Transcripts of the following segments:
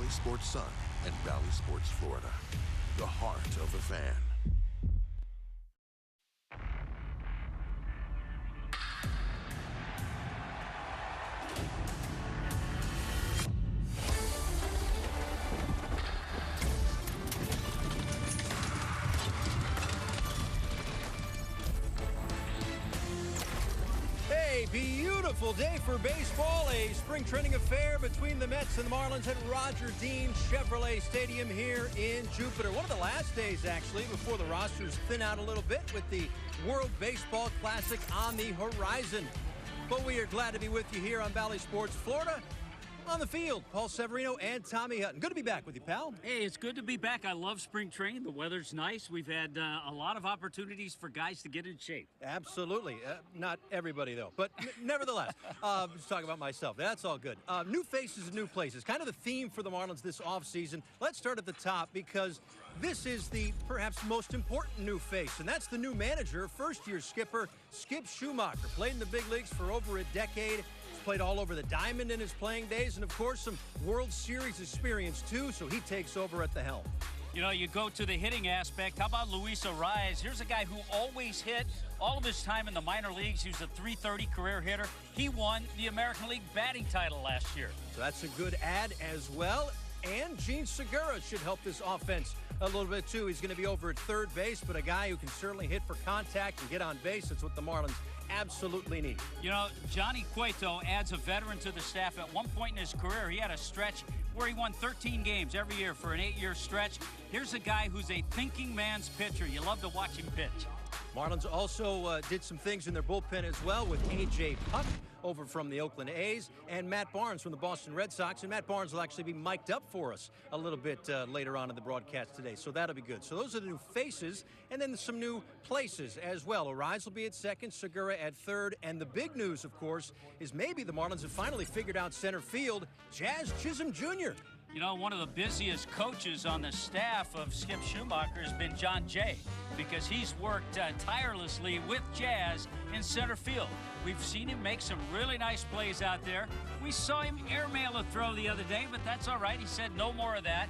Valley Sports Sun and Valley Sports Florida. The heart of the fan. A beautiful day for baseball. A spring training affair between the Mets and the Marlins at Roger Dean Chevrolet Stadium here in Jupiter. One of the last days, actually, before the rosters thin out a little bit with the World Baseball Classic on the horizon. But we are glad to be with you here on Valley Sports Florida. On the field, Paul Severino and Tommy Hutton. Good to be back with you, pal. Hey, it's good to be back. I love spring training. The weather's nice. We've had a lot of opportunities for guys to get in shape. Absolutely. Not everybody, though. But nevertheless, just talking about myself. That's all good. New faces and new places. Kind of the theme for the Marlins this offseason. Let's start at the top because this is the perhaps most important new face, and that's the new manager, first-year skipper, Skip Schumacher. Played in the big leagues for over a decade. Played all over the diamond in his playing days, and of course some World Series experience too, so he takes over at the helm. You know, you go to the hitting aspect. How about Luis Arraez? Here's a guy who always hit all of his time in the minor leagues. He was a .330 career hitter. He won the American League batting title last year. So that's a good add as well. And Gene Segura should help this offense a little bit too. He's going to be over at third base, but a guy who can certainly hit for contact and get on base. That's what the Marlins absolutely need. You know, Johnny Cueto adds a veteran to the staff. At one point in his career, he had a stretch where he won 13 games every year for an 8-year stretch. Here's a guy who's a thinking man's pitcher. You love to watch him pitch. Marlins also did some things in their bullpen as well with A.J. Puck over from the Oakland A's and Matt Barnes from the Boston Red Sox. And Matt Barnes will actually be mic'd up for us a little bit later on in the broadcast today. So that'll be good. So those are the new faces and then some new places as well. Arraez will be at second, Segura at third. And the big news, of course, is maybe the Marlins have finally figured out center field. Jazz Chisholm Jr. You know, one of the busiest coaches on the staff of Skip Schumacher has been John Jay, because he's worked tirelessly with Jazz in center field. We've seen him make some really nice plays out there. We saw him airmail a throw the other day, but that's all right. He said no more of that.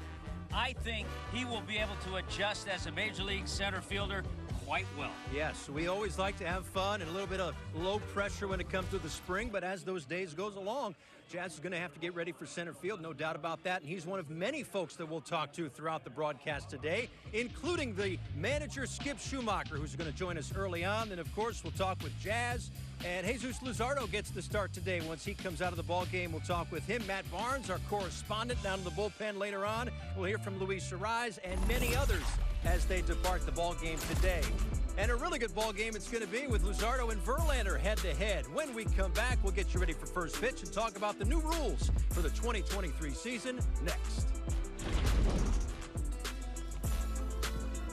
I think he will be able to adjust as a major league center fielder quite well. Yes, we always like to have fun and a little bit of low pressure when it comes to the spring, but as those days goes along, Jazz is going to have to get ready for center field, no doubt about that. And he's one of many folks that we'll talk to throughout the broadcast today, including the manager, Skip Schumacher, who's going to join us early on. And, of course, we'll talk with Jazz. And Jesus Luzardo gets the start today. Once he comes out of the ball game, we'll talk with him. Matt Barnes, our correspondent, down in the bullpen later on. We'll hear from Luis Arraez and many others as they depart the ball game today. And a really good ball game it's going to be with Luzardo and Verlander head-to-head. When we come back, we'll get you ready for first pitch and talk about the new rules for the 2023 season next.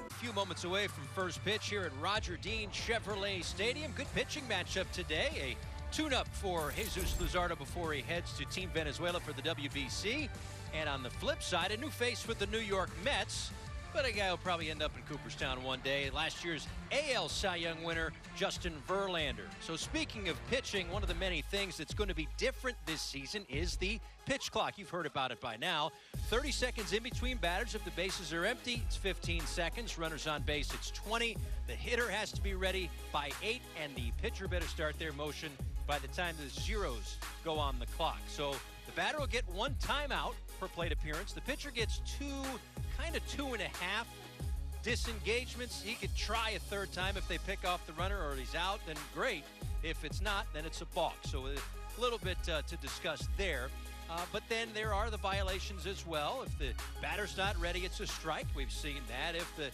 A few moments away from first pitch here at Roger Dean Chevrolet Stadium. Good pitching matchup today. A tune-up for Jesus Luzardo before he heads to Team Venezuela for the WBC. And on the flip side, a new face with the New York Mets. But a guy will probably end up in Cooperstown one day. Last year's AL Cy Young winner, Justin Verlander. So speaking of pitching, one of the many things that's going to be different this season is the pitch clock. You've heard about it by now. 30 seconds in between batters. If the bases are empty, it's 15 seconds. Runners on base, it's 20. The hitter has to be ready by 8, and the pitcher better start their motion by the time the zeros go on the clock. So the batter will get 1 timeout per plate appearance. The pitcher gets 2.5 disengagements. He could try a third time if they pick off the runner or he's out, then great. If it's not, then it's a balk. So a little bit to discuss there. But then there are the violations as well. If the batter's not ready, it's a strike. We've seen that. If the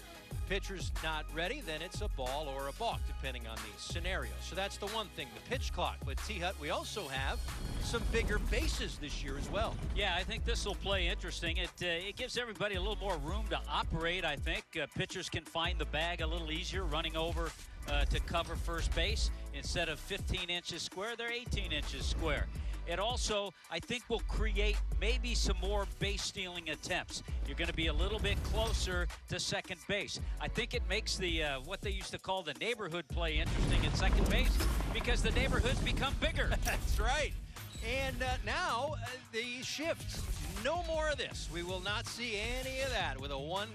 pitcher's not ready, then it's a ball or a balk, depending on the scenario. So that's the one thing, the pitch clock. But T-Hut, we also have some bigger bases this year as well. Yeah, I think this will play interesting. It gives everybody a little more room to operate, I think. Pitchers can find the bag a little easier running over to cover first base. Instead of 15 inches square, they're 18 inches square. It also, I think, will create maybe some more base stealing attempts. You're going to be a little bit closer to second base. I think it makes the what they used to call the neighborhood play interesting at second base because the neighborhoods become bigger. That's right. And now the shift. No more of this. We will not see any of that with a one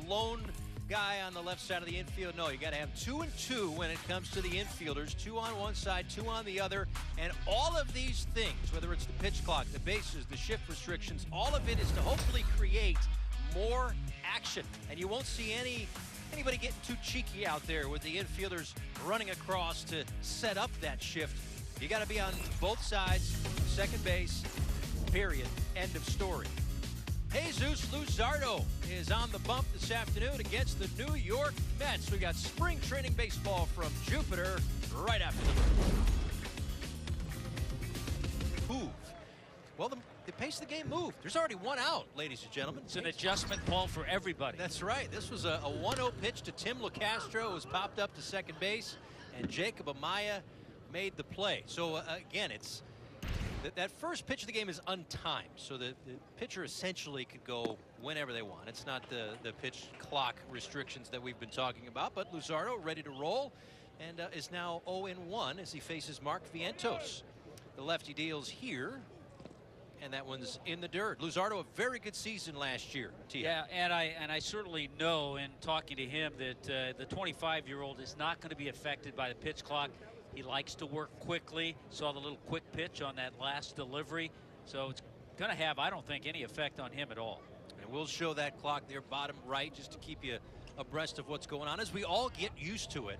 lone guy on the left side of the infield. No, you got to have 2 and 2 when it comes to the infielders. 2 on one side, 2 on the other. And all of these things, whether it's the pitch clock, the bases, the shift restrictions, all of it is to hopefully create more action. And you won't see anybody getting too cheeky out there with the infielders running across to set up that shift. You got to be on both sides, second base, period, end of story. Jesus Luzardo is on the bump this afternoon against the New York Mets. We got spring training baseball from Jupiter right after the move. Well, the pace of the game moved. There's already one out, ladies and gentlemen. It's an adjustment ball for everybody. That's right. This was a 1-0 pitch to Tim LeCastro. It was popped up to second base, and Jacob Amaya made the play. So, again, it's that first pitch of the game is untimed. So the pitcher essentially could go whenever they want. It's not the pitch clock restrictions that we've been talking about. But Luzardo ready to roll and is now 0-1 as he faces Mark Vientos. The lefty deals here. And that one's in the dirt. Luzardo, a very good season last year. Yeah, and I certainly know in talking to him that the 25-year-old is not going to be affected by the pitch clock. He likes to work quickly. Saw the little quick pitch on that last delivery. So it's going to have, I don't think, any effect on him at all. And we'll show that clock there bottom right just to keep you abreast of what's going on as we all get used to it.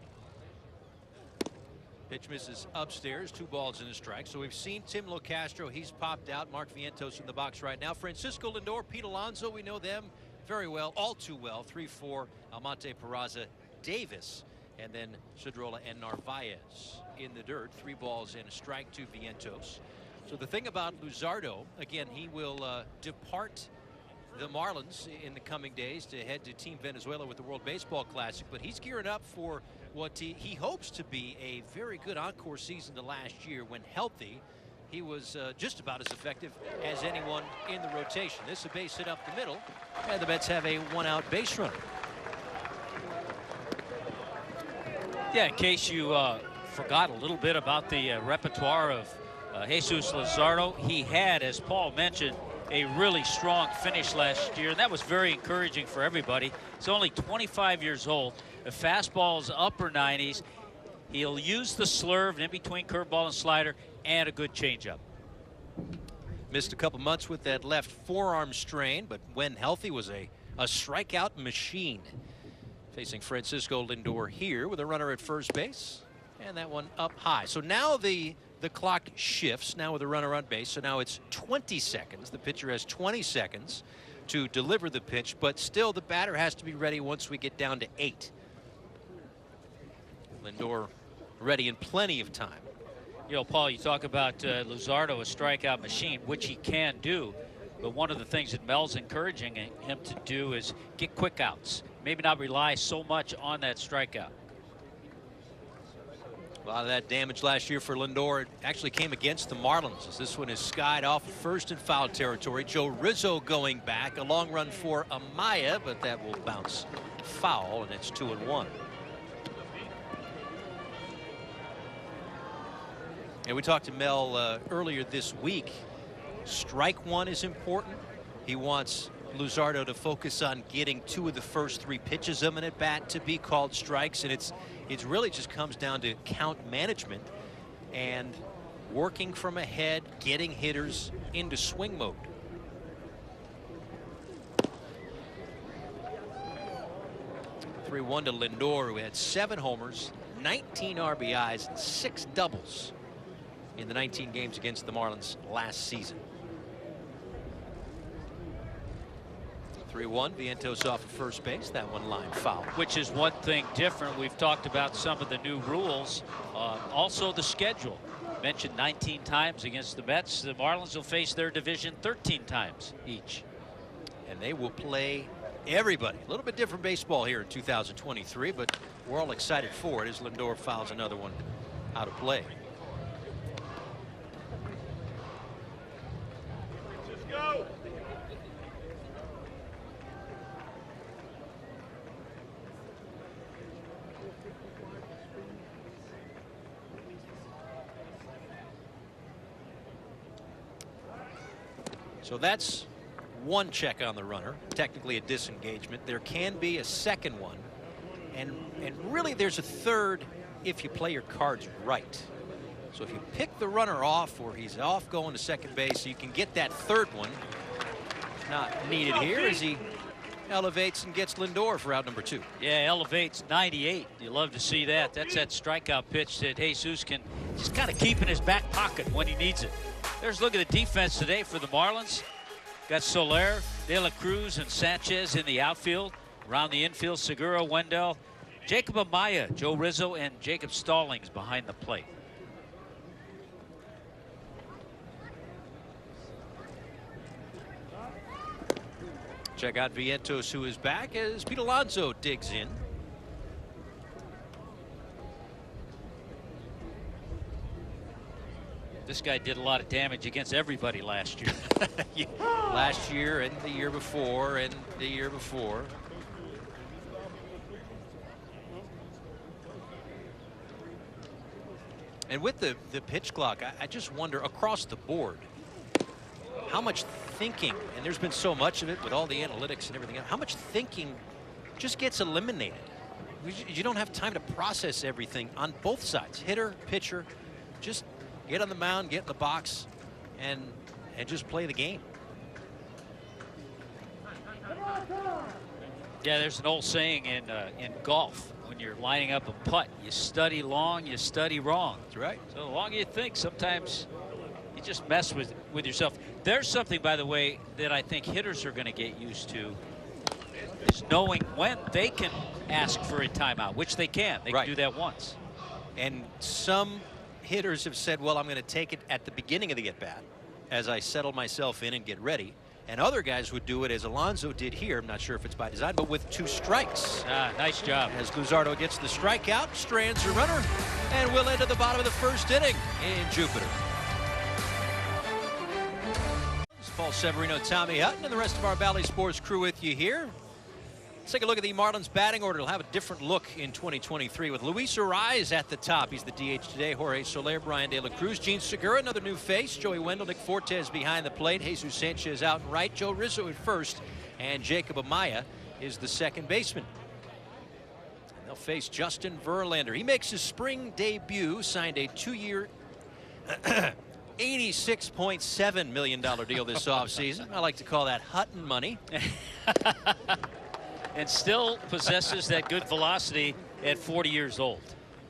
Pitch misses upstairs, 2 balls and a strike. So we've seen Tim LeCastro. He's popped out. Mark Vientos in the box right now. Francisco Lindor, Pete Alonso, we know them very well, all too well. 3-4, Almonte Peraza, Davis, and then Cedrola and Narvaez in the dirt. 3 balls and a strike to Vientos. So the thing about Luzardo, again, he will depart the Marlins in the coming days to head to Team Venezuela with the World Baseball Classic, but he's gearing up for what he hopes to be a very good encore season to last year. When healthy, he was just about as effective as anyone in the rotation. This is a base hit up the middle, and the Mets have a 1-out base runner. Yeah, in case you forgot a little bit about the repertoire of Jesus Luzardo, he had, as Paul mentioned, a really strong finish last year, and that was very encouraging for everybody. He's only 25 years old. The fastball's upper 90s. He'll use the slurve in between curveball and slider, and a good changeup. Missed a couple months with that left forearm strain, but when healthy was a strikeout machine. Facing Francisco Lindor here with a runner at first base, and that one up high. So now the clock shifts now with a runner on base. So now it's 20 seconds. The pitcher has 20 seconds to deliver the pitch, but still the batter has to be ready once we get down to 8. Lindor ready in plenty of time. You know, Paul, you talk about Luzardo, a strikeout machine, which he can do. But one of the things that Mel's encouraging him to do is get quick outs. Maybe not rely so much on that strikeout. A lot of that damage last year for Lindor actually came against the Marlins, as this one is skied off first in foul territory. Joe Rizzo going back. A long run for Amaya, but that will bounce foul, and it's 2-1. And we talked to Mel earlier this week. Strike one is important. He wants Luzardo to focus on getting 2 of the first 3 pitches of an at bat to be called strikes, and it's really just comes down to count management and working from ahead, getting hitters into swing mode. (3-1) to Lindor, who had 7 homers, 19 RBIs, and 6 doubles in the 19 games against the Marlins last season. 3-1, Vientos off of first base. That one line foul. Which is one thing different. We've talked about some of the new rules. Also the schedule. Mentioned 19 times against the Mets. The Marlins will face their division 13 times each. And they will play everybody. A little bit different baseball here in 2023, but we're all excited for it as Lindor fouls another one out of play. Let's go. So that's one check on the runner, technically a disengagement. There can be a second one, and really there's a third if you play your cards right. So if you pick the runner off, or he's off going to second base, you can get that third one. Not needed here as he elevates and gets Lindor for out number 2. Yeah, elevates 98. You love to see that. That's that strikeout pitch that Jesus can just kind of keep in his back pocket when he needs it. There's a look at the defense today for the Marlins. Got Soler, De La Cruz, and Sanchez in the outfield. Around the infield, Segura, Wendell, Jacob Amaya, Joe Rizzo, and Jacob Stallings behind the plate. Check out Vientos, who is back, as Pete Alonso digs in. This guy did a lot of damage against everybody last year. Yeah. Last year and the year before and the year before. And with the pitch clock, I just wonder across the board how much thinking, and there's been so much of it with all the analytics and everything else, how much thinking just gets eliminated. You don't have time to process everything on both sides, hitter, pitcher. Just get on the mound, get in the box, and just play the game. Yeah, there's an old saying in golf, when you're lining up a putt, you study long, you study wrong. That's right. So the longer you think, sometimes you just mess with yourself. There's something, by the way, that I think hitters are going to get used to, is knowing when they can ask for a timeout, which they can. They can do that once. And some hitters have said, well, I'm going to take it at the beginning of the at-bat as I settle myself in and get ready. And other guys would do it as Alonso did here. I'm not sure if it's by design, but with 2 strikes. Nice job. As Luzardo gets the strikeout, strands the runner, and we'll enter the bottom of the first inning in Jupiter. Paul Severino, Tommy Hutton, and the rest of our Valley Sports crew with you here. Let's take a look at the Marlins batting order. It'll have a different look in 2023 with Luis Arraez at the top. He's the DH today. Jorge Soler, Brian De La Cruz, Gene Segura, another new face. Joey Wendell, Nick Fortes behind the plate. Jesus Sanchez out and right. Joe Rizzo at first. And Jacob Amaya is the second baseman. And they'll face Justin Verlander. He makes his spring debut, signed a 2-year $86.7 million deal this offseason. I like to call that Hutton money. And still possesses that good velocity at 40 years old.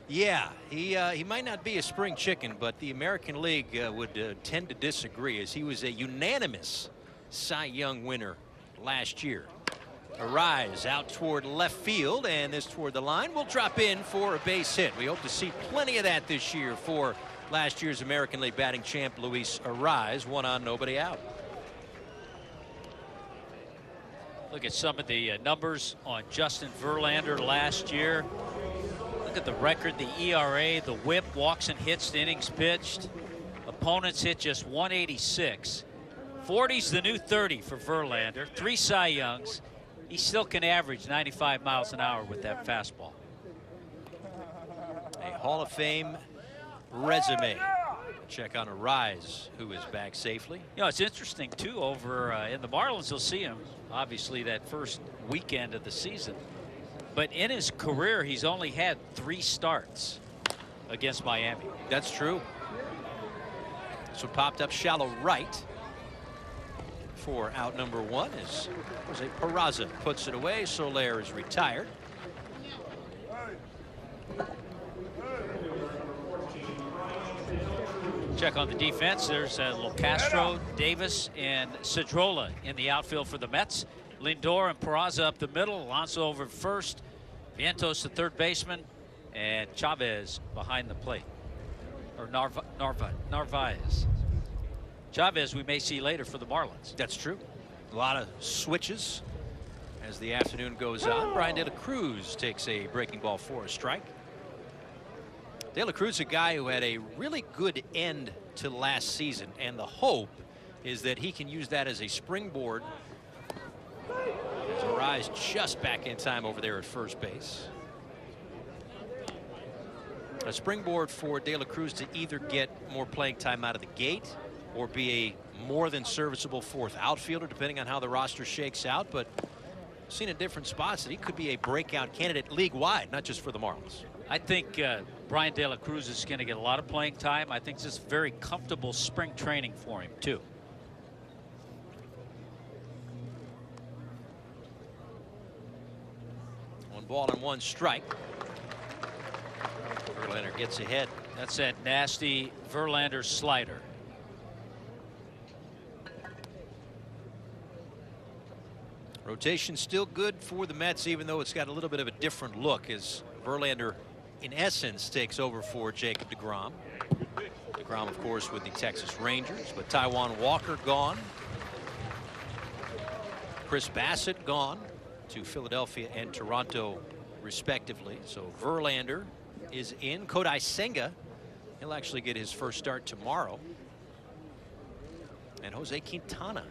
Yeah, he might not be a spring chicken, but the American League would tend to disagree, as he was a unanimous Cy Young winner last year. Arraez out toward left field, and this toward the line will drop in for a base hit. We hope to see plenty of that this year for last year's American League batting champ Luis Arraez. 1 on, nobody out. Look at some of the numbers on Justin Verlander last year. Look at the record, the ERA, the whip, walks and hits to innings pitched. Opponents hit just 186. 40's the new 30 for Verlander. 3 Cy Youngs. He still can average 95 miles an hour with that fastball. A Hall of Fame resume. Check on Arraez, who is back safely. You know, it's interesting, too, over in the Marlins, you'll see him, obviously, that first weekend of the season. But in his career, he's only had 3 starts against Miami. That's true. So popped up shallow right for out number 1 as Jose Peraza puts it away. Soler is retired. Check on the defense. There's little Castro, Davis, and Cedrola in the outfield for the Mets. Lindor and Peraza up the middle. Alonso over first. Vientos, the third baseman, and Chavez behind the plate. Or Narvaez. Chavez we may see later for the Marlins. That's true. A lot of switches as the afternoon goes on. Brian De La Cruz takes a breaking ball for a strike. De La Cruz, a guy who had a really good end to last season, and the hope is that he can use that as a springboard. As Arraez just back in time over there at first base. A springboard for De La Cruz to either get more playing time out of the gate or be a more than serviceable fourth outfielder, depending on how the roster shakes out. But seen in different spots that he could be a breakout candidate league-wide, not just for the Marlins. I think Brian De La Cruz is going to get a lot of playing time. I think this is very comfortable spring training for him, too. One ball and one strike. Verlander gets ahead. That's that nasty Verlander slider. Rotation still good for the Mets, even though it's got a little bit of a different look as Verlander, in essence, takes over for Jacob deGrom. deGrom, of course, with the Texas Rangers, but Taijuan Walker gone. Chris Bassett gone to Philadelphia and Toronto, respectively. So Verlander is in. Kodai Senga, he'll actually get his first start tomorrow. And Jose Quintana.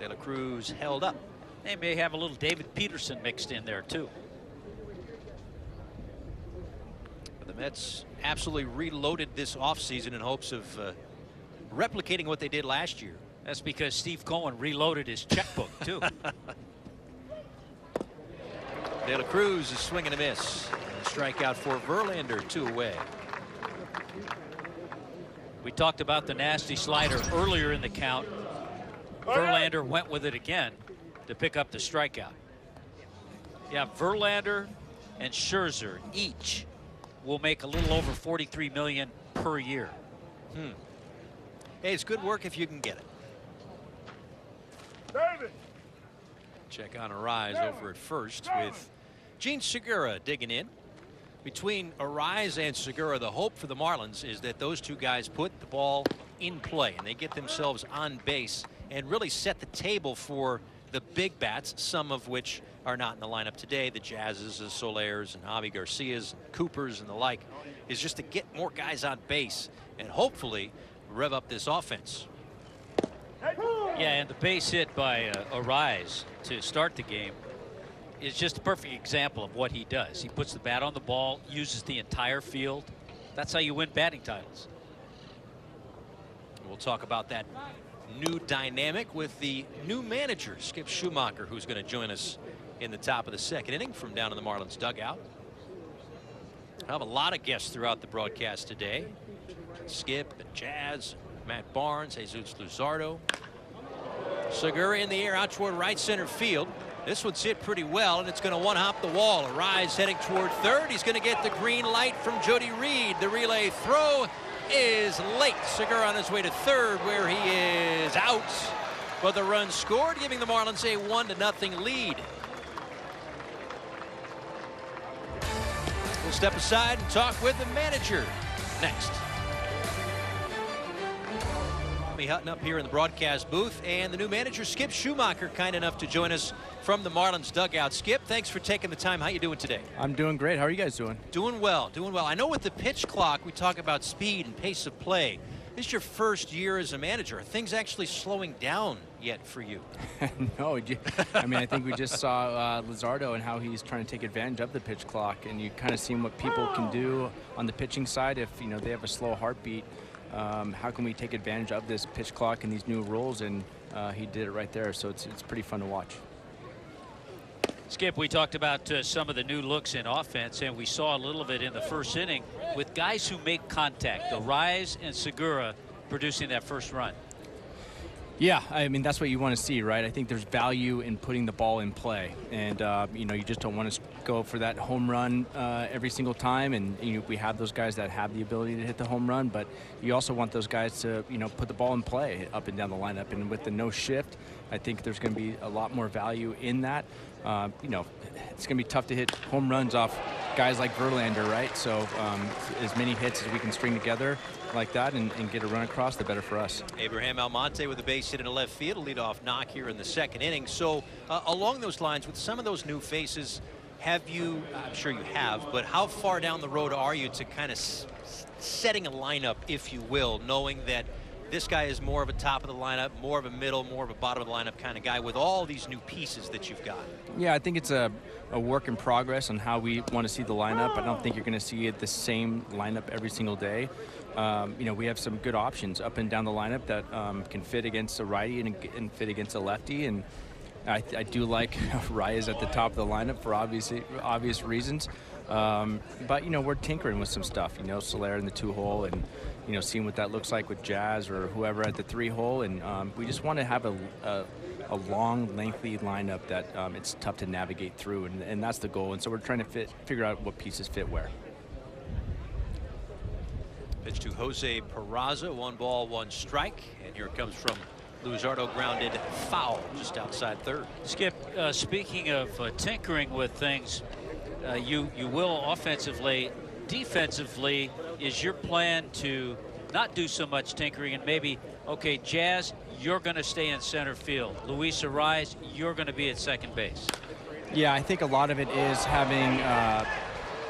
De La Cruz held up. They may have a little David Peterson mixed in there, too. But the Mets absolutely reloaded this offseason in hopes of replicating what they did last year. That's because Steve Cohen reloaded his checkbook, too. De La Cruz is swinging a miss. And a strikeout for Verlander, 2 away. We talked about the nasty slider earlier in the count. Verlander went with it again to pick up the strikeout. Yeah, Verlander and Scherzer each will make a little over $43 million per year. Hey, it's good work if you can get it. Check on Arise over at first with Gene Segura digging in. Between Arise and Segura, the hope for the Marlins is that those two guys put the ball in play and they get themselves on base and really set the table for the big bats, some of which are not in the lineup today. The Jazzes, the Solairs, and Javi Garcias, Coopers, and the like, is just to get more guys on base and hopefully rev up this offense. Yeah, and the base hit by Arise to start the game is just a perfect example of what he does. He puts the bat on the ball, uses the entire field. That's how you win batting titles. We'll talk about that new dynamic with the new manager, Skip Schumacher, who's going to join us in the top of the second inning from down in the Marlins dugout. I have a lot of guests throughout the broadcast today. Skip and Jazz, Matt Barnes, Jesus Luzardo. Segura in the air out toward right center field. This one's hit pretty well, and it's going to one-hop the wall. Arise heading toward third. He's going to get the green light from Jody Reed. The relay throw is late. Segura on his way to third, where he is out. But the run scored, giving the Marlins a 1-0 lead. We'll step aside and talk with the manager next. Tommy Hutton up here in the broadcast booth, and the new manager, Skip Schumacher, kind enough to join us from the Marlins dugout. Skip, thanks for taking the time. How you doing today? I'm doing great. How are you guys doing? Doing well, doing well. I know with the pitch clock, we talk about speed and pace of play. This is your first year as a manager. Are things actually slowing down yet for you? No, I mean, I think we just saw Luzardo and how he's trying to take advantage of the pitch clock, and you kind of seen what people can do on the pitching side if, you know, they have a slow heartbeat. How can we take advantage of this pitch clock and these new rules? And he did it right there, so it's pretty fun to watch. Skip, we talked about some of the new looks in offense, and we saw a little of it in the first inning with guys who make contact. Arise and Segura producing that first run. Yeah, I mean, that's what you want to see, right? I think there's value in putting the ball in play. And, you know, you just don't want to go for that home run every single time. And, you know, we have those guys that have the ability to hit the home run, but you also want those guys to, you know, put the ball in play up and down the lineup. And with the no shift, I think there's going to be a lot more value in that. You know, it's going to be tough to hit home runs off guys like Verlander, right? So as many hits as we can string together like that and get a run across, the better for us. Abraham Almonte with a base hit in the left field, a leadoff knock here in the second inning. So along those lines, with some of those new faces, have you, I'm sure you have, but how far down the road are you to kind of setting a lineup, if you will, knowing that this guy is more of a top of the lineup, more of a middle, more of a bottom of the lineup kind of guy with all these new pieces that you've got? Yeah, I think it's a work in progress on how we want to see the lineup. I don't think you're going to see it the same lineup every single day. We have some good options up and down the lineup that can fit against a righty and fit against a lefty. And I do like Raya's at the top of the lineup for obvious reasons. But, we're tinkering with some stuff, Soler in the 2-hole and, seeing what that looks like with Jazz or whoever at the 3-hole. And we just want to have a long, lengthy lineup that it's tough to navigate through. And that's the goal. And so we're trying to figure out what pieces fit where. Pitch to Jose Peraza, 1 ball, 1 strike. And here it comes from Luzardo, grounded foul just outside third. Skip, speaking of tinkering with things, you will offensively. Defensively, is your plan to not do so much tinkering and maybe, okay, Jazz, you're going to stay in center field. Luis Arraez, you're going to be at second base. Yeah, I think a lot of it is having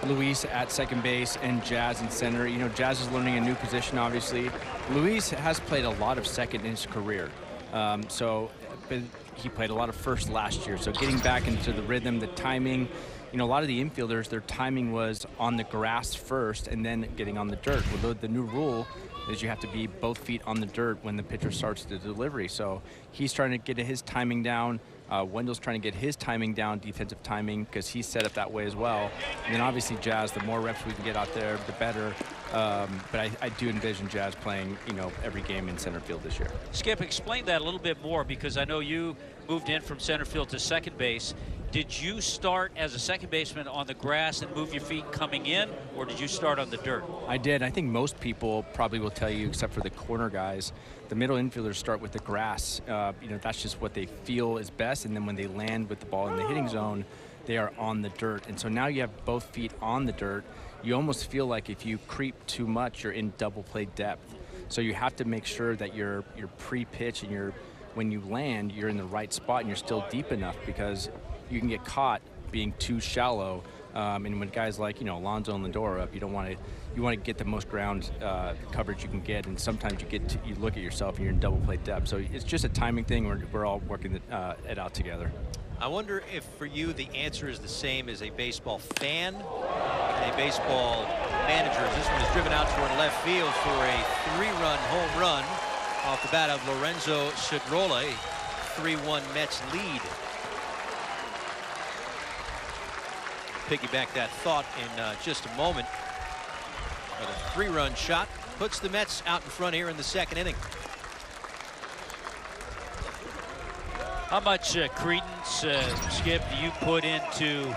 Luis at second base and Jazz in center. Jazz is learning a new position, obviously. Luis has played a lot of second in his career. But he played a lot of first last year. So getting back into the rhythm, the timing, a lot of the infielders, their timing was on the grass first and then getting on the dirt. Well, the new rule is you have to be both feet on the dirt when the pitcher starts the delivery. So he's trying to get his timing down. Wendell's trying to get his timing down, defensive timing, because he's set up that way as well. And then obviously Jazz, the more reps we can get out there, the better. But I do envision Jazz playing, every game in center field this year. Skip, explain that a little bit more, because I know you moved in from center field to second base. Did you start as a second baseman on the grass and move your feet coming in, or did you start on the dirt? I did. I think most people probably will tell you, except for the corner guys, the middle infielders start with the grass. That's just what they feel is best. And then when they land with the ball in the hitting zone, they are on the dirt. And so now you have both feet on the dirt. You almost feel like if you creep too much, you're in double play depth. So you have to make sure that you're pre-pitch and when you land, you're in the right spot and you're still deep enough, because you can get caught being too shallow. And when guys like, Alonso and Lindor up, you want to get the most ground coverage you can get. And sometimes you look at yourself and you're in double play depth. So it's just a timing thing. We're all working it out together. I wonder if for you the answer is the same as a baseball fan and a baseball manager. This one is driven out toward left field for a 3-run home run off the bat of Lorenzo Segura. 3-1 Mets lead. Piggyback that thought in just a moment. But a 3-run shot puts the Mets out in front here in the second inning. How much credence, Skip, do you put into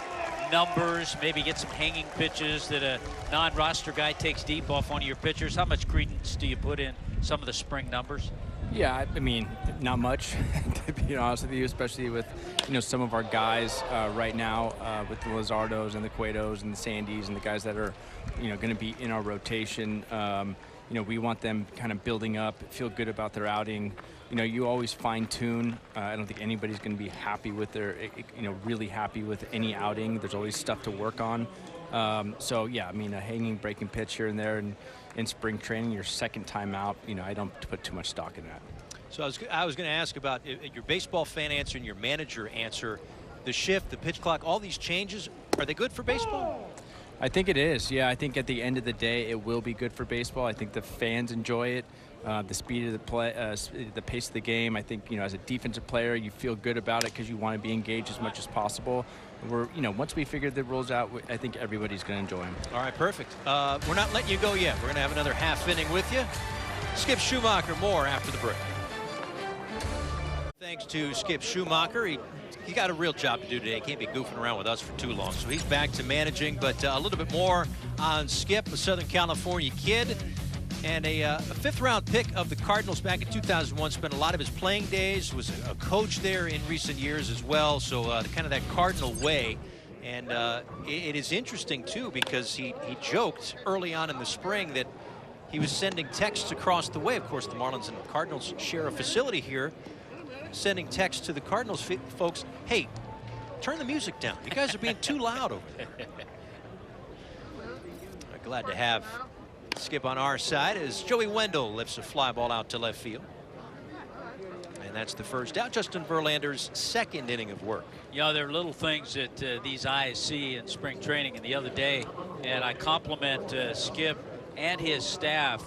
numbers, maybe get some hanging pitches that a non-roster guy takes deep off one of your pitchers? How much credence do you put in some of the spring numbers? Yeah, I mean, not much, to be honest with you, especially with, some of our guys right now with the Luzardos and the Cuetos and the Sandys and the guys that are, going to be in our rotation. We want them kind of building up, feel good about their outing. You always fine tune. I don't think anybody's going to be happy with really happy with any outing. There's always stuff to work on. So yeah, I mean, a hanging, breaking pitch here and there, and in spring training, your second time out, I don't put too much stock in that. So I was going to ask about your baseball fan answer and your manager answer. The shift, the pitch clock, all these changes, are they good for baseball? I think it is. Yeah, I think at the end of the day, it will be good for baseball. I think the fans enjoy it. The speed of the play, the pace of the game. I think, as a defensive player, you feel good about it because you want to be engaged as much as possible. Once we figure the rules out, I think everybody's going to enjoy them. All right, perfect. We're not letting you go yet. We're going to have another half inning with you. Skip Schumacher, more after the break. Thanks to Skip Schumacher. He got a real job to do today. He can't be goofing around with us for too long. So he's back to managing, but a little bit more on Skip, a Southern California kid. And a fifth-round pick of the Cardinals back in 2001. Spent a lot of his playing days. Was a coach there in recent years as well. So kind of that Cardinal way. And it is interesting, too, because he joked early on in the spring that he was sending texts across the way. Of course, the Marlins and Cardinals share a facility here. Sending texts to the Cardinals folks, hey, turn the music down. You guys are being too loud over there. Glad to have Skip on our side as Joey Wendell lifts a fly ball out to left field. And that's the first out. Justin Verlander's second inning of work. You know, there are little things that these eyes see in spring training. And the other day, and I compliment Skip and his staff.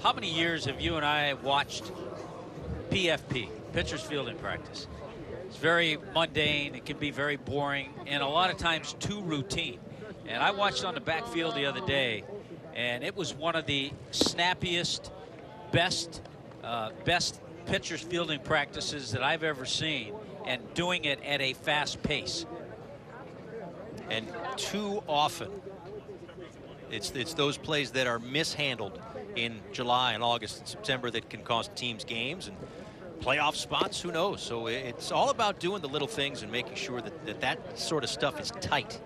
How many years have you and I watched PFP, pitcher's fielding practice? It's very mundane. It can be very boring, and a lot of times too routine. And I watched on the backfield the other day, and it was one of the snappiest, best pitcher's fielding practices that I've ever seen, and doing it at a fast pace. And too often, it's those plays that are mishandled in July and August and September that can cost teams games and playoff spots. Who knows? So it's all about doing the little things and making sure that sort of stuff is tight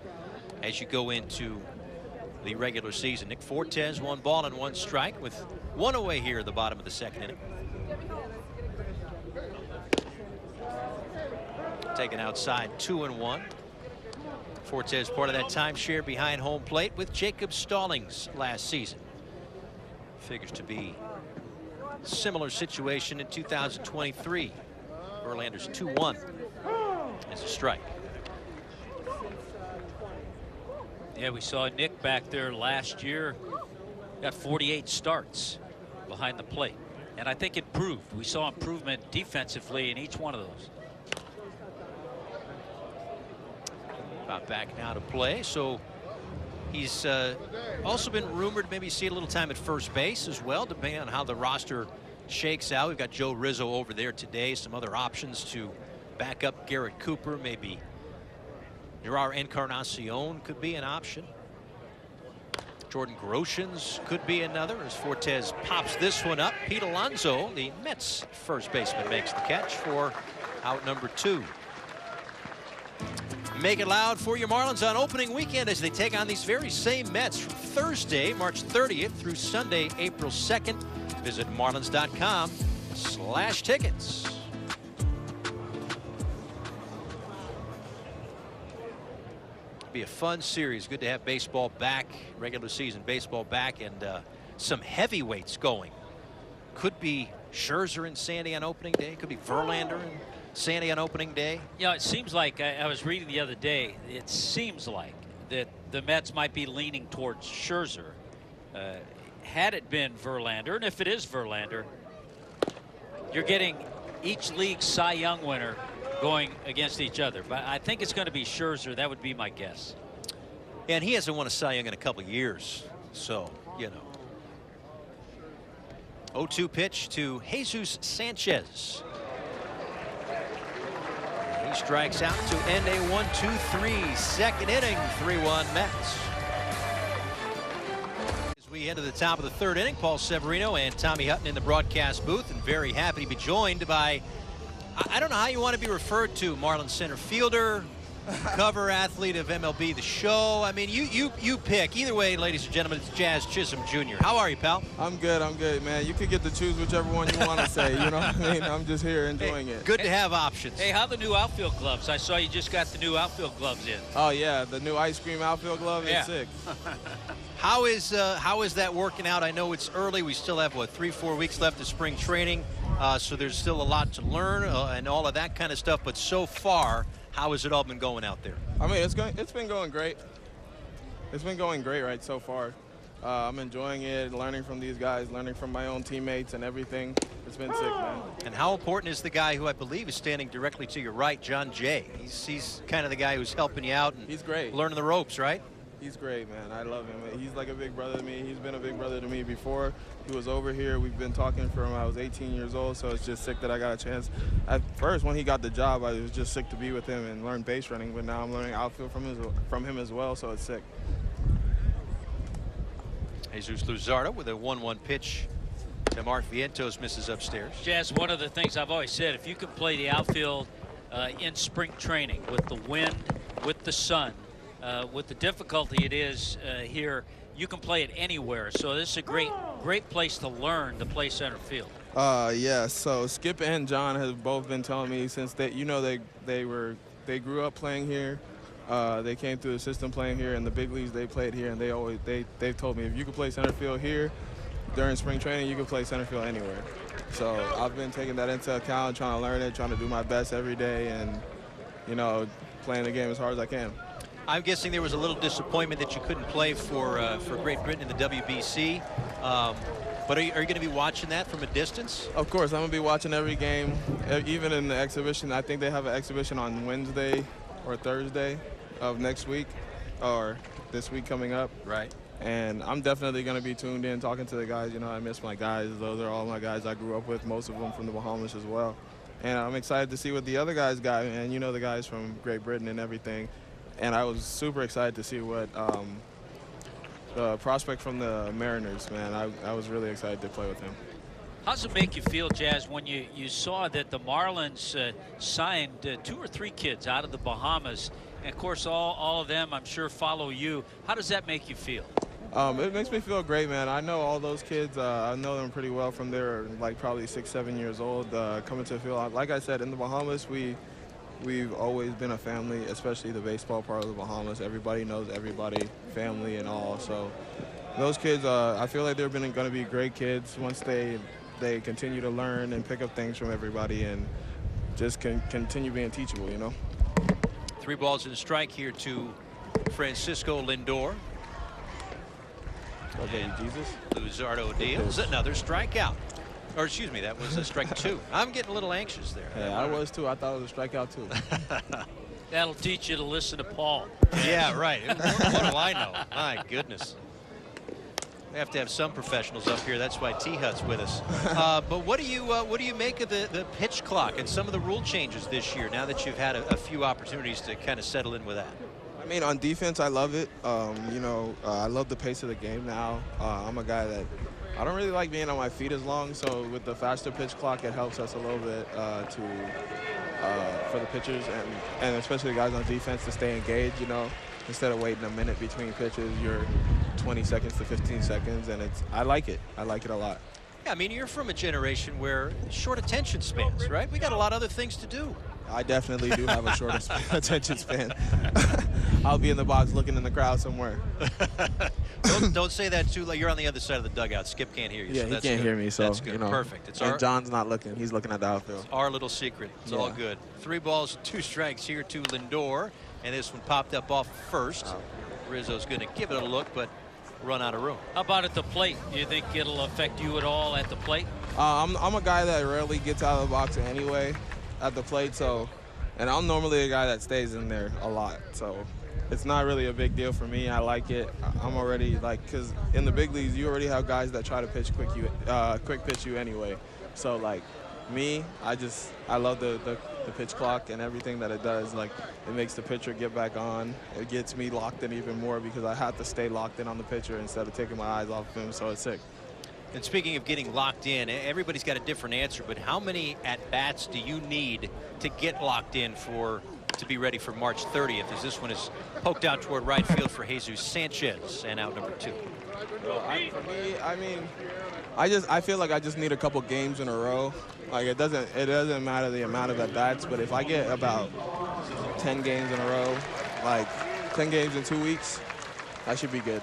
as you go into the regular season. Nick Fortes, 1 ball and 1 strike with 1 away here at the bottom of the second inning. Taken outside, 2-1. Fortes part of that timeshare behind home plate with Jacob Stallings last season. Figures to be a similar situation in 2023. Verlander's 2-1 as a strike. Yeah, we saw Nick back there last year. Got 48 starts behind the plate. And I think improved. We saw improvement defensively in each one of those. About back now to play. So he's also been rumored to maybe see a little time at first base as well, depending on how the roster shakes out. We've got Joe Rizzo over there today. Some other options to back up Garrett Cooper. Maybe Gerard Encarnacion could be an option. Jordan Groshans could be another as Fortes pops this one up. Pete Alonso, the Mets first baseman, makes the catch for out number 2. Make it loud for your Marlins on opening weekend as they take on these very same Mets from Thursday, March 30th through Sunday, April 2nd. Visit marlins.com/tickets. Be a fun series. Good to have baseball back, regular season baseball back, and some heavyweights going. Could be Scherzer and Sandy on opening day. Could be Verlander and Sandy on opening day. Yeah, it seems like, I was reading the other day, it seems like that the Mets might be leaning towards Scherzer. Had it been Verlander, and if it is Verlander, you're getting each league Cy Young winner going against each other. But I think it's going to be Scherzer. That would be my guess. And he hasn't won a Cy Young in a couple of years. So, you know. 0-2 pitch to Jesus Sanchez. He strikes out to end a 1-2-3 second inning. 3-1 Mets. As we head to the top of the third inning, Paul Severino and Tommy Hutton in the broadcast booth, and very happy to be joined by, I don't know how you want to be referred to, Marlins center fielder, cover athlete of MLB The Show. I mean, you pick. Either way, ladies and gentlemen, it's Jazz Chisholm Jr. How are you, pal? I'm good, man. You could get to choose whichever one you want to say, you know what I mean? I'm just here enjoying it. Good to have options. Hey, how are the new outfield gloves? I saw you just got the new outfield gloves in. Oh, yeah, the new ice cream outfield glove is sick. How is that working out? I know it's early. We still have, what, 3-4 weeks left of spring training. So there's still a lot to learn and all of that kind of stuff. But so far, how has it all been going out there? I mean, it's been going great. It's been going great right so far. I'm enjoying it, learning from these guys, learning from my own teammates and everything. It's been sick, man. And how important is the guy who I believe is standing directly to your right, John Jay? He's kind of the guy who's helping you out and he's great. Learning the ropes, right? He's great, man. I love him. He's like a big brother to me. He's been a big brother to me before he was over here. We've been talking from I was 18 years old, so it's just sick that I got a chance. At first, when he got the job, I was just sick to be with him and learn base running, but now I'm learning outfield from him as well, so it's sick. Jesus Luzardo with a 1-1 pitch to Mark Vientos, misses upstairs. Jazz, one of the things I've always said, if you can play the outfield in spring training with the wind, with the sun, with the difficulty it is here, you can play it anywhere. So this is a great place to learn to play center field. Yeah, so Skip and John have both been telling me since they grew up playing here. They came through the system playing here. In the big leagues, they played here, and they've told me if you can play center field here during spring training, you can play center field anywhere. So I've been taking that into account, trying to learn it, trying to do my best every day, and playing the game as hard as I can. I'm guessing there was a little disappointment that you couldn't play for Great Britain in the WBC. But are you going to be watching that from a distance? Of course, I'm going to be watching every game, even in the exhibition. I think they have an exhibition on Wednesday or Thursday of next week, or this week coming up. Right. And I'm definitely going to be tuned in, talking to the guys. I miss my guys. Those are all my guys I grew up with, most of them from the Bahamas as well. And I'm excited to see what the other guys got, and the guys from Great Britain and everything. And I was super excited to see what the prospect from the Mariners, man. I was really excited to play with him. How does it make you feel, Jazz, when you saw that the Marlins signed 2 or 3 kids out of the Bahamas? And, of course, all of them, I'm sure, follow you. How does that make you feel? It makes me feel great, man. I know all those kids. I know them pretty well from they're like probably 6, 7 years old, coming to the field. Like I said, in the Bahamas, we've always been a family, especially the baseball part of the Bahamas. Everybody knows everybody, family and all. So those kids, I feel like they're going to be great kids once they continue to learn and pick up things from everybody and just continue being teachable, 3 balls and a strike here to Francisco Lindor. Okay, Jesus. Luzardo deals another strikeout. Or excuse me, that was a strike 2. I'm getting a little anxious there. Yeah, I was too. I thought it was a strikeout too. That'll teach you to listen to Paul. Yeah, right. What do I know? My goodness. We have to have some professionals up here. That's why T-Hut's with us. But what do you make of the pitch clock and some of the rule changes this year? Now that you've had a few opportunities to kind of settle in with that. I mean, on defense, I love it. I love the pace of the game now. I'm a guy that I don't really like being on my feet as long, so with the faster pitch clock, it helps us a little bit for the pitchers and especially the guys on defense to stay engaged. Instead of waiting a minute between pitches, you're 20 seconds to 15 seconds, and I like it. I like it a lot. Yeah, I mean, you're from a generation where short attention spans, right? We got a lot of other things to do. I definitely do have a short attention span. I'll be in the box looking in the crowd somewhere. Don't say that too loud. You're on the other side of the dugout. Skip can't hear you. Yeah, so he that's can't good. hear me, so that's good. Perfect. John's not looking. He's looking at the outfield. It's our little secret. It's all good. 3 balls and 2 strikes here to Lindor, and this one popped up off first. Rizzo's going to give it a look, but run out of room. How about at the plate? Do you think it'll affect you at all at the plate? I'm a guy that rarely gets out of the box anyway at the plate, and I'm normally a guy that stays in there a lot, so it's not really a big deal for me. I like it. I'm already because in the big leagues you already have guys that try to quick pitch you anyway. So me, I love the pitch clock and everything that it does. It makes the pitcher get back on. It gets me locked in even more because I have to stay locked in on the pitcher instead of taking my eyes off of him. So it's sick. And speaking of getting locked in, everybody's got a different answer, but how many at-bats do you need to get locked in to be ready for March 30th, as this one is poked out toward right field for Jesus Sanchez and out number 2? For me, I feel like I just need a couple games in a row. It doesn't matter the amount of at-bats, but if I get about 10 games in a row, 10 games in 2 weeks, I should be good.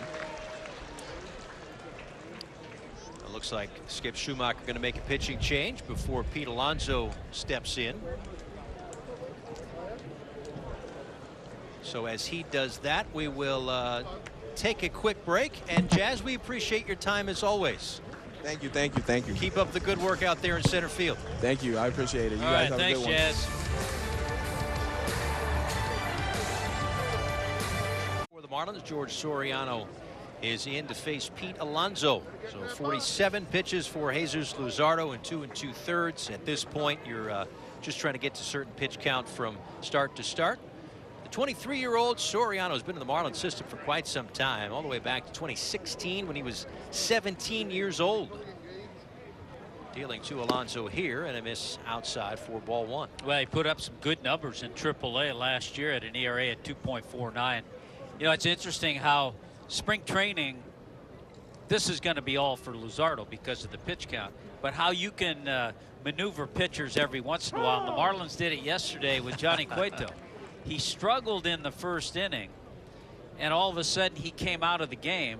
Looks like Skip Schumacher going to make a pitching change before Pete Alonso steps in. So as he does that, we will take a quick break. And Jazz, we appreciate your time as always. Thank you, thank you, thank you. Keep up the good work out there in center field. Thank you, I appreciate it. You All guys right, have a good one. thanks, Jazz. For the Marlins, George Soriano is in to face Pete Alonso. So 47 pitches for Jesus Luzardo in 2 2/3. At this point, you're just trying to get to certain pitch count from start to start. The 23-year-old Soriano has been in the Marlins system for quite some time, all the way back to 2016 when he was 17 years old. Dealing to Alonso here, and a miss outside for ball 1. Well, he put up some good numbers in AAA last year at an ERA at 2.49. It's interesting how spring training, this is going to be all for Luzardo because of the pitch count, but how you can maneuver pitchers every once in a while. And the Marlins did it yesterday with Johnny Cueto. He struggled in the first inning, and all of a sudden he came out of the game.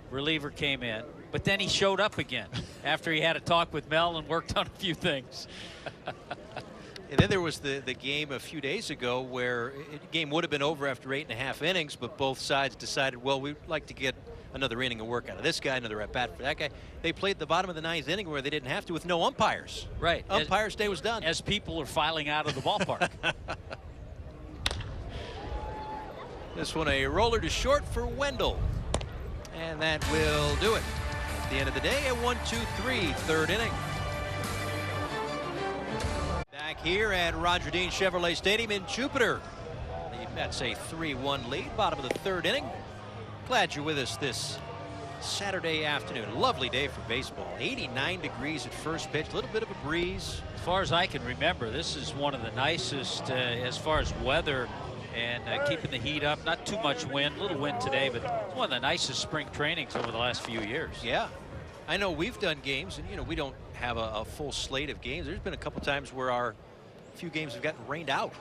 Reliever came in, but then he showed up again after he had a talk with Mel and worked on a few things. And then there was the game a few days ago where the game would have been over after 8.5 innings, but both sides decided, well, we'd like to get another inning of work out of this guy, another at bat for that guy. They played the bottom of the 9th inning where they didn't have to with no umpires. Right. Umpire's day was done. As people are filing out of the ballpark. This one a roller to short for Wendell. And that will do it. At the end of the day, a 1-2-3 third inning. Back here at Roger Dean Chevrolet Stadium in Jupiter. That's a 3-1 lead, bottom of the third inning. Glad you're with us this Saturday afternoon. Lovely day for baseball. 89 degrees at first pitch, a little bit of a breeze. As far as I can remember, this is one of the nicest as far as weather and keeping the heat up. Not too much wind, little wind today, but it's one of the nicest spring trainings over the last few years. Yeah, I know we've done games, and we don't have a full slate of games. There's been a couple times where our few games have gotten rained out.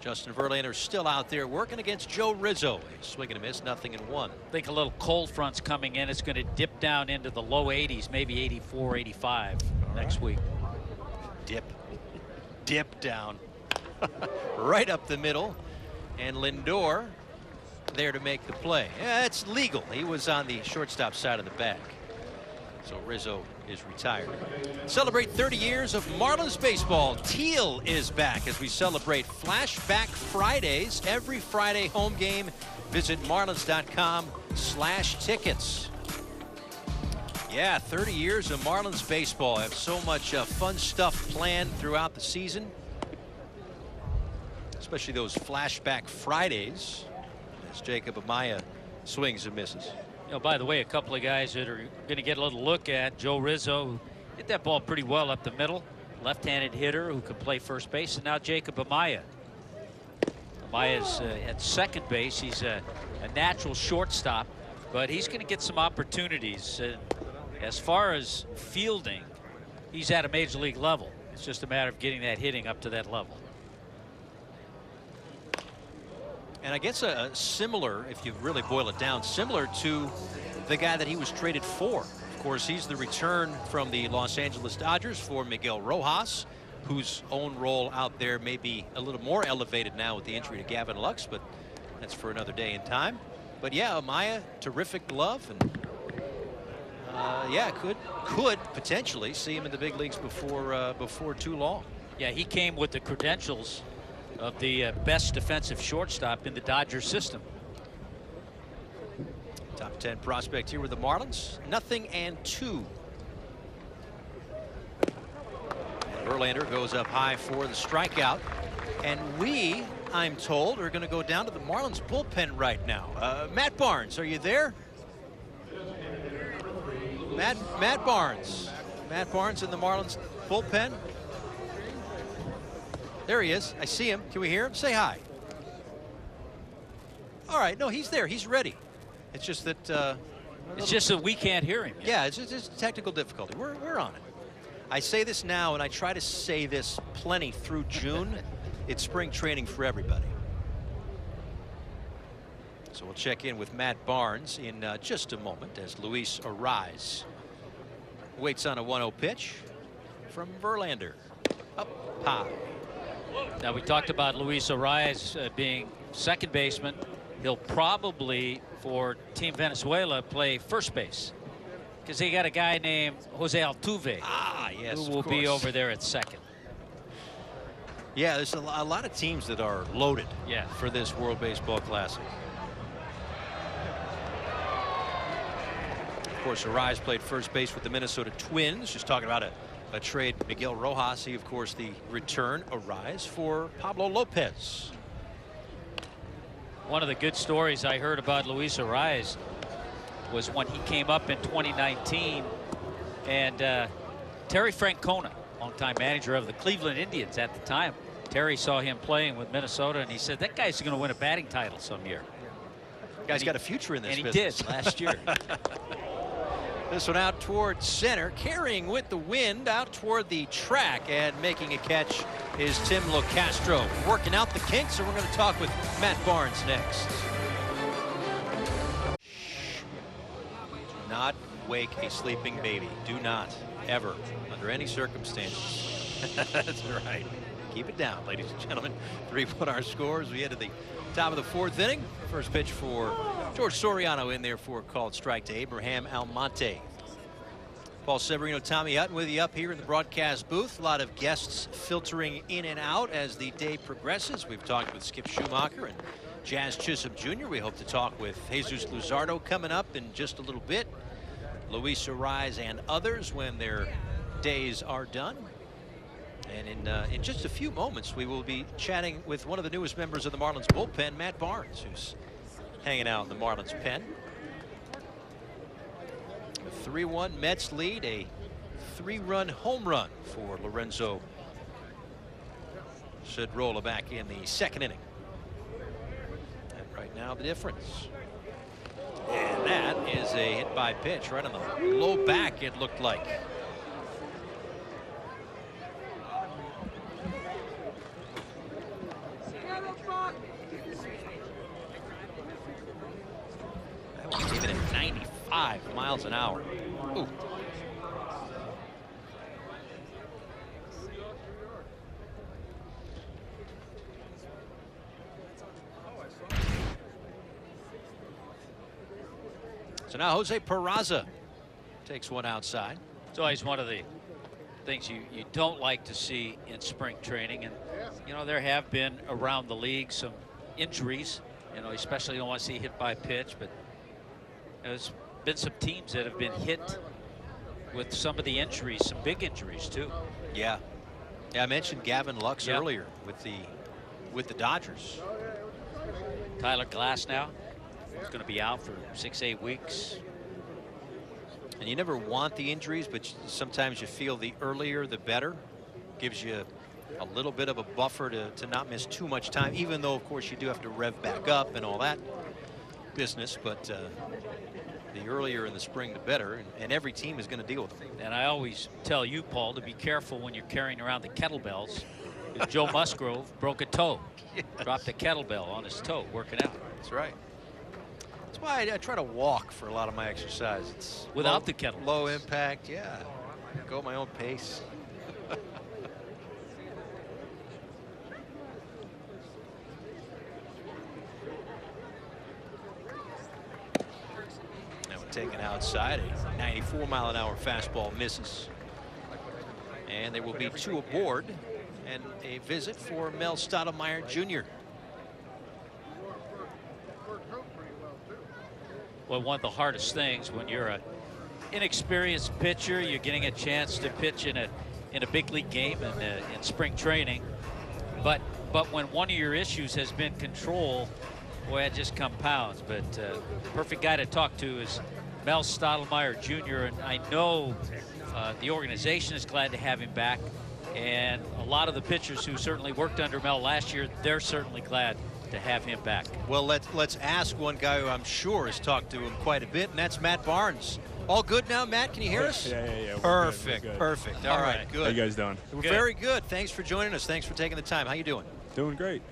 Justin Verlander still out there working against Joe Rizzo. A swing and a miss, 0-1. I think a little cold front's coming in. It's going to dip down into the low 80s, maybe 84, 85 next week. Dip down. Right up the middle. And Lindor there to make the play. Yeah, it's legal. He was on the shortstop side of the bag. So Rizzo is retired. Celebrate 30 years of Marlins baseball. Teal is back as we celebrate Flashback Fridays. Every Friday home game. Visit marlins.com/tickets. Yeah, 30 years of Marlins baseball. I have so much fun stuff planned throughout the season. Especially those Flashback Fridays as Jacob Amaya swings and misses. By the way, a couple of guys that are going to get a little look at. Joe Rizzo, who hit that ball pretty well up the middle. Left-handed hitter who can play first base. And now Jacob Amaya. Amaya's at second base. He's a natural shortstop, but he's going to get some opportunities. As far as fielding, he's at a major league level. It's just a matter of getting that hitting up to that level. And I guess a similar, if you really boil it down, similar to the guy that he was traded for. Of course, he's the return from the Los Angeles Dodgers for Miguel Rojas, whose own role out there may be a little more elevated now with the injury to Gavin Lux, but that's for another day and time. But yeah, Amaya, terrific glove, and yeah, could potentially see him in the big leagues before too long. Yeah, he came with the credentials of the best defensive shortstop in the Dodgers system. Top 10 prospect here with the Marlins. 0-2. And Verlander goes up high for the strikeout. And we, I'm told, are going to go down to the Marlins bullpen right now. Matt Barnes, are you there? Matt Barnes. Matt Barnes in the Marlins bullpen. There he is. I see him. Can we hear him? Say hi. All right. No, he's there. He's ready. It's just that. It's just that we can't hear him yet. Yeah, it's just technical difficulty. We're on it. I say this now, and I try to say this plenty through June. It's spring training for everybody. So we'll check in with Matt Barnes in just a moment as Luis Arraez waits on a 1-0 pitch from Verlander. Up high. Now, we talked about Luis Arraez being second baseman. He'll probably, for Team Venezuela, play first base because they got a guy named Jose Altuve yes, who will be over there at second. Yeah, there's a lot of teams that are loaded for this World Baseball Classic. Of course, Arraez played first base with the Minnesota Twins. Just talking about a trade. Miguel Rojas, he, of course, the return Arraez for Pablo Lopez. One of the good stories I heard about Luis Arraez was when he came up in 2019, and Terry Francona, longtime manager of the Cleveland Indians at the time, Terry saw him playing with Minnesota, and he said, that guy's going to win a batting title some year. Guy's got a future in this business. And he did last year. This one out toward center, carrying with the wind out toward the track, and making a catch is Tim Locastro. Working out the kinks, and we're going to talk with Matt Barnes next. Do not wake a sleeping baby. Do not, ever, under any circumstances. That's right. Keep it down, ladies and gentlemen. 3-1 our scores. We head to the top of the 4th inning. First pitch for George Soriano in there for a called strike to Abraham Almonte. Paul Severino, Tommy Hutton with you up here in the broadcast booth. A lot of guests filtering in and out as the day progresses. We've talked with Skip Schumacher and Jazz Chisholm Jr. We hope to talk with Jesus Luzardo coming up in just a little bit. Luis Arraez and others when their days are done. And in just a few moments, we will be chatting with one of the newest members of the Marlins bullpen, Matt Barnes, who's hanging out in the Marlins pen. A 3-1 Mets lead, a 3-run home run for Lorenzo Cedrola back in the 2nd inning. And right now the difference. And that is a hit by pitch right on the low back, it looked like. Even at 95 miles an hour. Ooh. So now Jose Peraza takes one outside. It's always one of the things you don't like to see in spring training. And, you know, there have been around the league some injuries. You know, especially you don't want to see hit by pitch, but there's been some teams that have been hit with some of the injuries, some big injuries too. Yeah, I mentioned Gavin Lux earlier with the Dodgers. Tyler Glasnow is going to be out for 6-8 weeks. And you never want the injuries, but sometimes you feel the earlier the better. Gives you a little bit of a buffer to not miss too much time, even though of course you do have to rev back up and all that business. But the earlier in the spring the better, and every team is going to deal with them. And I always tell you, Paul, to be careful when you're carrying around the kettlebells. Joe Musgrove broke a toe. Yes. Dropped a kettlebell on his toe working out. That's right. That's why I try to walk for a lot of my exercise. It's without the kettlebells. Low impact, yeah. Go at my own pace. Taken outside, a 94-mile-an-hour fastball misses. And there will be 2 aboard and a visit for Mel Stottlemyre Jr. Well, one of the hardest things when you're an inexperienced pitcher, you're getting a chance to pitch in a big league game in spring training. But when one of your issues has been control, boy, it just compounds. But the perfect guy to talk to is Mel Stottlemyre Jr. And I know the organization is glad to have him back. And a lot of the pitchers who certainly worked under Mel last year, they're certainly glad to have him back. Well, let's ask one guy who I'm sure has talked to him quite a bit, and that's Matt Barnes. All good now, Matt? Can you hear us? Yeah. Perfect, good. Perfect. All right, good. How you guys doing? We're very good. Thanks for joining us. Thanks for taking the time. How you doing? Doing great.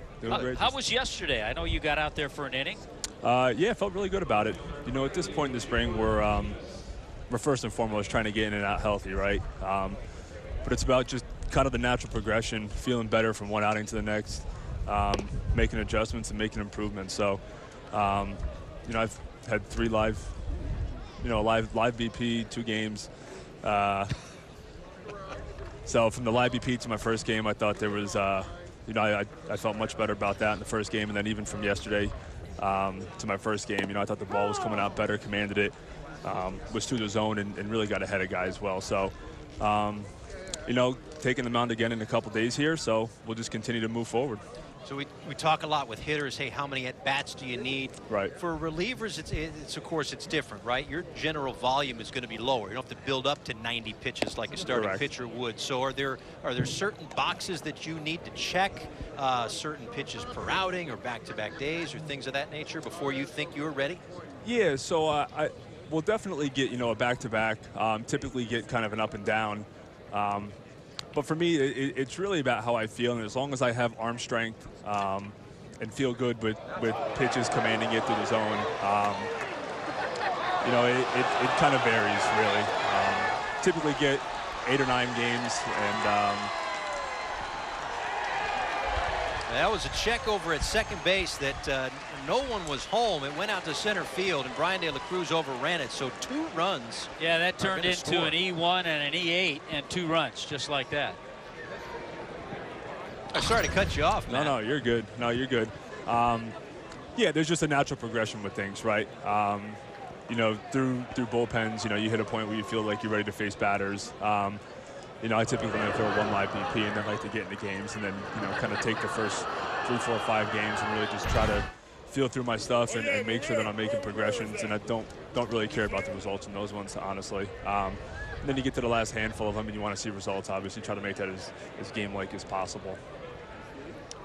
How was yesterday? I know you got out there for an inning. Yeah, felt really good about it. You know, at this point in the spring, we're first and foremost trying to get in and out healthy, right? But it's about just kind of the natural progression, feeling better from one outing to the next, making adjustments and making improvements. So, you know, I've had 3 live BP, 2 games. So from the live BP to my first game, I thought there was, you know, I felt much better about that in the first game, and then even from yesterday to my first game, you know, I thought the ball was coming out better, commanded it, was through the zone, and really got ahead of guys well. So, you know, taking the mound again in a couple days here, so we'll just continue to move forward. So we talk a lot with hitters, hey, how many at-bats do you need? Right. For relievers, it's of course, it's different, right? Your general volume is going to be lower. You don't have to build up to 90 pitches like a starting pitcher would. So are there certain boxes that you need to check, certain pitches per outing or back-to-back days or things of that nature before you think you're ready? Yeah, so we'll definitely get, a back-to-back, typically get kind of an up and down. But for me, it's really about how I feel, and as long as I have arm strength and feel good with pitches commanding it through the zone, it kind of varies, really. Typically get 8 or 9 games, and that was a check over at second base that no one was home. It went out to center field, and Brian De La Cruz overran it. So 2 runs. Yeah, that turned into an E1 and an E8 and 2 runs, just like that. I'm sorry to cut you off, man. No, you're good. No, you're good. Yeah, there's just a natural progression with things, right? Through bullpens, you hit a point where you feel like you're ready to face batters. I typically only throw 1 live BP and then like to get into games and then, kind of take the first 3, 4, 5 games and really just try to feel through my stuff and make sure that I'm making progressions, and I don't really care about the results in those ones, honestly. And then you get to the last handful of them and you want to see results, obviously try to make that as game-like as possible.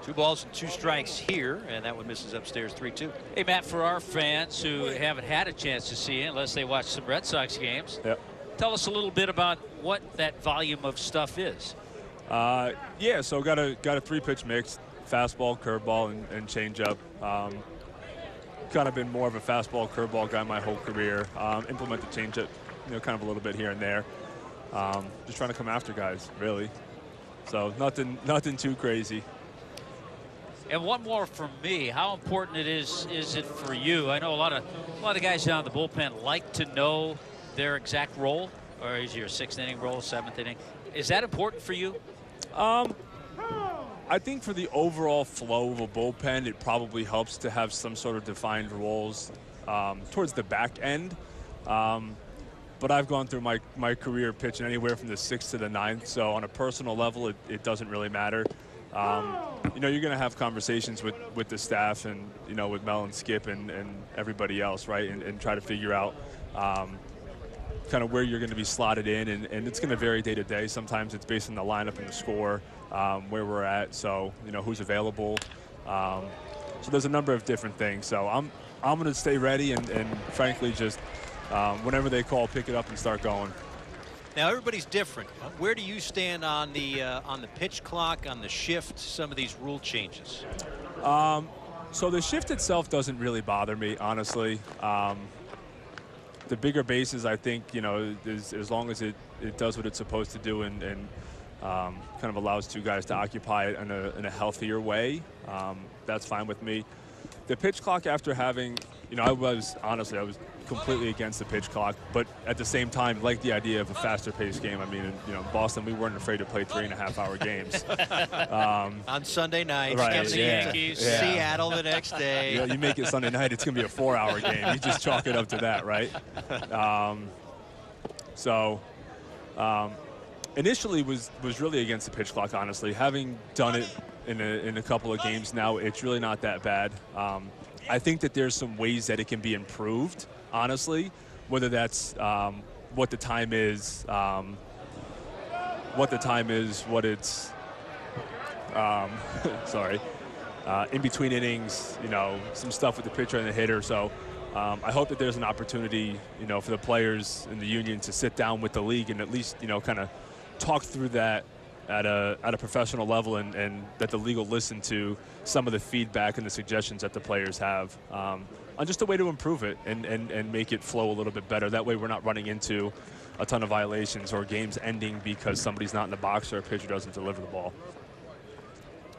2 balls and 2 strikes here, and that one misses upstairs 3-2. Hey, Matt, for our fans who haven't had a chance to see it, unless they watch some Red Sox games, yep. Tell us a little bit about what that volume of stuff is. Yeah, so got a 3-pitch mix, fastball, curveball, and changeup. Kind of been more of a fastball, curveball guy my whole career. Implement the changeup, kind of a little bit here and there. Just trying to come after guys, really. So nothing too crazy. And one more from me. How important is it for you? I know a lot of guys down the bullpen like to know their exact role, or is your 6th inning role, 7th inning? Is that important for you? I think for the overall flow of a bullpen, it probably helps to have some sort of defined roles towards the back end. But I've gone through my career pitching anywhere from the 6th to the 9th, so on a personal level, it doesn't really matter. You're going to have conversations with the staff and, with Mel and Skip and everybody else, right, and try to figure out kind of where you're going to be slotted in, and it's going to vary day to day. Sometimes it's based on the lineup and the score, where we're at, so, who's available. So there's a number of different things. So I'm going to stay ready and frankly, just whenever they call, pick it up and start going. Now everybody's different. Where do you stand on the pitch clock, on the shift, some of these rule changes? So the shift itself doesn't really bother me, honestly. The bigger bases, I think, as long as it does what it's supposed to do and kind of allows 2 guys to occupy it in a healthier way, that's fine with me. The pitch clock, after having, I was completely against the pitch clock, but at the same time, like the idea of a faster-paced game. I mean, in Boston, we weren't afraid to play 3.5-hour games. On Sunday night, right, the Yankees, Seattle the next day. You make it Sunday night, it's going to be a 4-hour game. You just chalk it up to that, right? Initially was really against the pitch clock, honestly. Having done it in a couple of games now, it's really not that bad. I think that there's some ways that it can be improved, honestly, whether that's what the time is, what it's, sorry, in between innings, some stuff with the pitcher and the hitter. So I hope that there's an opportunity, for the players in the union to sit down with the league and at least, kind of talk through that at a professional level, and that the league will listen to some of the feedback and the suggestions that the players have on just a way to improve it and make it flow a little bit better. That way we're not running into a ton of violations or games ending because somebody's not in the box or a pitcher doesn't deliver the ball.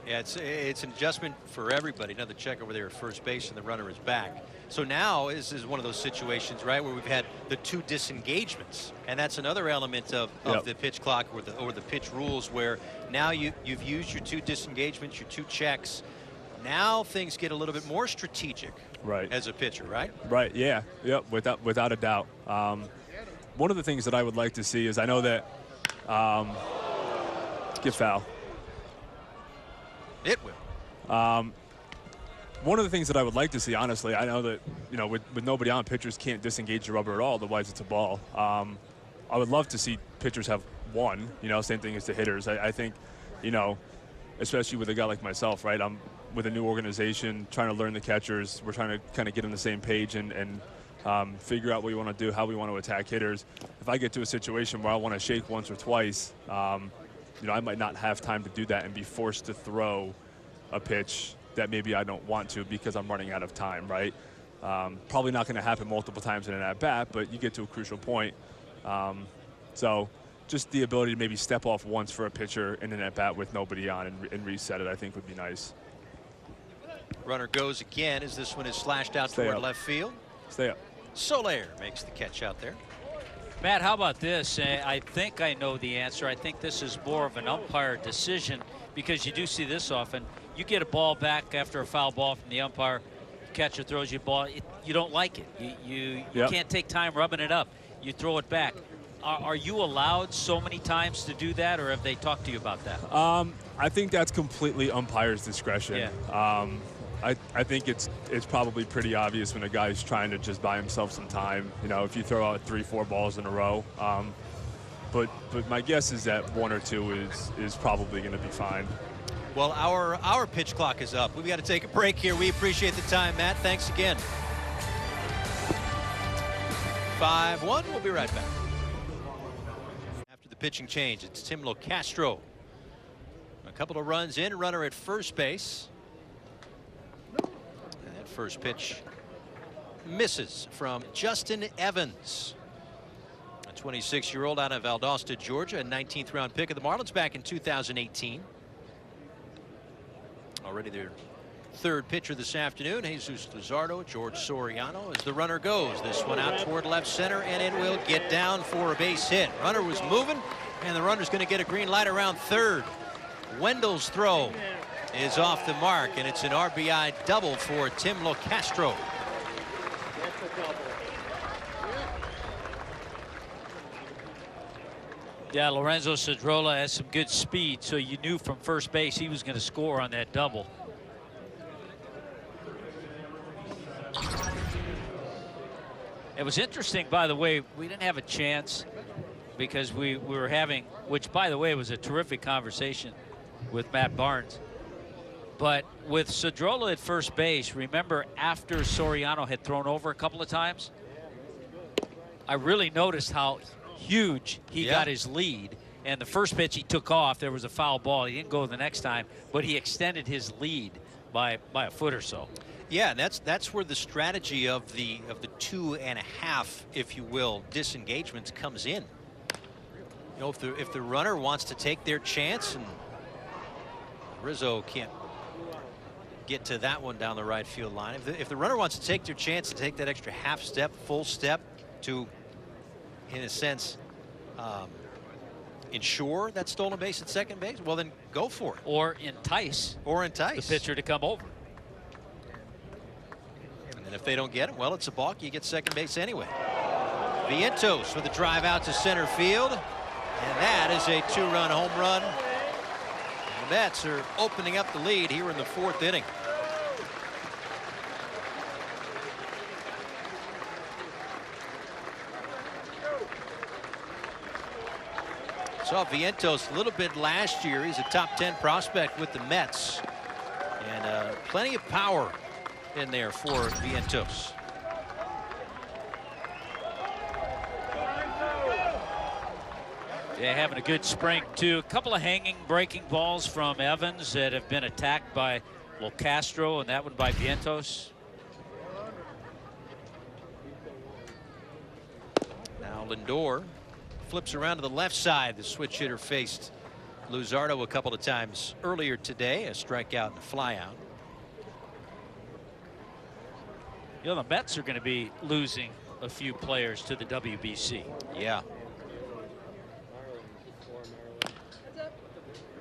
Yeah, it's an adjustment for everybody. Another check over there at first base, and the runner is back. So now this is one of those situations, right, where we've had the 2 disengagements, and that's another element of the pitch clock or the pitch rules, where now you've used your 2 disengagements, your 2 checks. Now things get a little bit more strategic, right, as a pitcher, right? Right. Yeah. Yep. Without a doubt. One of the things that I would like to see is, I know that get foul. It will. One of the things that I would like to see, honestly, I know that, with nobody on, pitchers can't disengage the rubber at all, otherwise it's a ball. I would love to see pitchers have 1, same thing as the hitters. I think, especially with a guy like myself, right, I'm with a new organization, trying to learn the catchers. We're trying to kind of get on the same page and figure out what we want to do, how we want to attack hitters. If I get to a situation where I want to shake once or twice, you know, I might not have time to do that and be forced to throw a pitch that maybe I don't want to because I'm running out of time, right? Probably not going to happen multiple times in an at-bat, but you get to a crucial point. So just the ability to maybe step off once for a pitcher in an at-bat with nobody on and reset it, I think would be nice. Runner goes again as this one is slashed out Stay toward up. left field. Stay up. Soler makes the catch out there. Matt, how about this? I think I know the answer. I think this is more of an umpire decision because you do see this often. You get a ball back after a foul ball from the umpire. Catcher throws you a ball. You don't like it. You can't take time rubbing it up. You throw it back. Are you allowed so many times to do that, or have they talked to you about that? I think that's completely umpire's discretion. Yeah. I think it's probably pretty obvious when a guy's trying to just buy himself some time. You know, if you throw out 3-4 balls in a row. But my guess is that 1 or 2 is probably going to be fine. Well, our pitch clock is up. We've got to take a break here. We appreciate the time, Matt. Thanks again. 5-1. We'll be right back. After the pitching change, it's Tim Locastro. A couple of runs in, runner at first base. And that first pitch misses from Justin Evans. A 26-year-old out of Valdosta, Georgia, a 19th round pick of the Marlins back in 2018. Already their third pitcher this afternoon, Jesus Luzardo. George Soriano as the runner goes. This one out toward left center, and it will get down for a base hit. Runner was moving, and the runner's going to get a green light around third. Wendell's throw is off the mark, and it's an RBI double for Tim Locastro. Yeah, Lorenzo Cedrola has some good speed, so you knew from first base he was going to score on that double. It was interesting, by the way, we didn't have a chance because we were having, which by the way was a terrific conversation with Matt Barnes. But with Cedrola at first base, remember after Soriano had thrown over a couple of times, I really noticed how huge he got his lead. And the first pitch he took off, there was a foul ball. He didn't go the next time, but he extended his lead by a foot or so. Yeah, and that's where the strategy of the 2.5, if you will, disengagements comes in. You know, if the runner wants to take their chance, and Rizzo can't get to that one down the right field line. If the runner wants to take their chance to take that extra half step, full step to, in a sense, ensure that stolen base at second base, well then go for it. Or entice the pitcher to come over. And if they don't get it, well, it's a balk. You get second base anyway. Vientos with a drive out to center field, and that is a 2-run home run. The Mets are opening up the lead here in the 4th inning. Saw Vientos a little bit last year. He's a top 10 prospect with the Mets, and plenty of power in there for Vientos. Yeah, having a good spring too. A couple of hanging breaking balls from Evans that have been attacked by Locastro, and that one by Vientos. Now Lindor flips around to the left side. The switch hitter faced Luzardo a couple of times earlier today. A strikeout and a flyout. You know, the Mets are going to be losing a few players to the WBC. Yeah.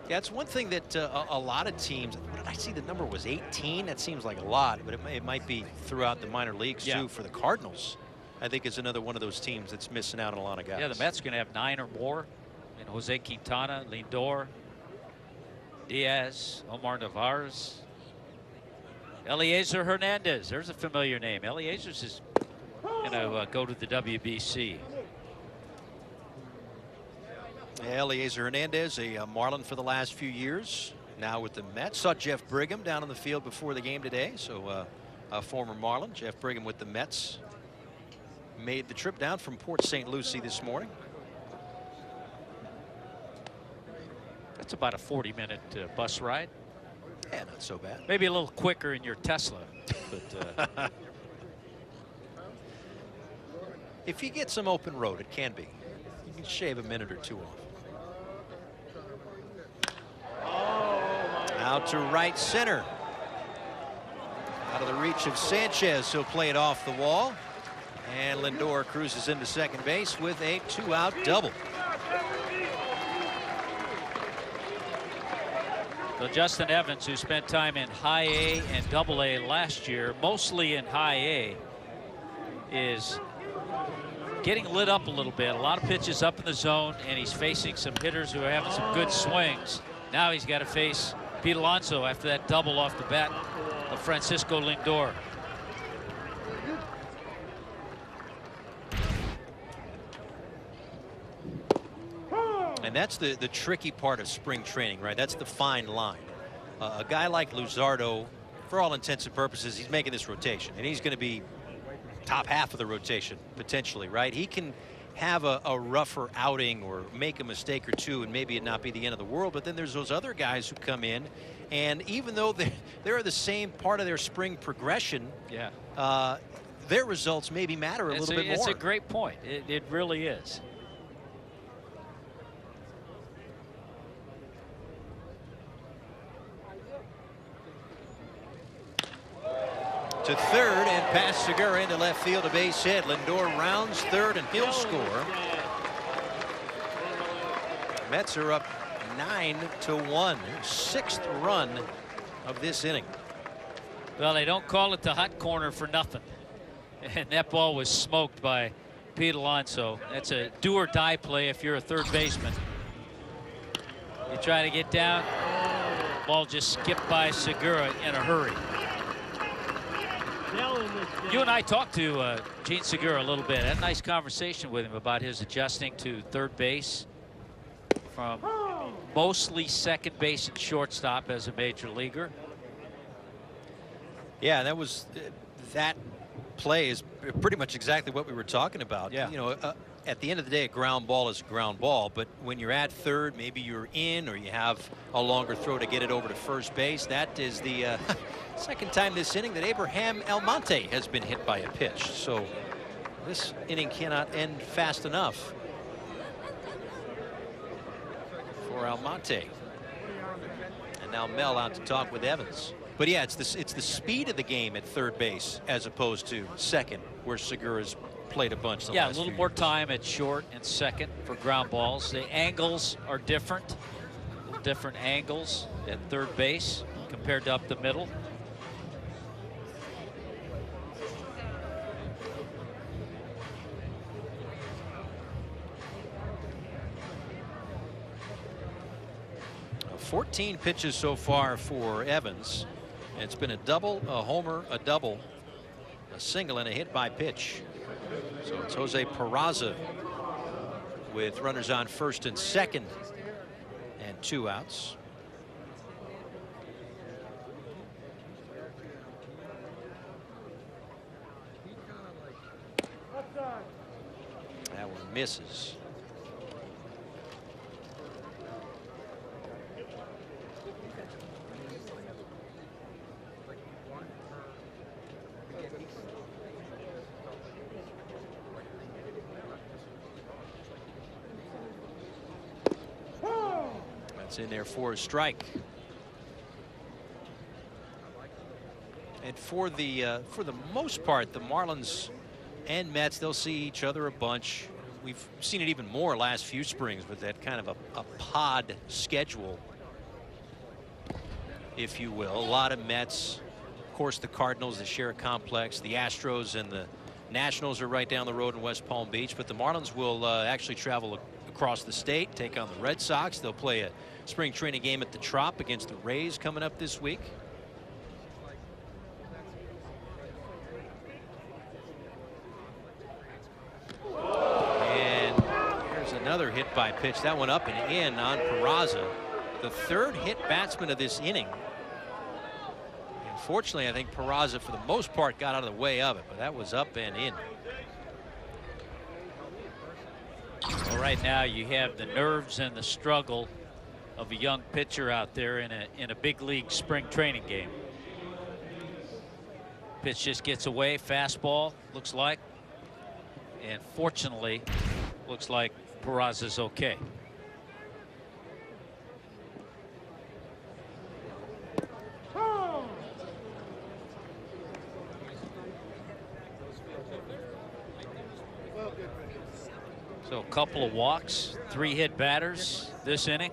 Yeah, it's one thing that a lot of teams, what did I see? The number was 18. That seems like a lot, but it might be throughout the minor leagues too. For the Cardinals, I think it's another one of those teams that's missing out on a lot of guys. Yeah, the Mets are going to have 9 or more. And Jose Quintana, Lindor, Diaz, Omar Narvaez, Eliezer Hernandez. There's a familiar name. Eliezer's is going to go to the WBC. Eliezer Hernandez, a Marlin for the last few years, now with the Mets. Saw Jeff Brigham down on the field before the game today, so a former Marlin. Jeff Brigham with the Mets. made the trip down from Port St. Lucie this morning. That's about a 40-minute bus ride. Yeah, not so bad. Maybe a little quicker in your Tesla. But if you get some open road, it can be. You can shave a minute or two off. Out to right center. Out of the reach of Sanchez. He'll play it off the wall. And Lindor cruises into second base with a 2-out double. So Justin Evans, who spent time in high A and double A last year, mostly in high A, is getting lit up a little bit. A lot of pitches up in the zone, and he's facing some hitters who are having some good swings. Now he's got to face Pete Alonso after that double off the bat of Francisco Lindor. And that's the tricky part of spring training, right? That's the fine line. A guy like Luzardo, for all intents and purposes, he's making this rotation, and he's going to be top half of the rotation potentially, right? He can have a rougher outing or make a mistake or two and maybe it not be the end of the world, but then there's those other guys who come in, and even though they're the same part of their spring progression, their results maybe matter a little bit more. It's a great point. It really is. To third and past Segura into left field, a base hit. Lindor rounds third and he'll score. Mets are up 9-1, sixth run of this inning. Well, they don't call it the hot corner for nothing. And that ball was smoked by Pete Alonso. That's a do or die play if you're a third baseman. You try to get down, ball just skipped by Segura in a hurry. You and I talked to Gene Segura a little bit. Had a nice conversation with him about his adjusting to third base from mostly second base and shortstop as a major leaguer. Yeah, that play is pretty much exactly what we were talking about. Yeah. You know, at the end of the day, a ground ball is a ground ball, but when you're at third, maybe you're in or you have a longer throw to get it over to first base. That is the second time this inning that Abraham Almonte has been hit by a pitch. So this inning cannot end fast enough for Almonte. And now Mel out to talk with Evans. But yeah, it's the speed of the game at third base as opposed to second, where Segura's played a bunch. Yeah, a little more time at short and second for ground balls. The angles are different. Different angles at third base compared to up the middle. Uh, 14 pitches so far for Evans. It's been a double, a homer, a double, a single, and a hit by pitch. So it's Jose Peraza with runners on first and second and 2 outs. That one misses. In there for a strike. And for the most part, the Marlins and Mets, they'll see each other a bunch. We've seen it even more last few springs with that kind of a pod schedule, if you will. A lot of Mets, of course, the Cardinals, they share a complex. The Astros and the Nationals are right down the road in West Palm Beach, but the Marlins will actually travel across the state, take on the Red Sox. They'll play a spring training game at the Trop against the Rays coming up this week. And here's another hit by pitch. That one up and in on Peraza. The third hit batsman of this inning. Unfortunately, I think Peraza, for the most part, got out of the way of it, but that was up and in. right now you have the nerves and the struggle of a young pitcher out there in a big league spring training game. Pitch just gets away, fastball looks like, and fortunately looks like Peraza's okay. So a couple of walks, 3 hit batters this inning.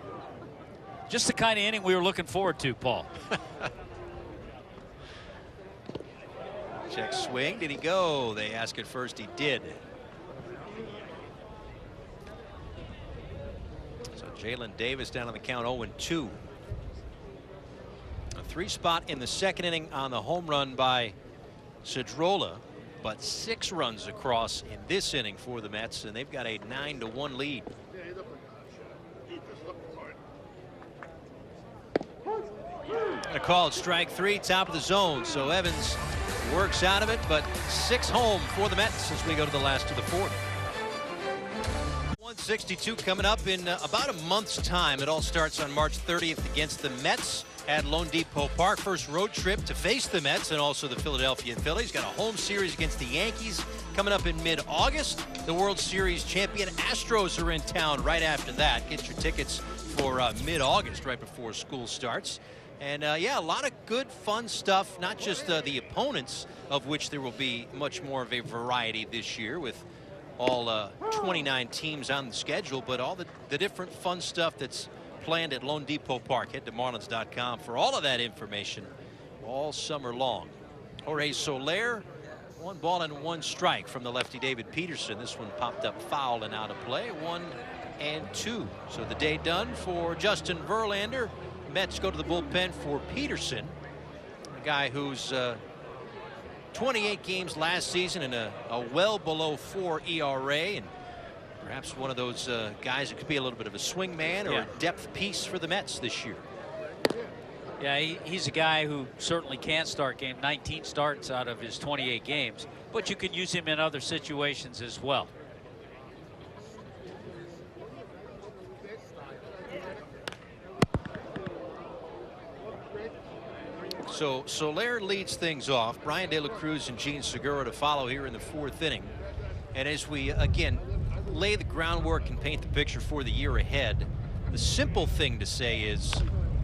Just the kind of inning we were looking forward to, Paul. Check swing. Did he go? They ask at first. He did. So Jalen Davis down on the count 0-2. A 3-spot in the second inning on the home run by Cedrola, but 6 runs across in this inning for the Mets, and they've got a 9-1 lead. A called strike 3, top of the zone. So Evans works out of it, but 6 home for the Mets as we go to the last of the 4th. 162 coming up in about a month's time. It all starts on March 30th against the Mets at Lone Depot Park. First road trip to face the Mets and also the Philadelphia Phillies. Got a home series against the Yankees coming up in mid-August. The World Series champion Astros are in town right after that. Get your tickets for mid-August, right before school starts. And yeah, a lot of good, fun stuff, not just the opponents, of which there will be much more of a variety this year with all 29 teams on the schedule, but all the different fun stuff that's planned at Lone Depot Park. Head to Marlins.com for all of that information all summer long. Jorge Soler, 1 ball and 1 strike from the lefty David Peterson. This one popped up foul and out of play. 1-2. So the day done for Justin Verlander. Mets go to the bullpen for Peterson, a guy who's 28 games last season and a well below 4 ERA, and perhaps one of those guys that could be a little bit of a swing man or a depth piece for the Mets this year. Yeah, he's a guy who certainly can start game. 19 starts out of his 28 games, but you can use him in other situations as well. So Soler leads things off. Brian De La Cruz and Gene Segura to follow here in the 4th inning. And as we again lay the groundwork and paint the picture for the year ahead, the simple thing to say is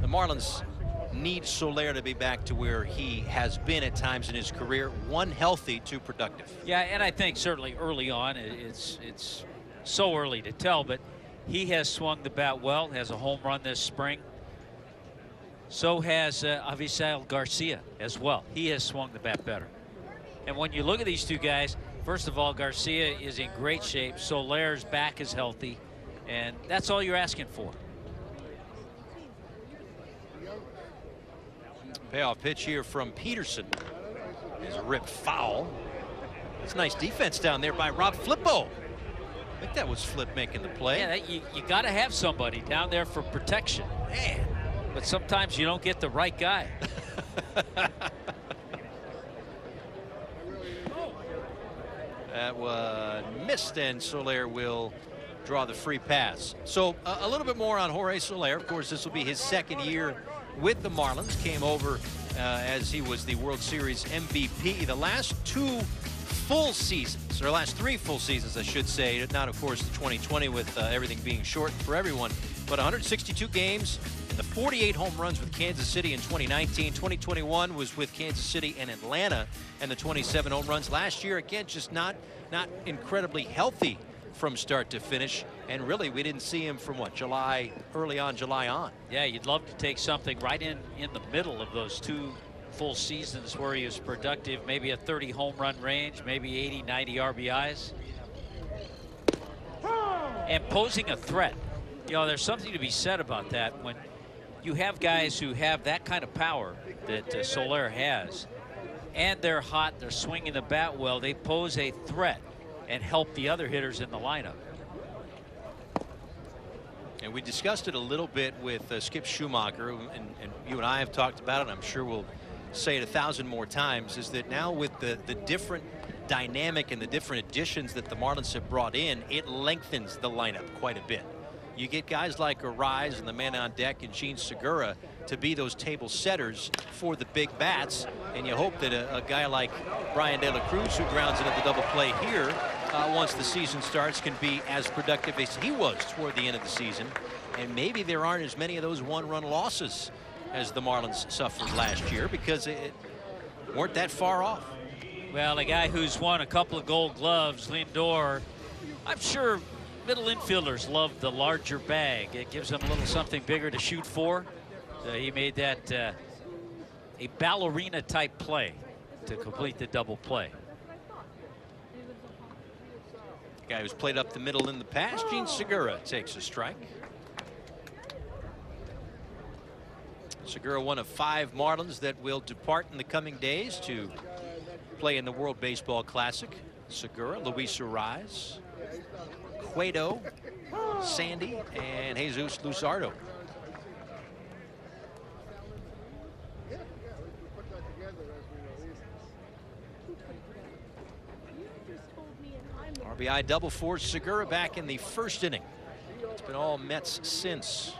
the Marlins need Soler to be back to where he has been at times in his career, 1 healthy, 2 productive. Yeah, and I think certainly early on, it's so early to tell, but he has swung the bat well, has a home run this spring. So has Avisail Garcia as well. He has swung the bat better. And when you look at these 2 guys, first of all, Garcia is in great shape. Soler's back is healthy, and that's all you're asking for. Payoff pitch here from Peterson is ripped foul. That's nice defense down there by Rob Flippo. I think that was Flip making the play. Yeah, you got to have somebody down there for protection. Man. But sometimes you don't get the right guy. That was missed, and Soler will draw the free pass. So a little bit more on Jorge Soler. Of course, this will be his 2nd year with the Marlins. Came over as he was the World Series MVP. The last 2 full seasons, or last 3 full seasons, I should say, not of course the 2020 with everything being shortened for everyone, but 162 games and the 48 home runs with Kansas City in 2019. 2021 was with Kansas City and Atlanta, and the 27 home runs last year. Again, just not incredibly healthy from start to finish, and really we didn't see him from what, July, early on July on. Yeah, you'd love to take something right in the middle of those 2 full seasons where he was productive, maybe a 30 home run range, maybe 80, 90 RBIs, and posing a threat. You know, there's something to be said about that. When you have guys who have that kind of power that Soler has, and they're hot, they're swinging the bat well, they pose a threat and help the other hitters in the lineup. And we discussed it a little bit with Skip Schumacher, and you and I have talked about it, and I'm sure we'll say it 1,000 more times, is that now with the different dynamic and the different additions that the Marlins have brought in, it lengthens the lineup quite a bit. You get guys like Arise and the man on deck and Gene Segura to be those table setters for the big bats, and you hope that a guy like Brian De La Cruz, who grounds into the double play here once the season starts, can be as productive as he was toward the end of the season. And maybe there aren't as many of those one-run losses as the Marlins suffered last year, because it weren't that far off. Well, a guy who's won a couple of Gold Gloves, Lindor, I'm sure middle infielders love the larger bag. It gives them a little something bigger to shoot for. So he made that a ballerina type play to complete the double play. The guy who's played up the middle in the past, Gene Segura, takes a strike. Segura, one of 5 Marlins that will depart in the coming days to play in the World Baseball Classic. Segura, Luis Arise, Cueto, Sandy, and Jesus Luzardo. RBI double for Segura back in the first inning. It's been all Mets since.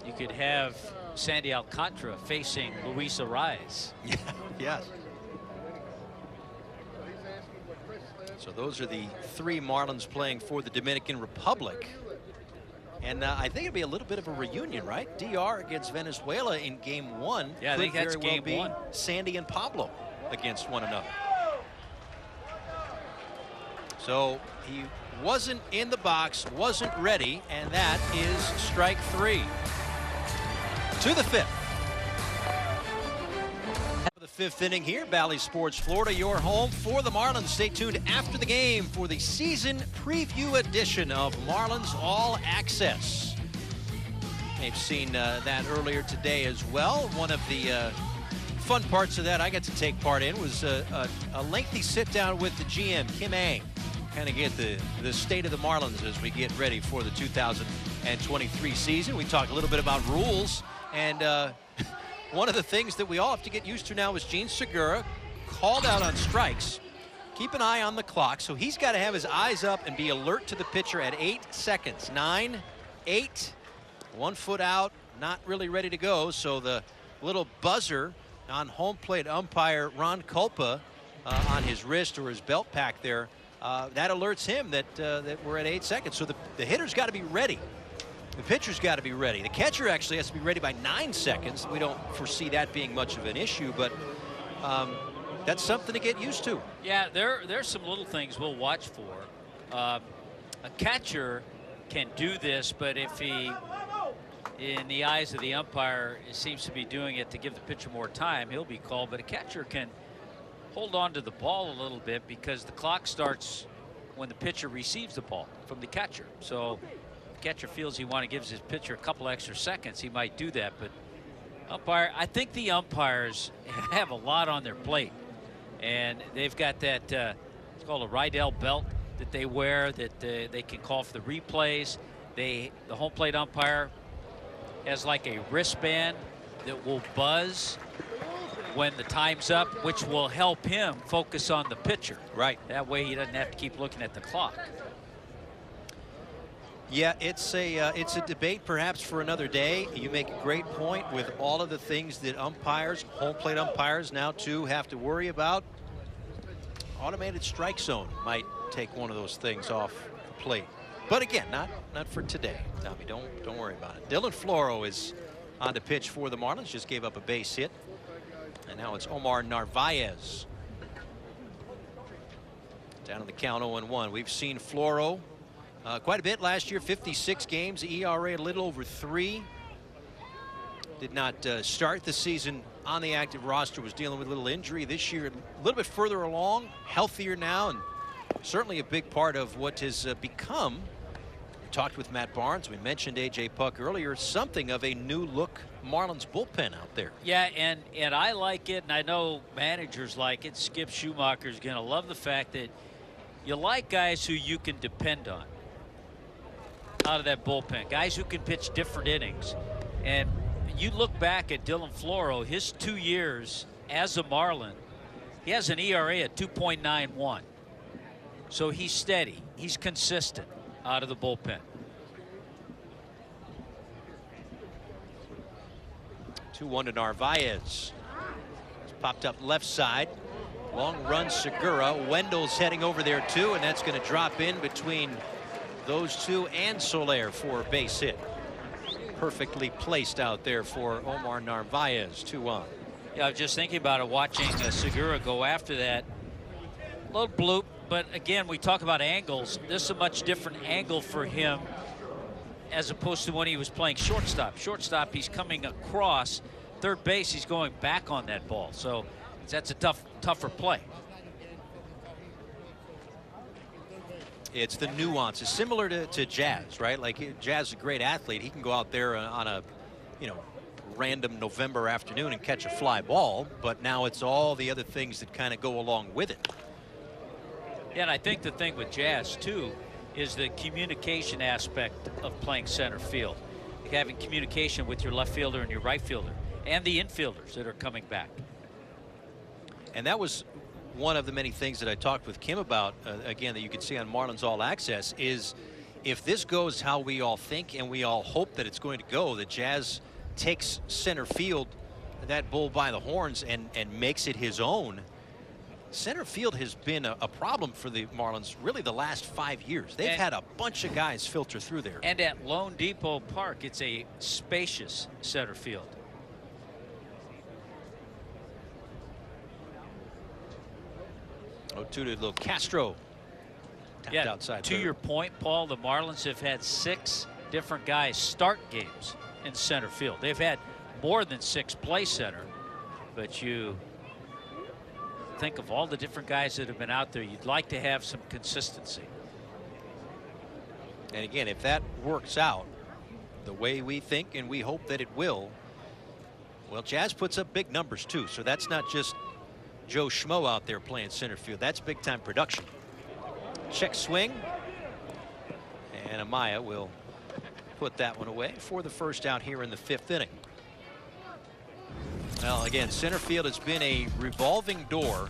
You could have Sandy Alcantara facing Luis Arise. Yeah, yes. So those are the 3 Marlins playing for the Dominican Republic. And I think it'll be a little bit of a reunion, right? DR against Venezuela in game 1. Yeah, I think that's very well game 1. Sandy and Pablo against one another. So he wasn't in the box, wasn't ready, and that is strike 3. To the 5th. The 5th inning here, Bally Sports Florida, your home for the Marlins. Stay tuned after the game for the season preview edition of Marlins All Access. They've seen that earlier today as well. One of the fun parts of that I got to take part in was a lengthy sit down with the GM, Kim Ang. Kind of get the state of the Marlins as we get ready for the 2023 season. We talked a little bit about rules, and one of the things that we all have to get used to now is Gene Segura called out on strikes. Keep an eye on the clock, so he's got to have his eyes up and be alert to the pitcher at 8 seconds. 9, 8, 1 foot out, not really ready to go. So the little buzzer on home plate umpire Ron Culpa on his wrist or his belt pack there, that alerts him that we're at 8 seconds. So the hitter's got to be ready. The pitcher's got to be ready. The catcher actually has to be ready by 9 seconds. We don't foresee that being much of an issue, but that's something to get used to. Yeah, there's some little things we'll watch for. A catcher can do this, but if he, in the eyes of the umpire, seems to be doing it to give the pitcher more time, he'll be called. But a catcher can hold on to the ball a little bit because the clock starts when the pitcher receives the ball from the catcher. So if the catcher feels he wants to give his pitcher a couple extra seconds, he might do that. But umpire, I think the umpires have a lot on their plate, and they've got that it's called a Rydell belt that they wear that they can call for the replays. The home plate umpire has like a wristband that will buzz when the time's up, which will help him focus on the pitcher. Right. That way he doesn't have to keep looking at the clock. Yeah, it's a debate perhaps for another day. You make a great point with all of the things that umpires, home plate umpires now too, have to worry about. Automated strike zone might take one of those things off the plate. But again, not for today. Tommy, don't worry about it. Dylan Floro is on the pitch for the Marlins. Just gave up a base hit. And now it's Omar Narvaez. Down on the count 0-1. We've seen Floro quite a bit last year, 56 games, ERA a little over 3. Did not start the season on the active roster, was dealing with a little injury. This year, a little bit further along, healthier now, and certainly a big part of what has become. We talked with Matt Barnes, we mentioned A.J. Puck earlier, something of a new look Marlins bullpen out there. Yeah, and I like it, and I know managers like it. Skip Schumacher's going to love the fact that you like guys who you can depend on out of that bullpen, guys who can pitch different innings. And you look back at Dylan Floro, his 2 years as a Marlin, He has an ERA at 2.91. So he's steady. He's consistent out of the bullpen. 2-1 to Narvaez. He's popped up left side. Long run Segura. Wendell's heading over there too, and that's going to drop in between those two and Soler for a base hit. Perfectly placed out there for Omar Narvaez. 2-1. Yeah, I was just thinking about it, watching Segura go after that. A little bloop, but again, we talk about angles. This is a much different angle for him as opposed to when he was playing shortstop. Shortstop, he's coming across. Third base, he's going back on that ball. So that's a tougher play. It's the nuances, similar to Jazz, right? Like Jazz is a great athlete. He can go out there on a, random November afternoon and catch a fly ball, but now it's all the other things that kind of go along with it. Yeah, and I think the thing with Jazz too is the communication aspect of playing center field. Like having communication with your left fielder and your right fielder and the infielders that are coming back. And that was one of the many things that I talked with Kim about, again, that you can see on Marlins All Access, is if this goes how we all think and we all hope that it's going to go, the Jazz takes center field, that bull by the horns, and makes it his own. Center field has been a problem for the Marlins really the last 5 years. They've had a bunch of guys filter through there. And at Lone Depot Park, it's a spacious center field. To the little Castro. Yeah, outside to your point, Paul, the Marlins have had 6 different guys start games in center field. They've had more than 6 play center, but you think of all the different guys that have been out there, you'd like to have some consistency. And again, if that works out the way we think and we hope that it will, well, Jazz puts up big numbers too. So that's not just Joe Schmo out there playing center field. That's big time production. Check swing. And Amaya will put that one away for the first out here in the 5th inning. Well, again, center field has been a revolving door.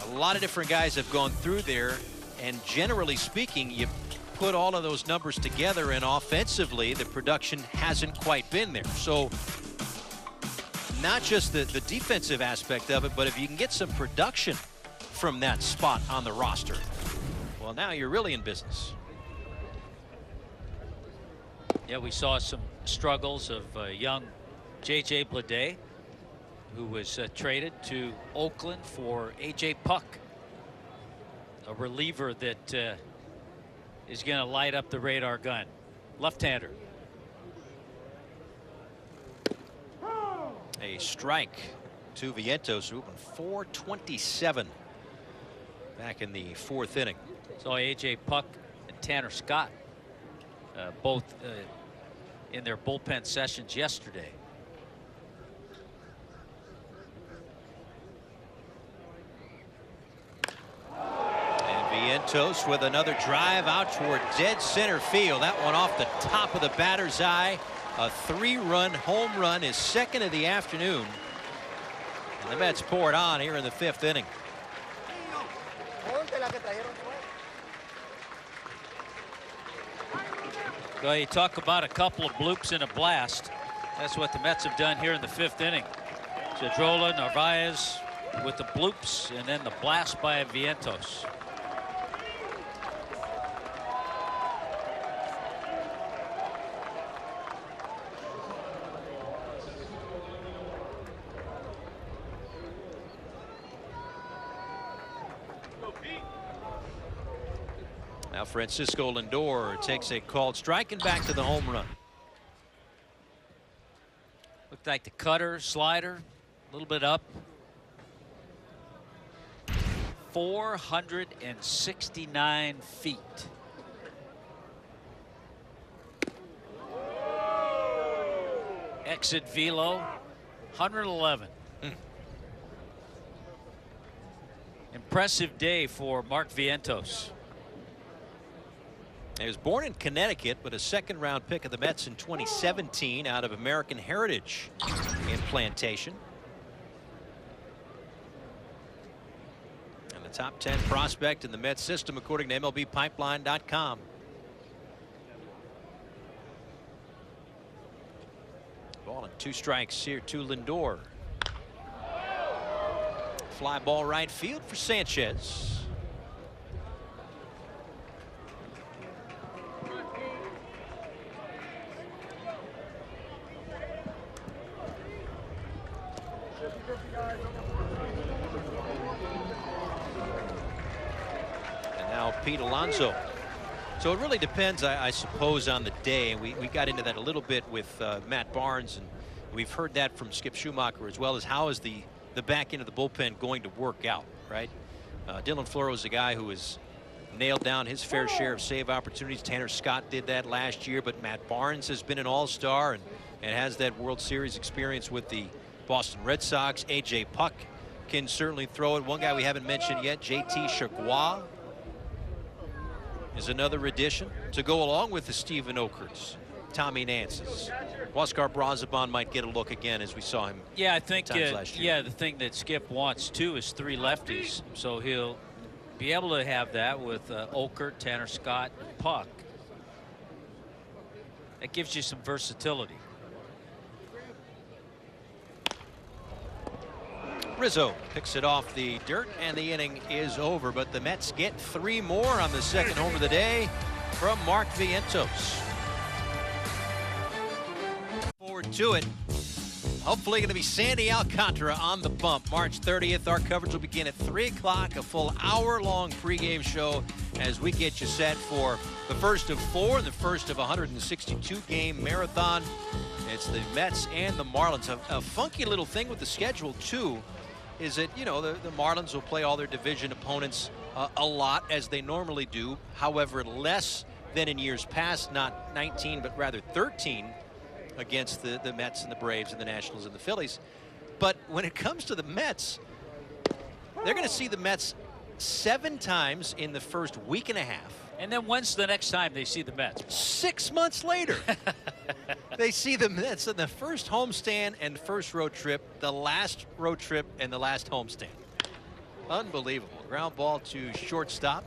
A lot of different guys have gone through there, and generally speaking, you put all of those numbers together, and offensively, the production hasn't quite been there. So not just the defensive aspect of it, but if you can get some production from that spot on the roster, well, now you're really in business. Yeah, we saw some struggles of young J.J. Bleday, who was traded to Oakland for A.J. Puck, a reliever that is going to light up the radar gun. Left-hander. A strike to Vientos, moving 427 back in the 4th inning. Saw A.J. Puck and Tanner Scott both in their bullpen sessions yesterday. And Vientos with another drive out toward dead center field. That one off the top of the batter's eye. A 3-run home run, his 2nd of the afternoon. And the Mets pour it on here in the 5th inning. Well, you talk about a couple of bloops and a blast. That's what the Mets have done here in the 5th inning. Cedrola, Narvaez with the bloops, and then the blast by Vientos. Now Francisco Lindor takes a called strike and back to the home run. Looked like the cutter, slider, a little bit up. 469 feet. Exit velo, 111. Impressive day for Mark Vientos. He was born in Connecticut, but a 2nd-round pick of the Mets in 2017 out of American Heritage in Plantation. A top 10 prospect in the Mets system, according to MLBpipeline.com. Ball and 2 strikes here to Lindor. Fly ball right field for Sanchez. And now Pete Alonso. So it really depends, I suppose, on the day. And we got into that a little bit with Matt Barnes, and we've heard that from Skip Schumacher as well, as how is the back end of the bullpen going to work out, right? Dylan Floro is a guy who has nailed down his fair share of save opportunities. Tanner Scott did that last year, but Matt Barnes has been an all-star and has that World Series experience with the Boston Red Sox. A.J. Puck can certainly throw it. One guy we haven't mentioned yet, J.T. Chagua, is another addition to go along with the Stephen Okerts, Tommy Nance's. Huascar Brazaban might get a look again, as we saw him. Yeah, I think last year. yeah, the thing that Skip wants too is 3 lefties, so he'll be able to have that with Okert, Tanner Scott, and Puck. That gives you some versatility. Rizzo picks it off the dirt, and the inning is over. But the Mets get 3 more on the second home of the day from Mark Vientos. Forward to it. Hopefully going to be Sandy Alcantara on the bump. March 30th. Our coverage will begin at 3 o'clock. A full hour-long pregame show as we get you set for the first of 4 and the first of 162-game marathon. It's the Mets and the Marlins. A funky little thing with the schedule, too, is that, you know, the Marlins will play all their division opponents a lot, as they normally do. However, less than in years past, not 19, but rather 13 against the Mets and the Braves and the Nationals and the Phillies. But when it comes to the Mets, they're going to see the Mets 7 times in the first week and a half. And then when's the next time they see the Mets? 6 months later. They see the Mets in the first homestand and first road trip, the last road trip, and the last homestand. Unbelievable. Ground ball to shortstop.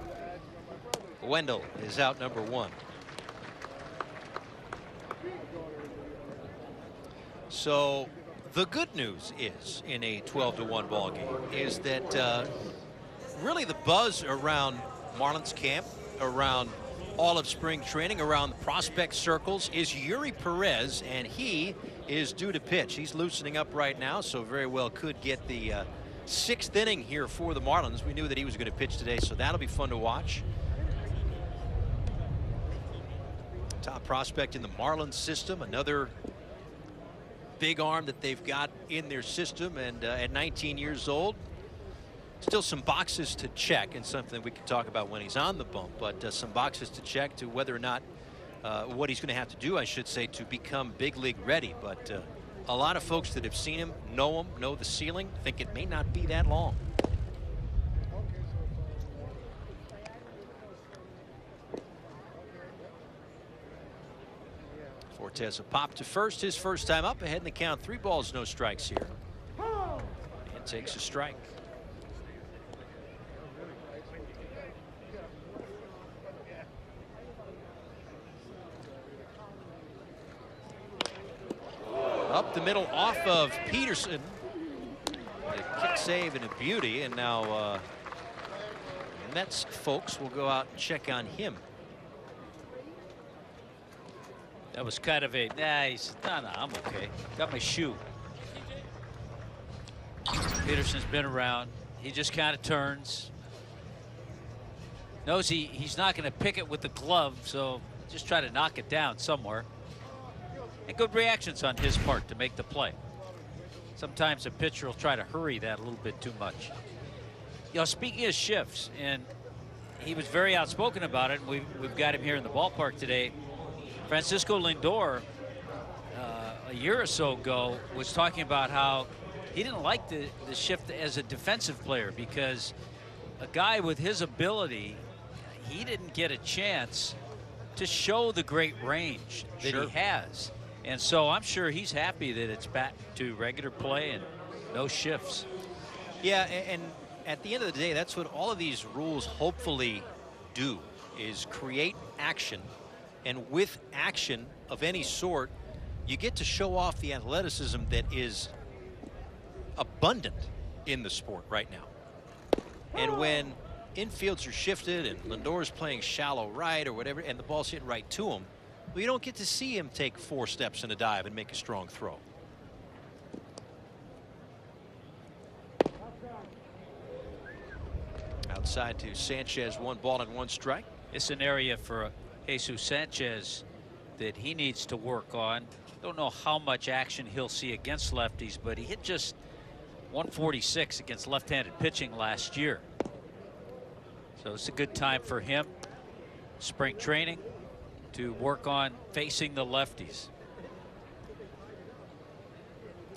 Wendell is out, number 1. So the good news is, in a 12-1 ball game, is that really the buzz around Marlins camp, around all of spring training, around the prospect circles, is Yuri Perez, and he is due to pitch. He's loosening up right now, so very well could get the 6th inning here for the Marlins. We knew that he was going to pitch today, so that'll be fun to watch. Top prospect in the Marlins system, another big arm that they've got in their system, and at 19 years old, still some boxes to check, and something we can talk about when he's on the bump, but some boxes to check to whether or not what he's going to have to do, I should say, to become big league ready. But a lot of folks that have seen him, know the ceiling, think it may not be that long. Fortes a pop to first, his first time up, ahead in the count. 3 balls, no strikes here. And takes a strike. Up the middle off of Peterson. A kick save and a beauty, and now Mets folks will go out and check on him. That was kind of a, he said, no, I'm okay. Got my shoe. Peterson's been around. He just kind of turns. Knows he's not going to pick it with the glove, so just try to knock it down somewhere. And good reactions on his part to make the play. Sometimes a pitcher will try to hurry that a little bit too much. You know, speaking of shifts, and he was very outspoken about it, and we've got him here in the ballpark today. Francisco Lindor, a year or so ago, was talking about how he didn't like the shift as a defensive player, because a guy with his ability, he didn't get a chance to show the great range that he has. And so I'm sure he's happy that it's back to regular play and no shifts. Yeah, and at the end of the day, that's what all of these rules hopefully do, is create action. And with action of any sort, you get to show off the athleticism that is abundant in the sport right now. And when infields are shifted and Lindor's playing shallow right or whatever, and the ball's hit right to him, well, you don't get to see him take 4 steps in a dive and make a strong throw. Outside to Sanchez, 1 ball and 1 strike. It's an area for Jesus Sanchez that he needs to work on. Don't know how much action he'll see against lefties, but he hit just 146 against left-handed pitching last year. So it's a good time for him, spring training, to work on facing the lefties.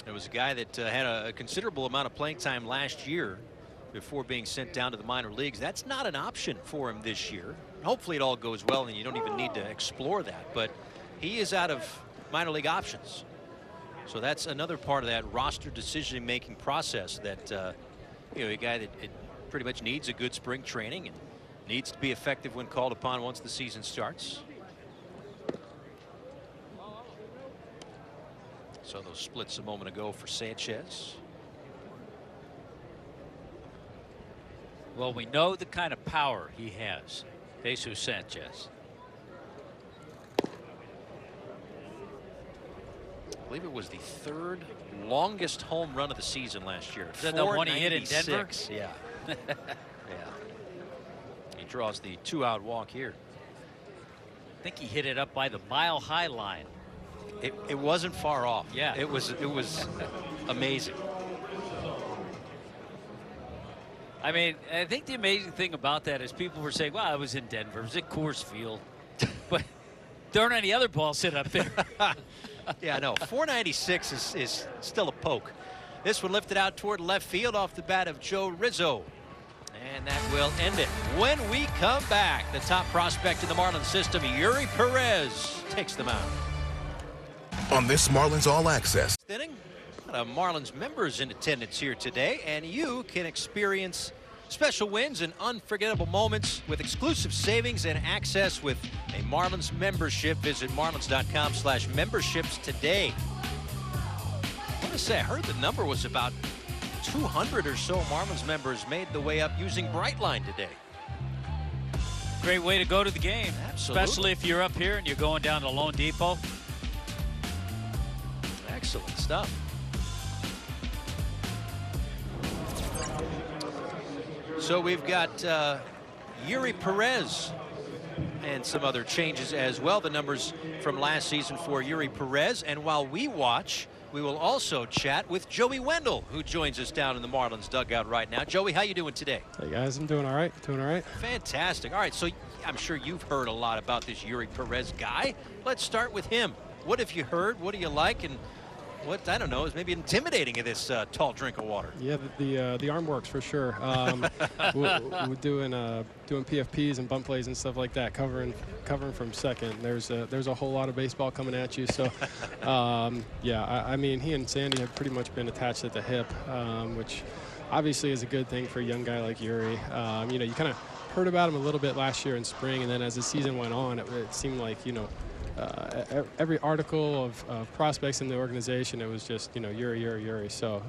It was a guy that had a considerable amount of playing time last year before being sent down to the minor leagues. That's not an option for him this year. Hopefully it all goes well and you don't even need to explore that, but he is out of minor league options. So that's another part of that roster decision-making process that, you know, a guy that pretty much needs a good spring training and needs to be effective when called upon once the season starts. So those splits a moment ago for Sanchez. Well, we know the kind of power he has, Jesus Sanchez. I believe it was the 3rd longest home run of the season last year. Is that the one he hit in Denver? Yeah. Yeah. He draws the 2-out walk here. I think he hit it up by the mile-high line. It wasn't far off. Yeah. It was amazing. I mean, I think the amazing thing about that is people were saying, well, I was in Denver. It was at Coors Field. But there aren't any other balls hit up there. Yeah, no. 496 is still a poke. This one lifted out toward left field off the bat of Joe Rizzo. And that will end it. When we come back, the top prospect in the Marlins system, Yuri Perez, takes them out. On this Marlins All Access. Inning. A lot of Marlins members in attendance here today, and you can experience special wins and unforgettable moments with exclusive savings and access with a Marlins membership. Visit marlins.com/memberships today. I want to say, I heard the number was about 200 or so Marlins members made the way up using Brightline today. Great way to go to the game. Absolutely. Especially if you're up here and you're going down to Lone Depot. Excellent stuff. So we've got Yuri Perez and some other changes as well. The numbers from last season for Yuri Perez. And while we watch, we will also chat with Joey Wendell, who joins us down in the Marlins dugout right now. Joey, how you doing today? Hey guys, I'm doing all right. Doing all right. Fantastic. All right, so I'm sure you've heard a lot about this Yuri Perez guy. Let's start with him. What have you heard? What do you like? And what, I don't know, is maybe intimidating of this tall drink of water? Yeah, the arm works for sure. We're doing PFPs and bump plays and stuff like that, covering from second. There's a whole lot of baseball coming at you. So, yeah, I mean, he and Sandy have pretty much been attached at the hip, which obviously is a good thing for a young guy like Yuri. You know, you kind of heard about him a little bit last year in spring, and then as the season went on, it seemed like, you know, every article of prospects in the organization, it was just, you know, Yuri. So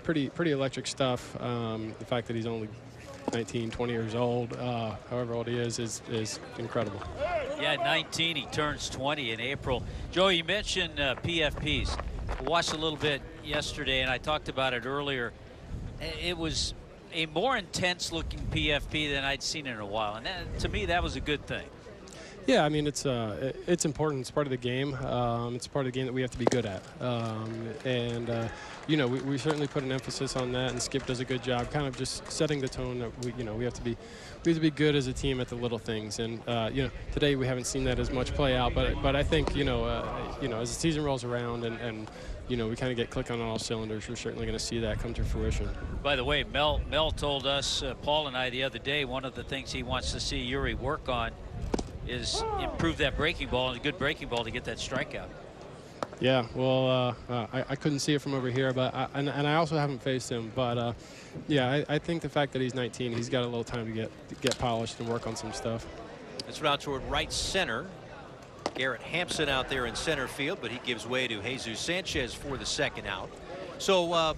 pretty electric stuff. The fact that he's only 19, 20 years old, however old he is incredible. Yeah, 19. He turns 20 in April. Joey, you mentioned PFPs. I watched a little bit yesterday, and I talked about it earlier. It was a more intense looking PFP than I'd seen in a while, and that, to me, that was a good thing. Yeah, I mean, it's important. It's part of the game. It's part of the game that we have to be good at. You know, we certainly put an emphasis on that, and Skip does a good job kind of just setting the tone that we have to be good as a team at the little things. And you know, today we haven't seen that as much play out, but I think, you know, as the season rolls around and you know, we kind of get clicking on all cylinders, we're certainly going to see that come to fruition. By the way, Mel told us, Paul and I, the other day, one of the things he wants to see Yuri work on is improve that breaking ball, and a good breaking ball to get that strikeout. Yeah, well, I couldn't see it from over here, but and I also haven't faced him. But yeah, I think the fact that he's 19, he's got a little time to get polished and work on some stuff. It's route toward right center. Garrett Hampson out there in center field, but he gives way to Jesus Sanchez for the second out. So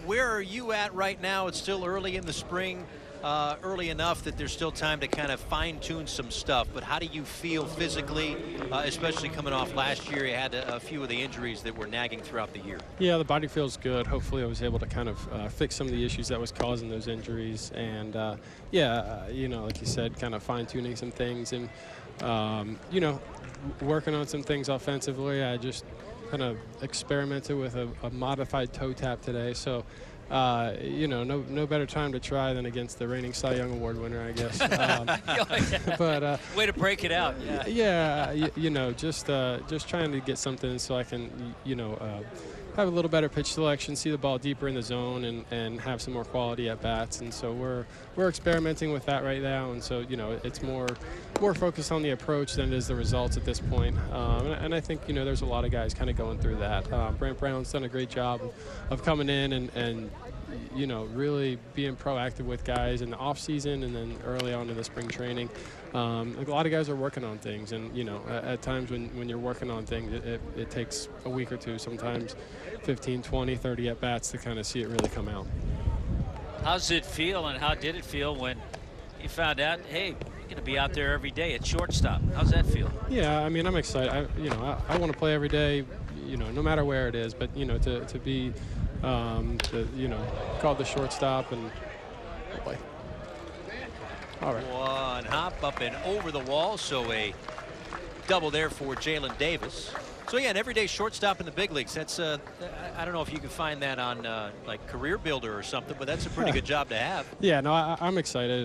where are you at right now? It's still early in the spring, early enough that there's still time to kind of fine-tune some stuff. But how do you feel physically, especially coming off last year? You had a few of the injuries that were nagging throughout the year. Yeah, the body feels good. Hopefully I was able to kind of fix some of the issues that was causing those injuries. And, yeah, you know, like you said, kind of fine-tuning some things and, you know, working on some things offensively. I just kind of experimented with a modified toe tap today. So, you know, no better time to try than against the reigning Cy Young Award winner, I guess. But way to break it out. Yeah, you know, just trying to get something so I can, you know, have a little better pitch selection, see the ball deeper in the zone, and have some more quality at bats. And so we're experimenting with that right now. And so, you know, it's more focused on the approach than it is the results at this point. And I think, you know, there's a lot of guys kind of going through that. Brent Brown's done a great job of coming in and you know, really being proactive with guys in the off season and then early on in the spring training. A lot of guys are working on things, and you know, at times when you're working on things, it takes a week or two, sometimes 15, 20, 30 at bats to kind of see it really come out. How's it feel, and how did it feel when you found out, hey, you're going to be out there every day at shortstop? How's that feel? Yeah, I mean, I'm excited. I want to play every day, you know, no matter where it is. But you know, to be you know, called the shortstop and play. All right. One hop up and over the wall, so a double there for Jalen Davis. So yeah, an everyday shortstop in the big leagues. That's I don't know if you can find that on like Career Builder or something, but that's a pretty good job to have. Yeah, no, I'm excited.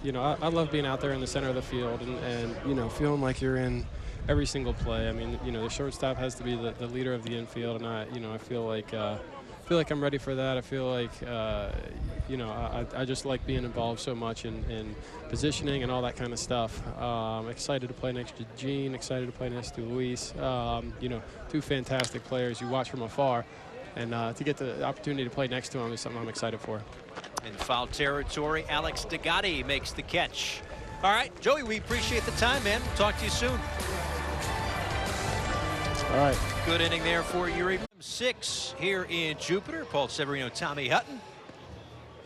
You know, I love being out there in the center of the field and you know, feeling like you're in every single play. I mean, you know, the shortstop has to be the leader of the infield, and I feel like I'm ready for that. I feel like, you know, I just like being involved so much in positioning and all that kind of stuff. Excited to play next to Gene, excited to play next to Luis. You know, two fantastic players you watch from afar. And to get the opportunity to play next to them is something I'm excited for. In foul territory, Alex DeGotti makes the catch. All right, Joey, we appreciate the time, man. We'll talk to you soon. All right. Good inning there for Uri. 6 here in Jupiter. Paul Severino, Tommy Hutton.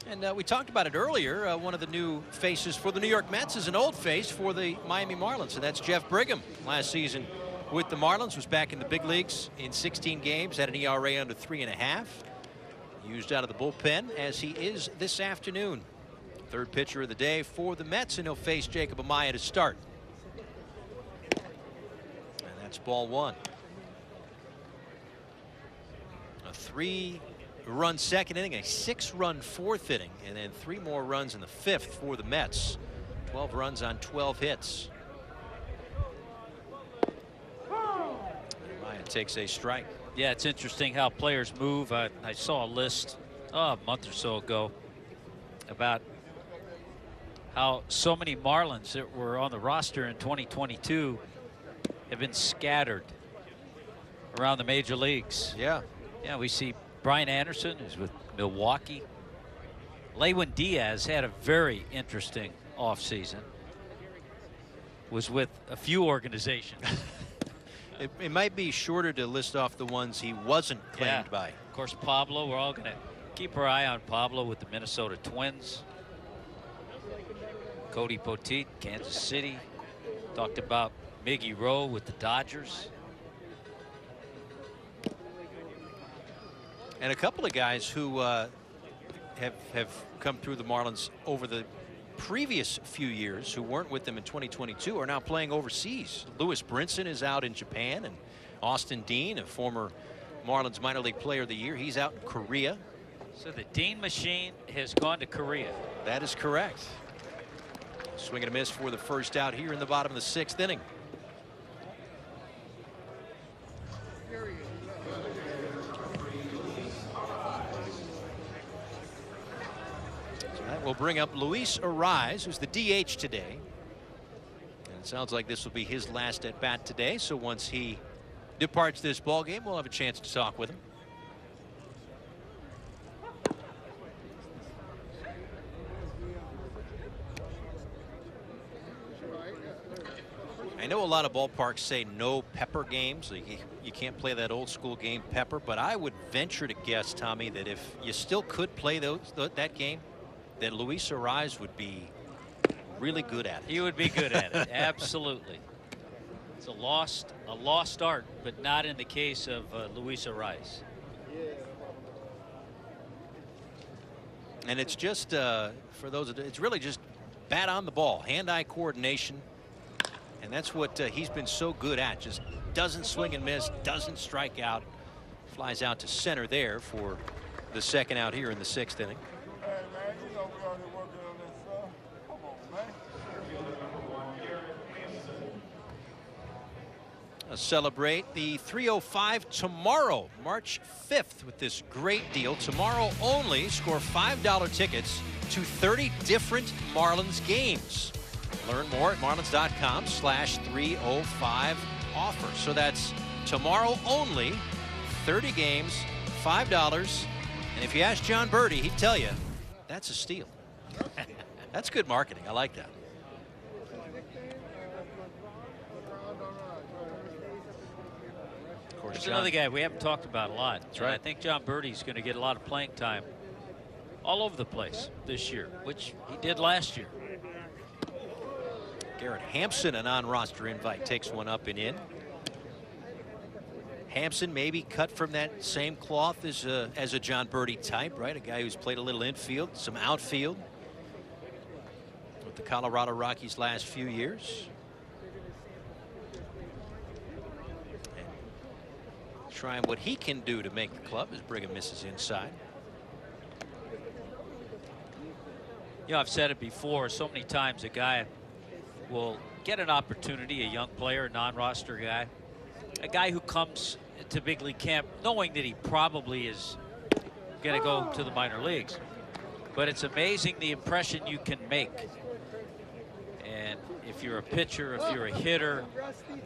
And we talked about it earlier. One of the new faces for the New York Mets is an old face for the Miami Marlins, and that's Jeff Brigham. Last season with the Marlins, was back in the big leagues in 16 games, had an ERA under 3.5. Used out of the bullpen as he is this afternoon. Third pitcher of the day for the Mets, and he'll face Jacob Amaya to start. And that's ball one. A 3-run second inning, a 6-run fourth inning, and then 3 more runs in the 5th for the Mets. 12 runs on 12 hits. Amaya takes a strike. Yeah, it's interesting how players move. I saw a list a month or so ago about how so many Marlins that were on the roster in 2022 have been scattered around the major leagues. Yeah. Yeah, we see Brian Anderson, who's with Milwaukee. Lewin Diaz had a very interesting offseason. Was with a few organizations. It might be shorter to list off the ones he wasn't claimed by. Of course, Pablo, we're all going to keep our eye on Pablo with the Minnesota Twins. Cody Poteet, Kansas City. Talked about Miggy Rowe with the Dodgers. And a couple of guys who have come through the Marlins over the previous few years who weren't with them in 2022 are now playing overseas. Lewis Brinson is out in Japan, and Austin Dean, a former Marlins minor league player of the year, he's out in Korea. So the Dean machine has gone to Korea. That is correct. Swing and a miss for the first out here in the bottom of the 6th inning. Will bring up Luis Ariz, who's the DH today. And it sounds like this will be his last at bat today. So once he departs this ball game. We'll have a chance to talk with him. I know a lot of ballparks say no pepper games. You can't play that old school game pepper, but I would venture to guess, Tommy, that if you still could play that game, that Luis Arraez would be really good at it. He would be good at it. Absolutely. It's a lost art, but not in the case of Luis Arraez. And it's just for those, it's really just bat on the ball, hand-eye coordination. And that's what he's been so good at. Just doesn't swing and miss, doesn't strike out. Flies out to center there for the second out here in the 6th inning. Celebrate the 305 tomorrow, March 5th, with this great deal. Tomorrow only, score $5 tickets to 30 different Marlins games. Learn more at marlins.com/305 offer. So that's tomorrow only, 30 games, $5. And if you ask John Birdie, he'd tell you that's a steal. That's good marketing. I like that. Of course, there's another guy we haven't talked about a lot. That's right. I think John Birdie's going to get a lot of playing time all over the place this year, which he did last year. Garrett Hampson, a non-roster invite, takes one up and in. Hampson maybe cut from that same cloth as a John Birdie type, right? A guy who's played a little infield, some outfield with the Colorado Rockies last few years. And trying what he can do to make the club as Brigham misses inside. You know, I've said it before so many times, a guy will get an opportunity, a young player, a non-roster guy, a guy who comes to big league camp knowing that he probably is going to go to the minor leagues. But it's amazing the impression you can make. And if you're a pitcher, if you're a hitter,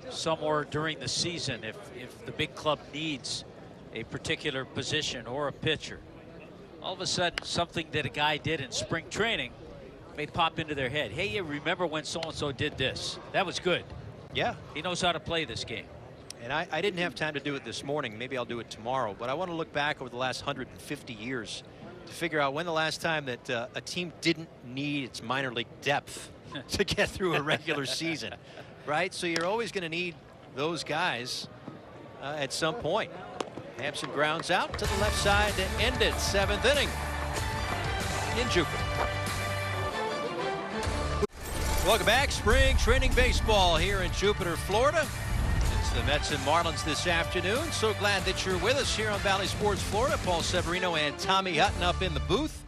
somewhere during the season, if the big club needs a particular position or a pitcher, all of a sudden something that a guy did in spring training may pop into their head. Hey, you remember when so-and-so did this? That was good. Yeah. He knows how to play this game. And I didn't have time to do it this morning. Maybe I'll do it tomorrow. But I want to look back over the last 150 years to figure out when the last time that a team didn't need its minor league depth to get through a regular season, right? So you're always going to need those guys at some point. Hampson grounds out to the left side to end it. 7th inning in Jupiter. Welcome back. Spring training baseball here in Jupiter, Florida. It's the Mets and Marlins this afternoon. So glad that you're with us here on Valley Sports Florida. Paul Severino and Tommy Hutton up in the booth.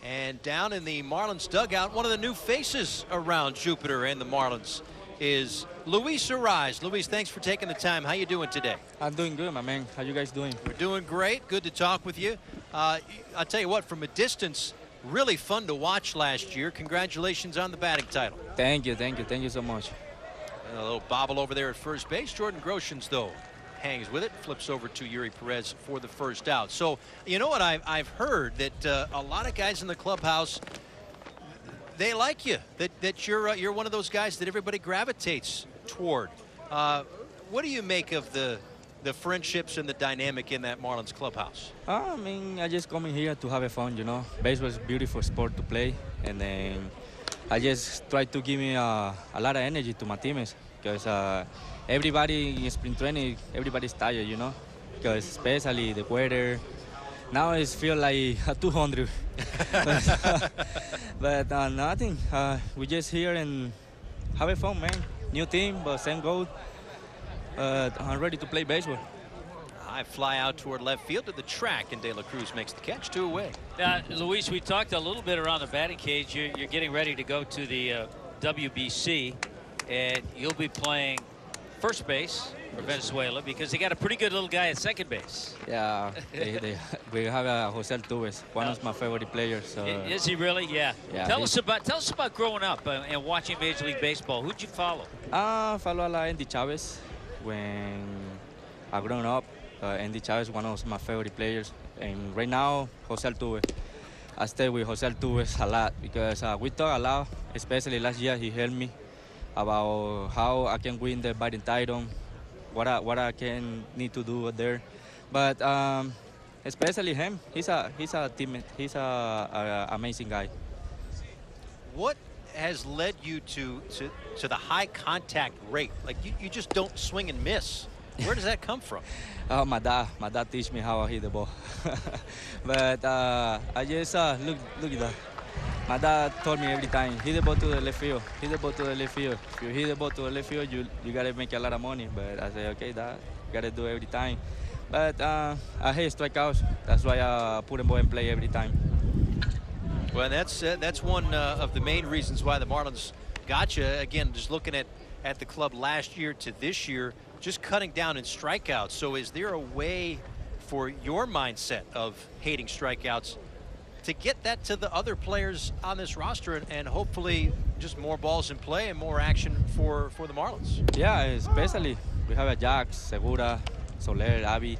And down in the Marlins dugout, one of the new faces around Jupiter and the Marlins is Luis Arraez. Luis, thanks for taking the time. How you doing today? I'm doing good, my man. How you guys doing? We're doing great. Good to talk with you. I'll tell you what, from a distance, really fun to watch last year. Congratulations on the batting title. Thank you so much. And a little bobble over there at first base. Jordan Groshans, though, hangs with it, flips over to Yuri Perez for the first out. So, you know what, I've heard that a lot of guys in the clubhouse, they like you, that you're one of those guys that everybody gravitates toward. What do you make of the friendships and the dynamic in that Marlins clubhouse? I mean, I just come in here to have fun, you know. Baseball is a beautiful sport to play, and then I just try to give me a lot of energy to my teammates, because everybody in spring training, everybody's tired, you know, because especially the weather. Now it feels like 200. But nothing. We just here and have fun, man. New team, but same goal. I'm ready to play baseball. I fly out toward left field to the track, and De La Cruz makes the catch, 2 away. Luis, we talked a little bit around the batting cage. You're getting ready to go to the WBC, and you'll be playing first base for Venezuela because they got a pretty good little guy at second base. Yeah, we have Jose Altuve, one of my favorite players. So, is he really? Yeah. Tell us about growing up and watching Major League Baseball. Who'd you follow? Follow a lot Andy Chavez when I grown up. Andy Chavez, one of my favorite players. And right now, Jose Altuve. I stay with Jose Altuve a lot because we talk a lot, especially last year he helped me about how I can win the batting title, what I can need to do there. But especially him, he's a teammate, he's a amazing guy. What has led you to the high contact rate? Like you just don't swing and miss. Where does that come from? Oh, my dad teach me how I hit the ball. But I just look at that. My dad told me every time, hit the ball to the left field, hit the ball to the left field. If you hit the ball to the left field, you gotta make a lot of money. But I say, okay, Dad, gotta do it every time. But I hate strikeouts. That's why I put the ball in play every time. Well, that's one of the main reasons why the Marlins got you. Again, just looking at the club last year to this year, just cutting down in strikeouts. So is there a way for your mindset of hating strikeouts to get that to the other players on this roster and hopefully just more balls in play and more action for the Marlins? Yeah, especially we have a Jack, Segura, Soler, Abby.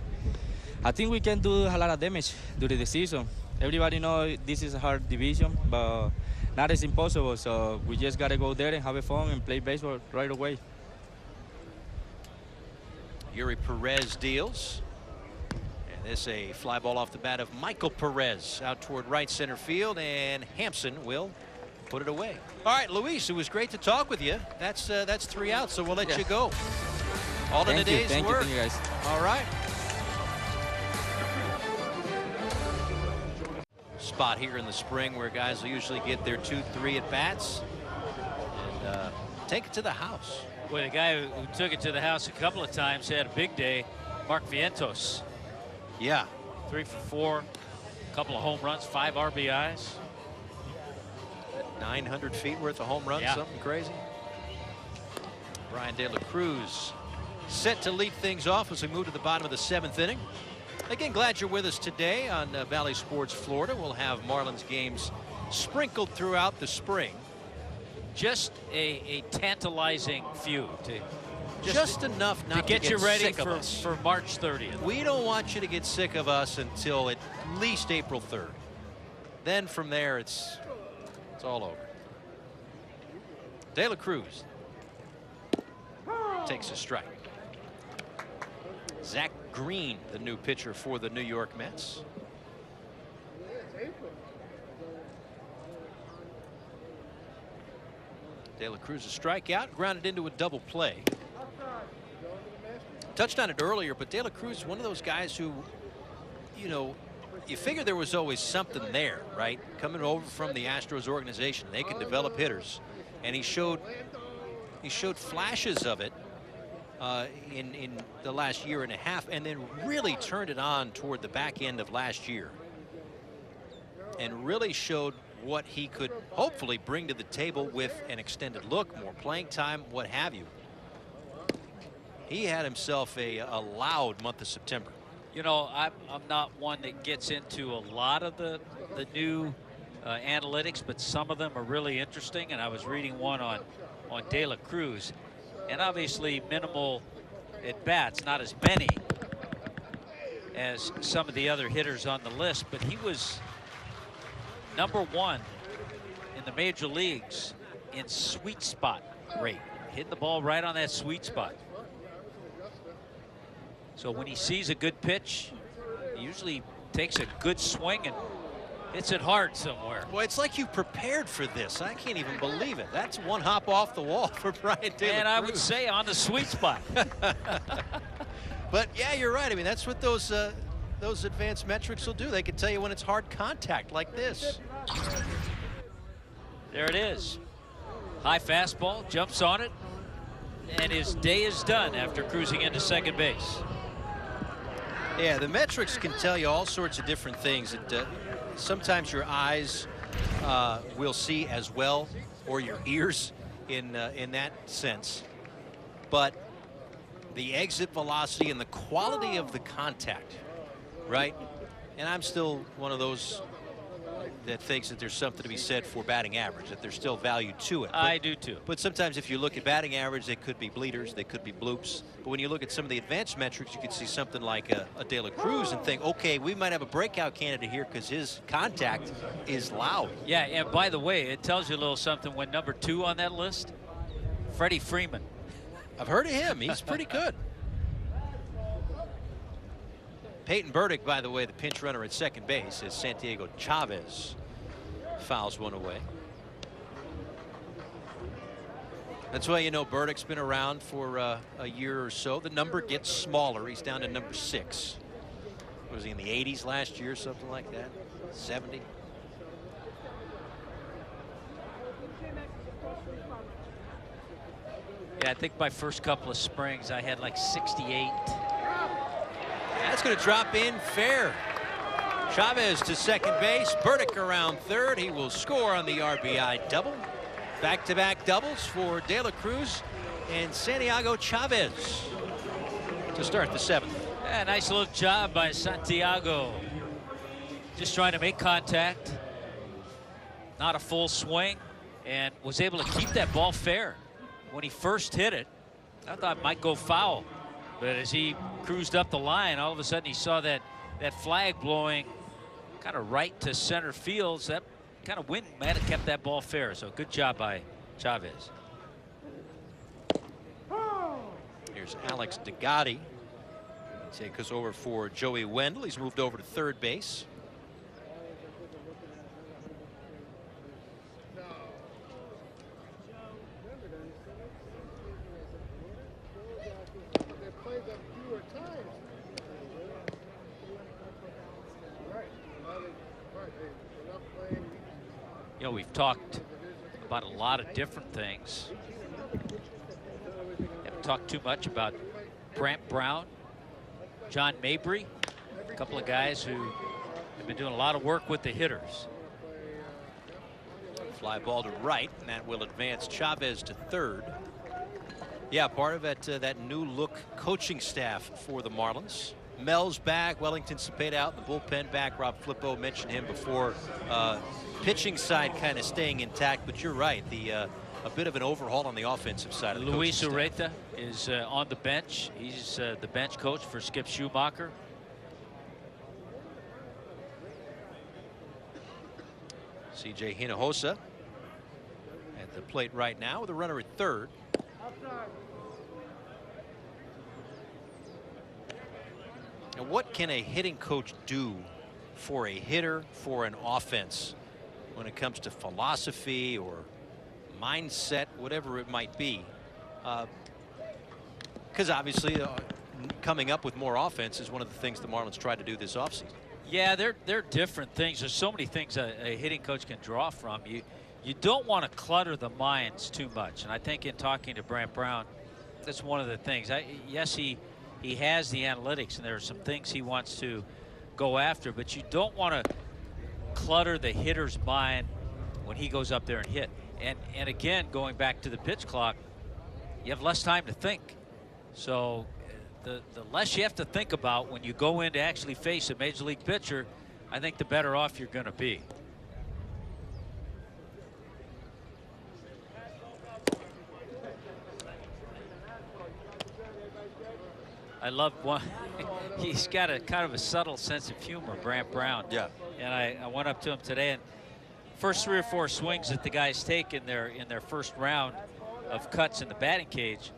I think we can do a lot of damage during the season. Everybody knows this is a hard division, but not as impossible. So we just got to go there and have fun and play baseball right away. Yuri Perez deals. And this a fly ball off the bat of Michael Perez out toward right center field, and Hampson will put it away. All right, Luis, it was great to talk with you. That's 3 outs, so we'll let you go. All in a day's work. Thank you, guys. All right. Spot here in the spring where guys will usually get their 2-3 at bats and take it to the house. Well, the guy who took it to the house a couple of times had a big day, Mark Vientos. Yeah. 3 for 4, a couple of home runs, 5 RBIs. 900 feet worth of home runs, yeah. Something crazy. Brian De La Cruz set to lead things off as we move to the bottom of the 7th inning. Again, glad you're with us today on Valley Sports Florida. We'll have Marlins games sprinkled throughout the spring. Just a tantalizing few to just enough not to get you ready sick of us. for March 30th. We don't want you to get sick of us until at least April 3rd. Then from there, it's all over. De La Cruz takes a strike. Zach Green, the new pitcher for the New York Mets. De La Cruz a strikeout, grounded into a double play. Touched on it earlier, but De La Cruz is one of those guys who, you know, you figure there was always something there, right? Coming over from the Astros organization, they could develop hitters, and he showed flashes of it in the last year and a half, and then really turned it on toward the back end of last year, and really showed what he could hopefully bring to the table with an extended look, more playing time, what have you. He had himself a loud month of September. You know, I'm not one that gets into a lot of the new analytics, but some of them are really interesting, and I was reading one on De La Cruz, and obviously minimal at bats, not as many as some of the other hitters on the list, but he was #1 in the major leagues in sweet spot rate, hitting the ball right on that sweet spot. So when he sees a good pitch, he usually takes a good swing and hits it hard somewhere. Well, it's like you prepared for this. I can't even believe it. That's one hop off the wall for Brian De La Cruz. And I would say on the sweet spot. But yeah, you're right. I mean, that's what those advanced metrics will do. They can tell you when it's hard contact like this. There it is. High fastball, jumps on it, and his day is done after cruising into second base. Yeah, the metrics can tell you all sorts of different things. Sometimes your eyes will see as well, or your ears in that sense. But the exit velocity and the quality of the contact, right? And I'm still one of those that thinks that there's something to be said for batting average, that there's still value to it. I do too. But sometimes if you look at batting average, they could be bleeders, they could be bloops. But when you look at some of the advanced metrics, you could see something like a De La Cruz and think, okay, we might have a breakout candidate here because his contact is loud. Yeah, and by the way, it tells you a little something when number 2 on that list, Freddie Freeman. I've heard of him. He's pretty good. Peyton Burdick, by the way, the pinch runner at second base, as Santiago Chavez fouls one away. That's why, you know, Burdick's been around for a year or so. The number gets smaller. He's down to number 6. Was he in the 80s last year, something like that? 70? Yeah, I think my first couple of springs I had like 68. That's going to drop in fair. Chavez to second base. Burdick around third. He will score on the RBI double. Back-to-back doubles for De La Cruz and Santiago Chavez to start the 7th. Yeah, nice little job by Santiago. Just trying to make contact. Not a full swing. And was able to keep that ball fair. When he first hit it, I thought it might go foul. But as he cruised up the line, all of a sudden he saw that flag blowing kind of right to center field. So that kind of wind might have kept that ball fair. So good job by Chavez. Here's Alex DeGotti. Take us over for Joey Wendell. He's moved over to third base. You know, we've talked about a lot of different things. Haven't talked too much about Brant Brown, John Mabry, a couple of guys who have been doing a lot of work with the hitters. Fly ball to right, and that will advance Chavez to third. Yeah, part of it, that new look coaching staff for the Marlins. Mel's back, Wellington Cepeda out in the bullpen back. Rob Flippo mentioned him before. Pitching side kind of staying intact, but you're right. A bit of an overhaul on the offensive side of the Luis Ureta is on the bench. He's the bench coach for Skip Schumacher. CJ Hinojosa at the plate right now with a runner at third. And what can a hitting coach do for a hitter, for an offense, when it comes to philosophy or mindset, whatever it might be? Because obviously coming up with more offense is one of the things the Marlins tried to do this offseason. Yeah, they're different things. There's so many things a hitting coach can draw from. You don't want to clutter the minds too much. And I think in talking to Brant Brown, that's one of the things. Yes, he has the analytics, and there are some things he wants to go after, but you don't want to clutter the hitter's mind when he goes up there and hit. And again, going back to the pitch clock, you have less time to think. So the less you have to think about when you go in to actually face a major league pitcher, I think the better off you're going to be. I love one. He's got a kind of a subtle sense of humor, Brant Brown. Yeah. And I went up to him today, and first 3 or 4 swings that the guys take in their first round of cuts in the batting cage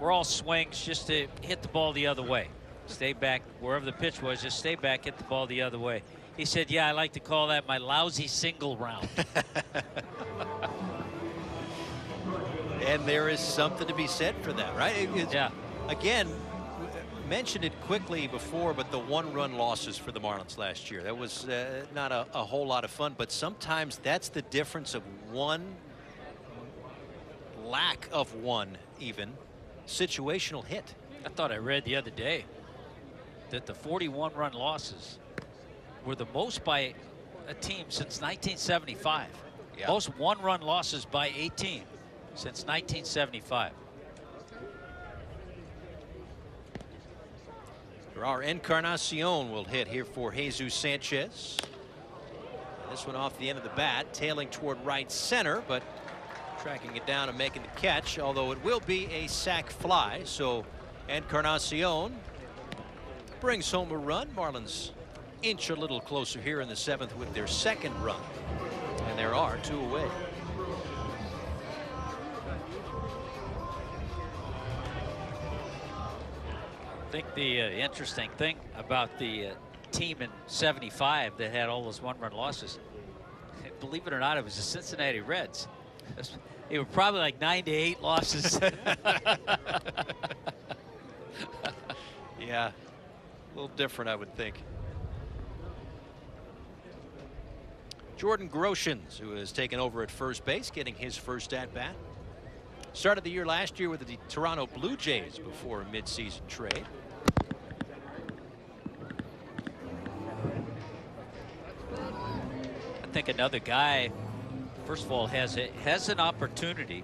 were all swings just to hit the ball the other way. Stay back wherever the pitch was, just stay back, hit the ball the other way. He said, yeah, I like to call that my lousy single round. And there is something to be said for that, right? Yeah. Again, mentioned it quickly before, but the 1-run losses for the Marlins last year, that was not a whole lot of fun, but sometimes that's the difference of one, lack of one even, situational hit. I thought I read the other day that the 41-run losses were the most by a team since 1975. Yeah. Most 1-run losses by a team since 1975. Our Encarnacion will hit here for Jesus Sanchez. This one off the end of the bat, tailing toward right center, but tracking it down and making the catch, although it will be a sac fly. So Encarnacion brings home a run. Marlins inch a little closer here in the 7th with their second run. And there are 2 away. I think the interesting thing about the team in '75 that had all those 1-run losses, believe it or not, it was the Cincinnati Reds. They were probably like 9 to 8 losses. Yeah, a little different, I would think. Jordan Groshans, who has taken over at first base, getting his first at-bat. Started the year last year with the Toronto Blue Jays before a midseason trade. I think another guy, first of all, has an opportunity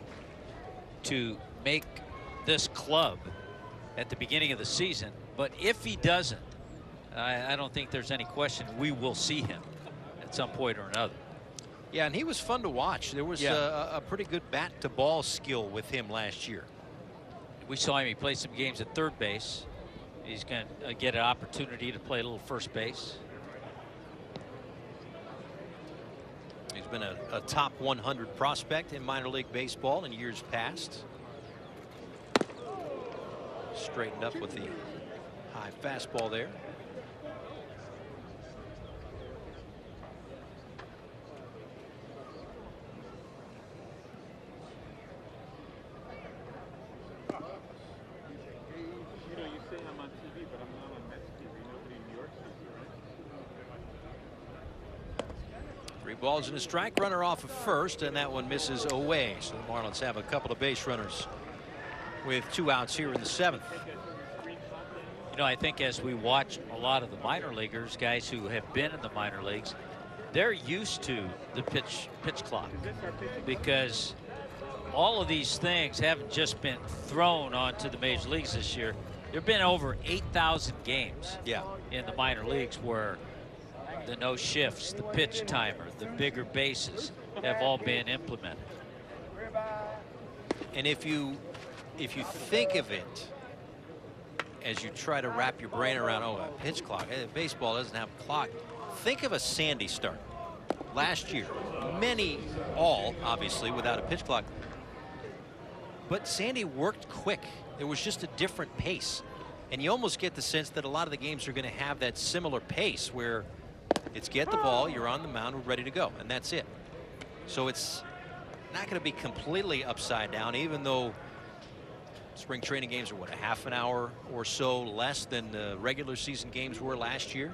to make this club at the beginning of the season. But if he doesn't, I don't think there's any question we will see him at some point or another. Yeah, and he was fun to watch. There was a pretty good bat-to-ball skill with him last year. We saw him. He played some games at third base. He's going to get an opportunity to play a little first base. He's been a top 100 prospect in minor league baseball in years past. Straightened up with the high fastball there. Balls and a strike, runner off of first, and that one misses away. So the Marlins have a couple of base runners with 2 outs here in the 7th. You know, I think as we watch a lot of the minor leaguers, guys who have been in the minor leagues, they're used to the pitch clock, because all of these things haven't just been thrown onto the major leagues this year. There have been over 8,000 games in the minor leagues where the no shifts, the pitch timer, the bigger bases have all been implemented. And if you think of it as you try to wrap your brain around, oh, a pitch clock, baseball doesn't have a clock. Think of a Sandy start last year. Many, all obviously without a pitch clock, but Sandy worked quick. There was just a different pace, and you almost get the sense that a lot of the games are going to have that similar pace where it's get the ball, you're on the mound, we're ready to go, and that's it. So it's not going to be completely upside down, even though spring training games are, what, a half an hour or so less than the regular season games were last year.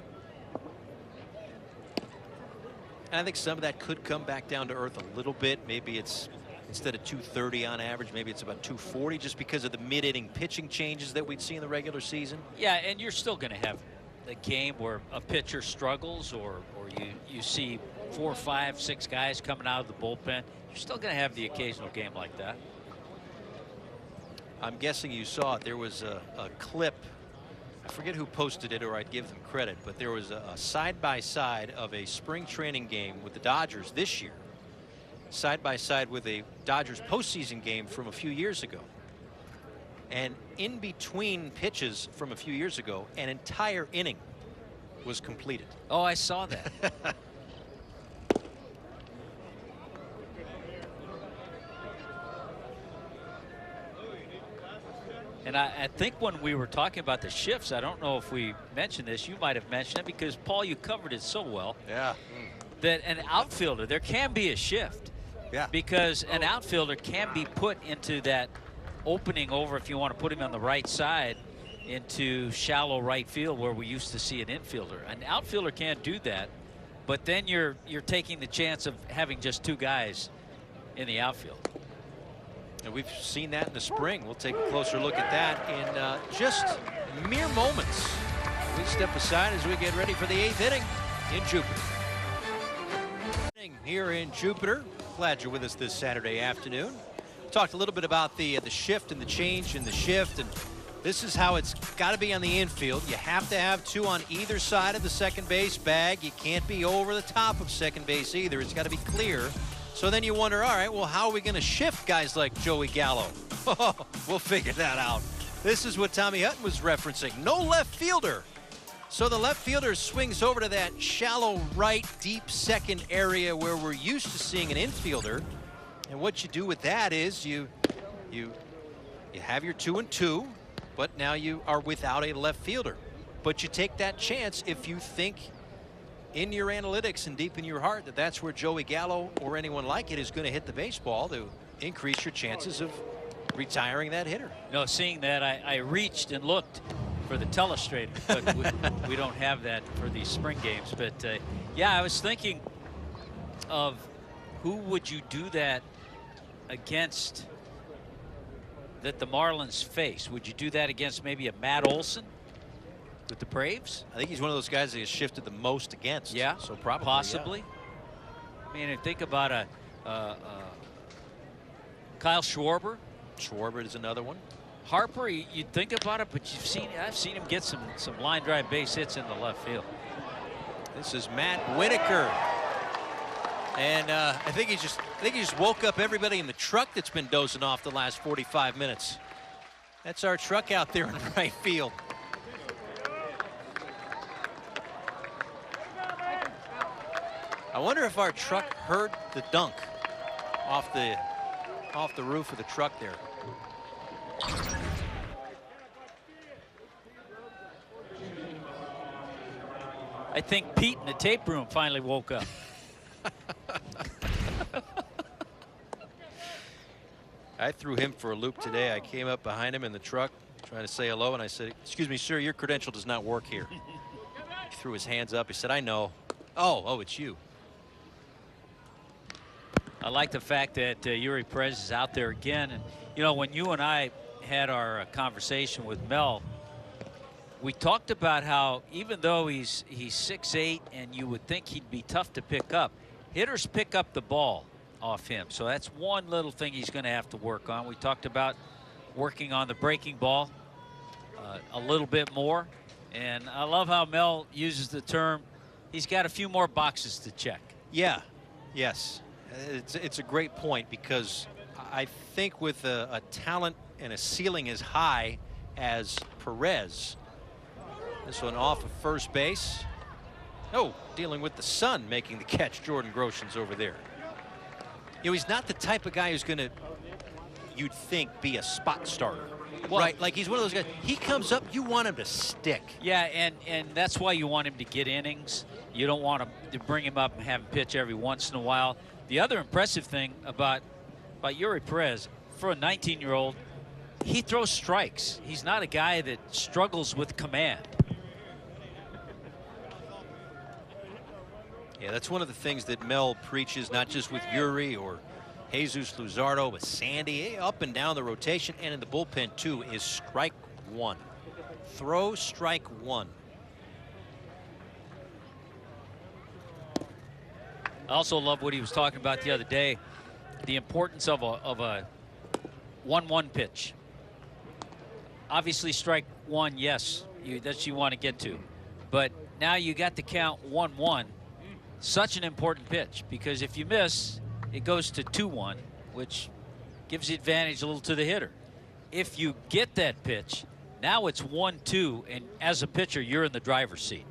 And I think some of that could come back down to earth a little bit. Maybe it's instead of 230 on average, maybe it's about 240 just because of the mid-inning pitching changes that we'd see in the regular season. Yeah, and you're still going to have the game where a pitcher struggles, or you see 4, 5, 6 guys coming out of the bullpen. You're still going to have the occasional game like that. I'm guessing you saw it. There was a clip. I forget who posted it, or I'd give them credit, but there was a side-by-side of a spring training game with the Dodgers this year, side-by-side with a Dodgers postseason game from a few years ago. And in between pitches from a few years ago, an entire inning was completed. Oh, I saw that. And I think when we were talking about the shifts, I don't know if we mentioned this, you might have mentioned it, because Paul, you covered it so well. Yeah. That an outfielder, there can be a shift. Yeah. Because an outfielder can be put into that opening over, if you want to put him on the right side, into shallow right field where we used to see an infielder. An outfielder can't do that, but then you're taking the chance of having just 2 guys in the outfield. And we've seen that in the spring. We'll take a closer look at that in just mere moments. We step aside as we get ready for the 8th inning in Jupiter. Here in Jupiter. Glad you're with us this Saturday afternoon. Talked a little bit about the shift and the change in the shift, and This is how it's got to be on the infield. You have to have 2 on either side of the second base bag. You can't be over the top of second base either. It's got to be clear. So then you wonder, all right, well, how are we going to shift guys like Joey Gallo? We'll figure that out. This is what Tommy Hutton was referencing. No left fielder. So the left fielder swings over to that shallow right, deep second area where we're used to seeing an infielder. And what you do with that is you have your 2 and 2. But now you are without a left fielder. But you take that chance if you think in your analytics and deep in your heart that that's where Joey Gallo or anyone like it is going to hit the baseball to increase your chances of retiring that hitter. You know, seeing that, I reached and looked for the telestrator, but we don't have that for these spring games. But yeah, I was thinking of who would you do that against that the Marlins face? Would you do that against maybe a Matt Olson with the Braves? I think he's one of those guys that has shifted the most against. Yeah, so probably. Possibly. Yeah. I mean, think about a Kyle Schwarber. Schwarber is another one. Harper, you'd think about it, but I've seen him get some line drive base hits in the left field. This is Matt Whitaker. And I think he just woke up everybody in the truck that's been dozing off the last 45 minutes. That's our truck out there in right field. I wonder if our truck heard the dunk off the roof of the truck there. I think Pete in the tape room finally woke up. I threw him for a loop today. I came up behind him in the truck trying to say hello, and I said, "Excuse me, sir, your credential does not work here." He threw his hands up. He said, "I know." Oh, it's you. I like the fact that Yuri Perez is out there again. And, you know, when you and I had our conversation with Mel, we talked about how even though he's 6'8", and you would think he'd be tough to pick up, hitters pick up the ball off him. So that's one little thing he's going to have to work on. We talked about working on the breaking ball a little bit more. And I love how Mel uses the term, he's got a few more boxes to check. Yeah, yes. It's a great point, because I think with a talent and a ceiling as high as Perez, this one off of first base. Oh, dealing with the sun, making the catch. Jordan Groshans over there. You know, he's not the type of guy who's going to, you'd think, be a spot starter. Well, right, like he's one of those guys. He comes up, you want him to stick. Yeah, and that's why you want him to get innings. You don't want to bring him up and have him pitch every once in a while. The other impressive thing about Yuri Perez, for a 19-year-old, he throws strikes. He's not a guy that struggles with command. Yeah, that's one of the things that Mel preaches, not just with Yuri or Jesus Luzardo, but Sandy, up and down the rotation and in the bullpen too, is strike one. Throw strike one. I also love what he was talking about the other day, the importance of a 1-1 pitch. Obviously, strike one, yes, that you want to get to. But now you got the count 1-1. Such an important pitch, because if you miss, it goes to 2-1, which gives the advantage a little to the hitter. If you get that pitch, now it's 1-2, and as a pitcher, you're in the driver's seat.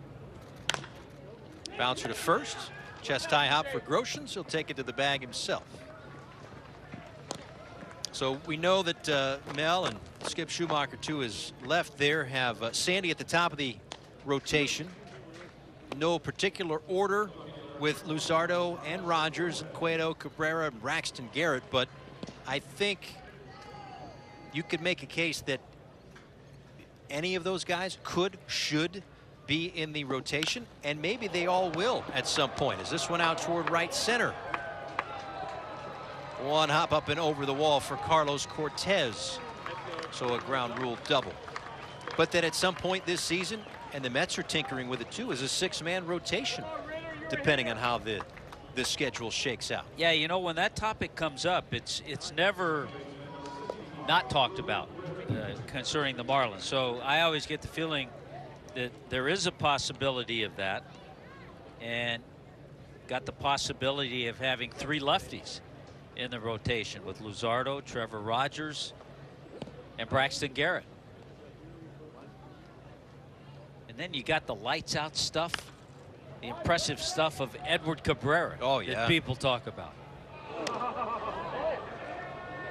Bouncer to first. Chest tie hop for Groshans. He'll take it to the bag himself. So we know that Mel and Skip Schumacher to his left there have Sandy at the top of the rotation. No particular order with Luzardo and Rogers and Cueto, Cabrera, and Braxton Garrett, but I think you could make a case that any of those guys should be in the rotation, and maybe they all will at some point. Is this one out toward right center? One hop up and over the wall for Carlos Cortez. So a ground rule double. But then at some point this season, and the Mets are tinkering with it too, is a 6-man rotation, depending on how the schedule shakes out. Yeah, you know, when that topic comes up, it's never not talked about. concerning the Marlins. So I always get the feeling that there is a possibility of that, and got the possibility of having 3 lefties in the rotation with Luzardo, Trevor Rogers, and Braxton Garrett. And then you got the lights out stuff, the impressive stuff of Edward Cabrera that people talk about.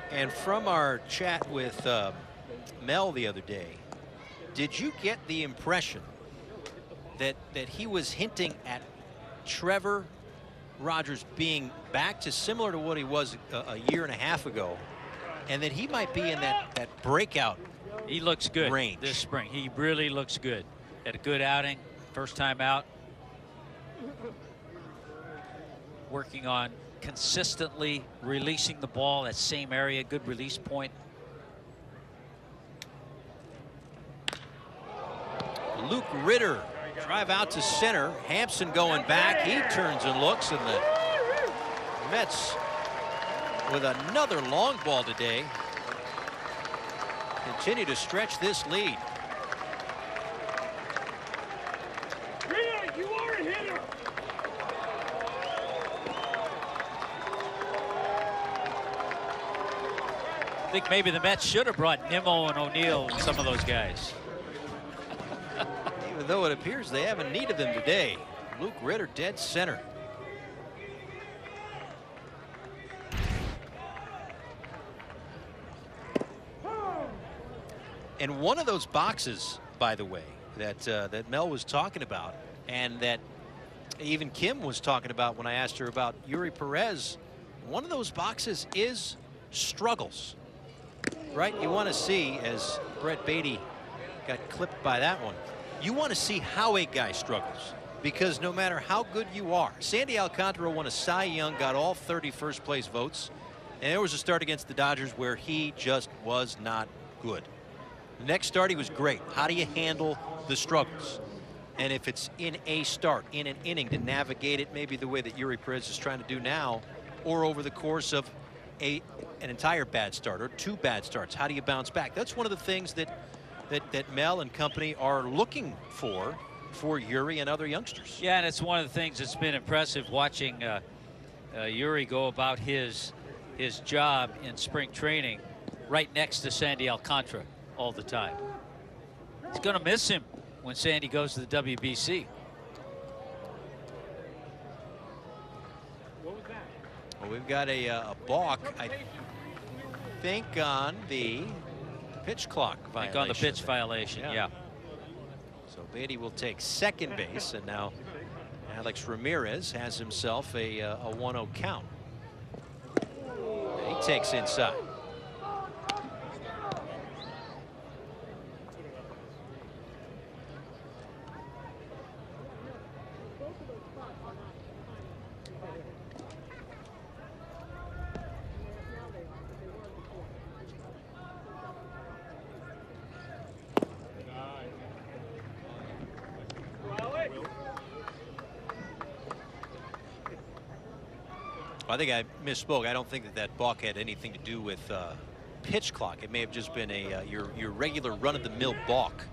And from our chat with Mel the other day, did you get the impression that he was hinting at Trevor Rogers being back to similar to what he was a year and a half ago, and that he might be in that breakout? He looks good range this spring. He really looks good. Had a good outing, first time out. Working on consistently releasing the ball, that same area, good release point. Luke Ritter, drive out to center. Hampson going back. He turns and looks, and the Mets with another long ball today continue to stretch this lead. You are a hitter. I think maybe the Mets should have brought Nimmo and O'Neill and some of those guys. Even though it appears they haven't needed them today. Luke Ritter dead center. And one of those boxes, by the way, that Mel was talking about, and that even Kim was talking about when I asked her about Yuri Perez, one of those boxes is struggles, right? You want to see, as Brett Beatty got clipped by that one, you want to see how a guy struggles, because no matter how good you are, Sandy Alcantara won a Cy Young, got all 30 first place votes, and there was a start against the Dodgers where he just was not good. The next start he was great. How do you handle the struggles? And if it's in a start, in an inning, to navigate it maybe the way that Yuri Perez is trying to do now, or over the course of an entire bad start or 2 bad starts, how do you bounce back? That's one of the things that Mel and company are looking for Yuri and other youngsters. Yeah, and it's one of the things that's been impressive watching Yuri go about his job in spring training right next to Sandy Alcantara all the time. He's going to miss him when Sandy goes to the WBC. Well, we've got a balk, I think, on the pitch clock violation. On the pitch violation, yeah. So Beatty will take second base, and now Alex Ramirez has himself a 1-0 count. And he takes inside. I think I misspoke. I don't think that balk had anything to do with pitch clock. It may have just been your regular run-of-the-mill balk,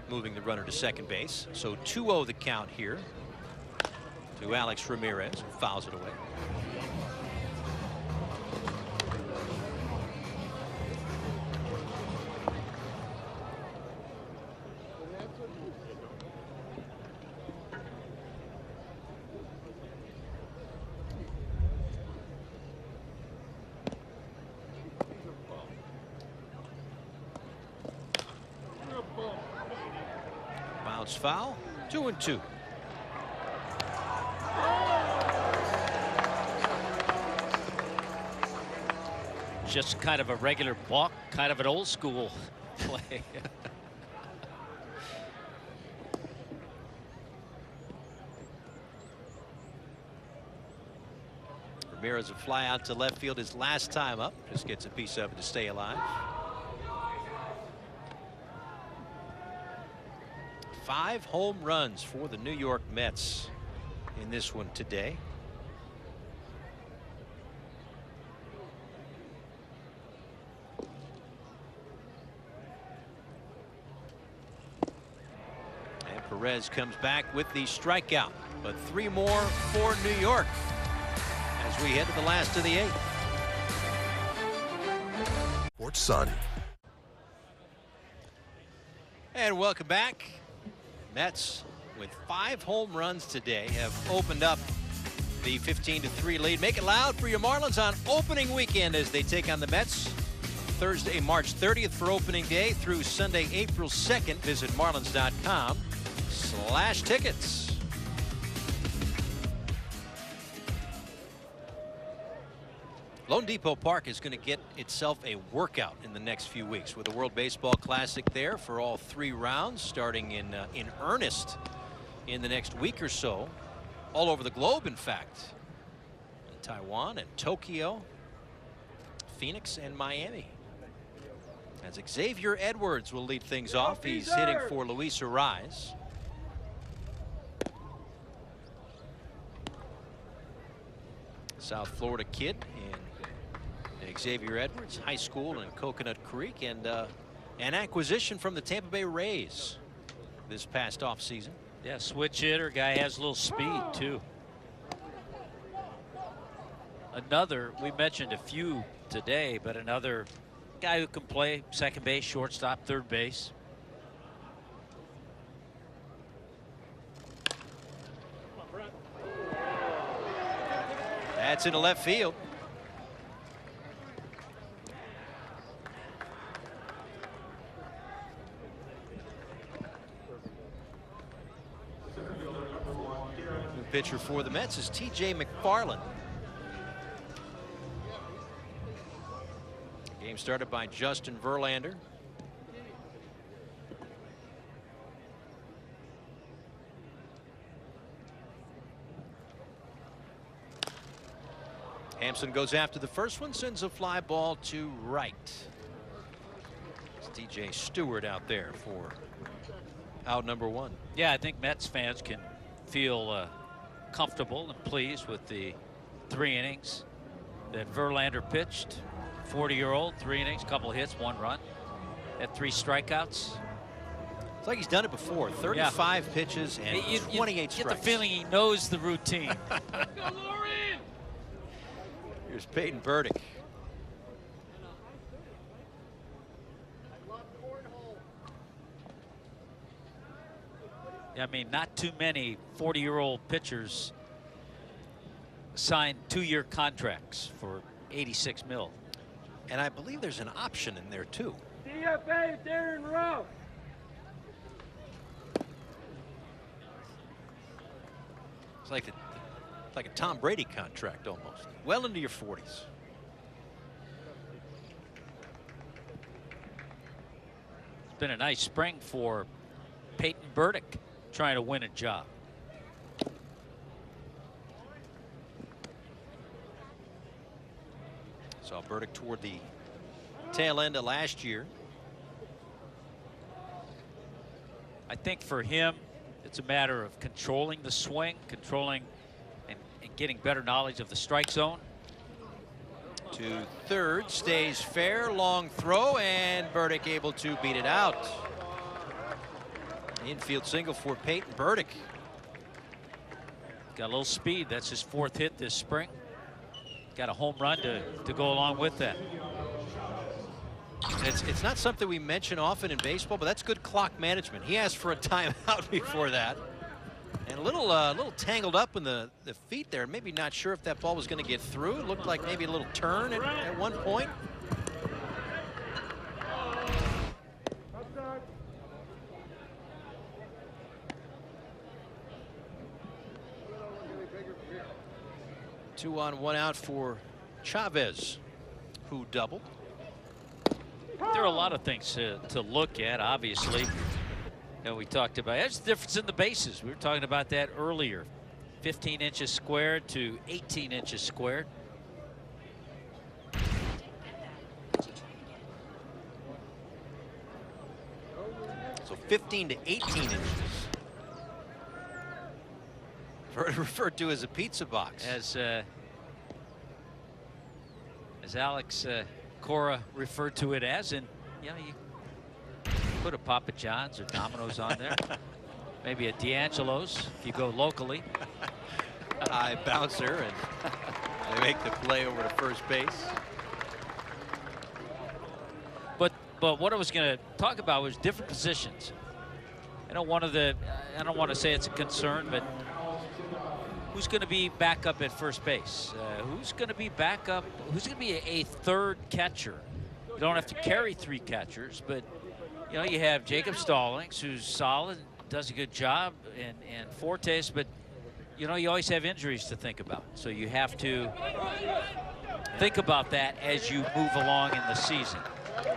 moving the runner to second base. So 2-0 the count here to Alex Ramirez, who fouls it away. Foul, 2-2. Just kind of a regular balk, kind of an old school play. Ramirez a fly out to left field his last time up. Just gets a piece of it to stay alive. 5 home runs for the New York Mets in this one today. Perez comes back with the strikeout, but 3 more for New York as we head to the last of the 8th. Sports Sun. And welcome back. Mets, with 5 home runs today, have opened up the 15-3 lead. Make it loud for your Marlins on opening weekend as they take on the Mets. Thursday, March 30th for opening day through Sunday, April 2nd. Visit marlins.com/tickets. Lone Depot Park is going to get itself a workout in the next few weeks with the World Baseball Classic there for all 3 rounds, starting in earnest in the next week or so. All over the globe, in fact. In Taiwan and Tokyo, Phoenix and Miami. As Xavier Edwards will lead things off. He's hitting for Luis Arraez. South Florida kid in Xavier Edwards, high school in Coconut Creek, and an acquisition from the Tampa Bay Rays this past offseason. Yeah, switch hitter, guy has a little speed too. Another, we mentioned a few today, but another guy who can play second base, shortstop, third base. That's into left field. Pitcher for the Mets is T.J. McFarland. Game started by Justin Verlander. Hampson goes after the first one, sends a fly ball to right. It's DJ Stewart out there for out number 1. Yeah, I think Mets fans can feel comfortable and pleased with the 3 innings that Verlander pitched. 40-year-old, 3 innings, couple hits, 1 run, had 3 strikeouts. It's like he's done it before. 35 pitches and 28 strikes. Get the feeling he knows the routine. Here's Peyton Burdick. I mean, not too many 40-year-old pitchers signed 2-year contracts for $86 million. And I believe there's an option in there too. DFA Darren Ruff. It's like a Tom Brady contract almost. Well into your 40s. It's been a nice spring for Peyton Burdick, trying to win a job. Saw Burdick toward the tail end of last year. I think for him, it's a matter of controlling the swing, controlling and getting better knowledge of the strike zone. To third, stays fair, long throw, and Burdick able to beat it out. Infield single for Peyton Burdick. Got a little speed. That's his 4th hit this spring. Got a home run to go along with that. It's not something we mention often in baseball, but that's good clock management. He asked for a timeout before that. And a little tangled up in the feet there. Maybe not sure if that ball was going to get through. It looked like maybe a little turn at one point. Two on, 1 out for Chavez, who doubled. There are a lot of things to look at, obviously. You know, we talked about that's the difference in the bases. We were talking about that earlier. 15 inches squared to 18 inches squared. So 15 to 18 inches. Referred to as a pizza box. As Alex Cora referred to it as, and you know, you put a Papa John's or Domino's on there. Maybe a D'Angelo's if you go locally. High bouncer, and they make the play over to first base. But what I was going to talk about was different positions. I don't want to say it's a concern, but who's going to be back up at first base? Who's going to be back up? Who's going to be a third catcher? You don't have to carry 3 catchers, but you know, you have Jacob Stallings, who's solid, does a good job, and Fortes, but you know, you always have injuries to think about. So you have to think about that as you move along in the season.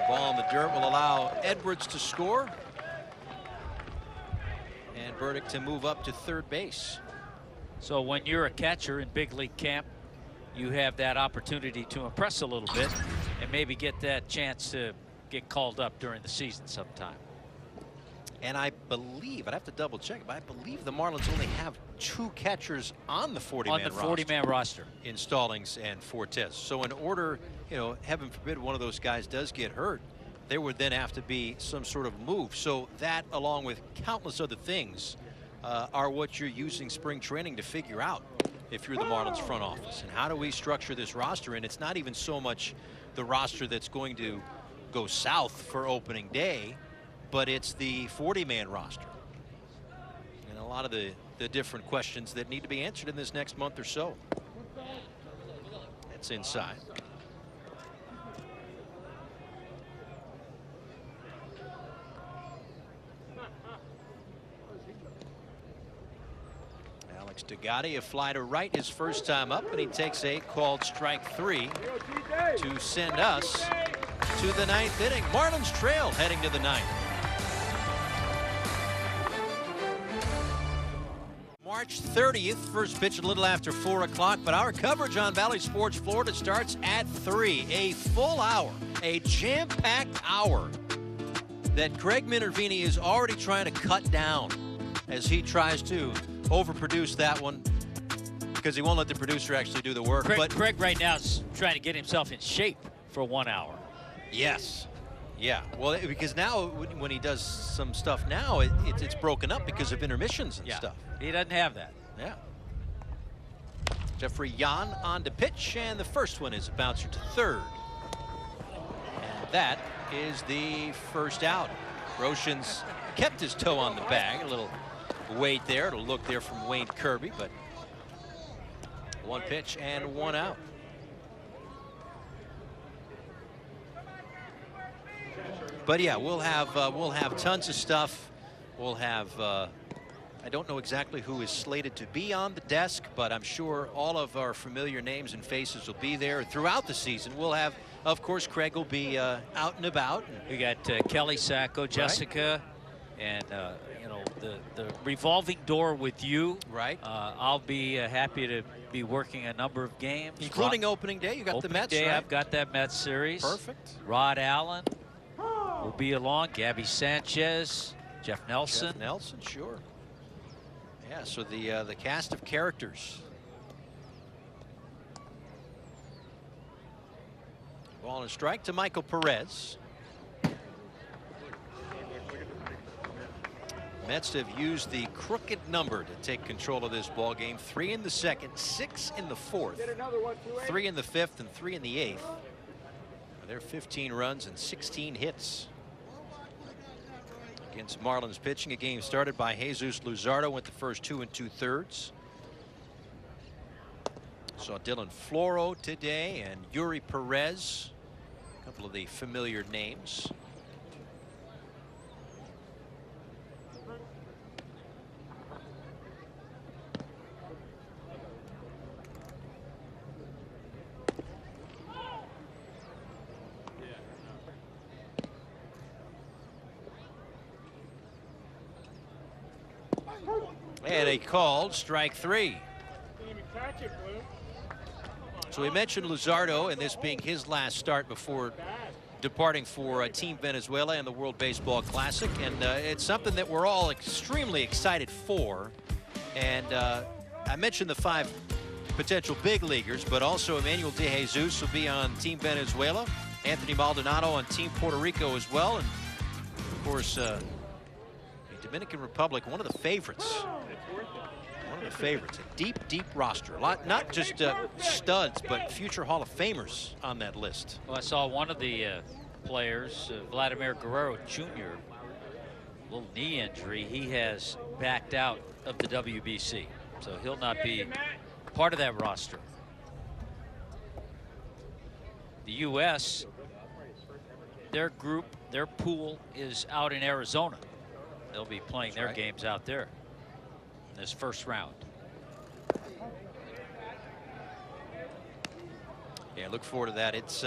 Ball in the dirt will allow Edwards to score. And Burdick to move up to third base. So when you're a catcher in big league camp, you have that opportunity to impress a little bit and maybe get that chance to get called up during the season sometime. And I believe, I'd have to double check, but I believe the Marlins only have 2 catchers on the 40-man roster. On the 40-man roster. In Stallings and Fortes. So in order, you know, heaven forbid one of those guys does get hurt, there would then have to be some sort of move. So that, along with countless other things, are what you're using spring training to figure out if you're the Marlins front office. And how do we structure this roster? And it's not even so much the roster that's going to go south for opening day, but it's the 40-man roster. And a lot of the different questions that need to be answered in this next month or so. That's inside. Alex Degatti, a fly to right his first time up, and he takes a called strike 3 to send us to the 9th inning. Marlins trail heading to the 9th. March 30th, first pitch a little after 4 o'clock, but our coverage on Valley Sports Florida starts at 3. A full hour, a jam-packed hour that Greg Minervini is already trying to cut down as he tries to overproduce that one because he won't let the producer actually do the work. Greg right now is trying to get himself in shape for 1 hour. Yes. Yeah, well, because now when he does some stuff now, it's broken up because of intermissions and stuff. He doesn't have that. Yeah. Jeffrey Yan on to pitch, and the first one is a bouncer to third. And that is the first out. Roshan's kept his toe on the bag. A little weight there. It'll look there from Wayne Kirby, but 1 pitch and 1 out. But yeah, we'll have tons of stuff. We'll have I don't know exactly who is slated to be on the desk, but I'm sure all of our familiar names and faces will be there throughout the season. We'll have, of course, Craig will be out and about. We got Kelly Sacco, Jessica, and you know, the revolving door with you. Right. I'll be happy to be working a number of games, including opening day. You got opening the Mets. Day, right? I've got that Mets series. Perfect. Rod Allen will be along. Gabby Sanchez, Jeff Nelson. Jeff Nelson, sure. Yeah, so the cast of characters. Ball and strike to Michael Perez. Mets have used the crooked number to take control of this ball game. 3 in the second, 6 in the fourth, 3 in the fifth, and 3 in the eighth. They're 15 runs and 16 hits against Marlins pitching. A game started by Jesus Luzardo, went the first 2 2/3. Saw Dylan Floro today and Yuri Perez, a couple of the familiar names. And a called strike 3. So we mentioned Luzardo, and this being his last start before departing for Team Venezuela and the World Baseball Classic. And it's something that we're all extremely excited for. And I mentioned the 5 potential big leaguers, but also Emmanuel De Jesus will be on Team Venezuela. Anthony Maldonado on Team Puerto Rico as well. And of course, Dominican Republic, one of the favorites. One of the favorites. A deep, deep roster. A lot, not just studs, but future Hall of Famers on that list. Well, I saw one of the players, Vladimir Guerrero Jr., little knee injury. He has backed out of the WBC, so he'll not be part of that roster. The U.S., their group, their pool is out in Arizona. They'll be playing their games out there in this first round. Yeah, look forward to that. It's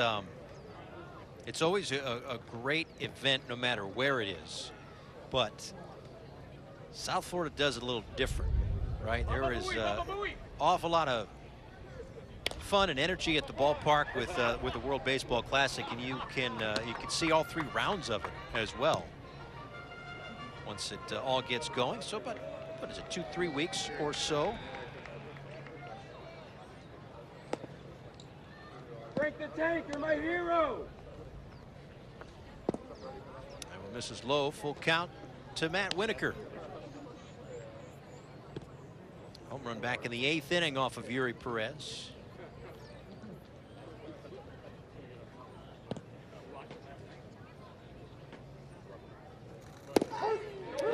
always a great event no matter where it is, but South Florida does it a little different, right? There is awful lot of fun and energy at the ballpark with the World Baseball Classic, and you can see all 3 rounds of it as well once it all gets going. So about, what is it, 2-3 weeks or so. Break the tank, you're my hero. And with Mrs. Lowe, full count to Matt Winokur. Home run back in the 8th inning off of Yuri Perez.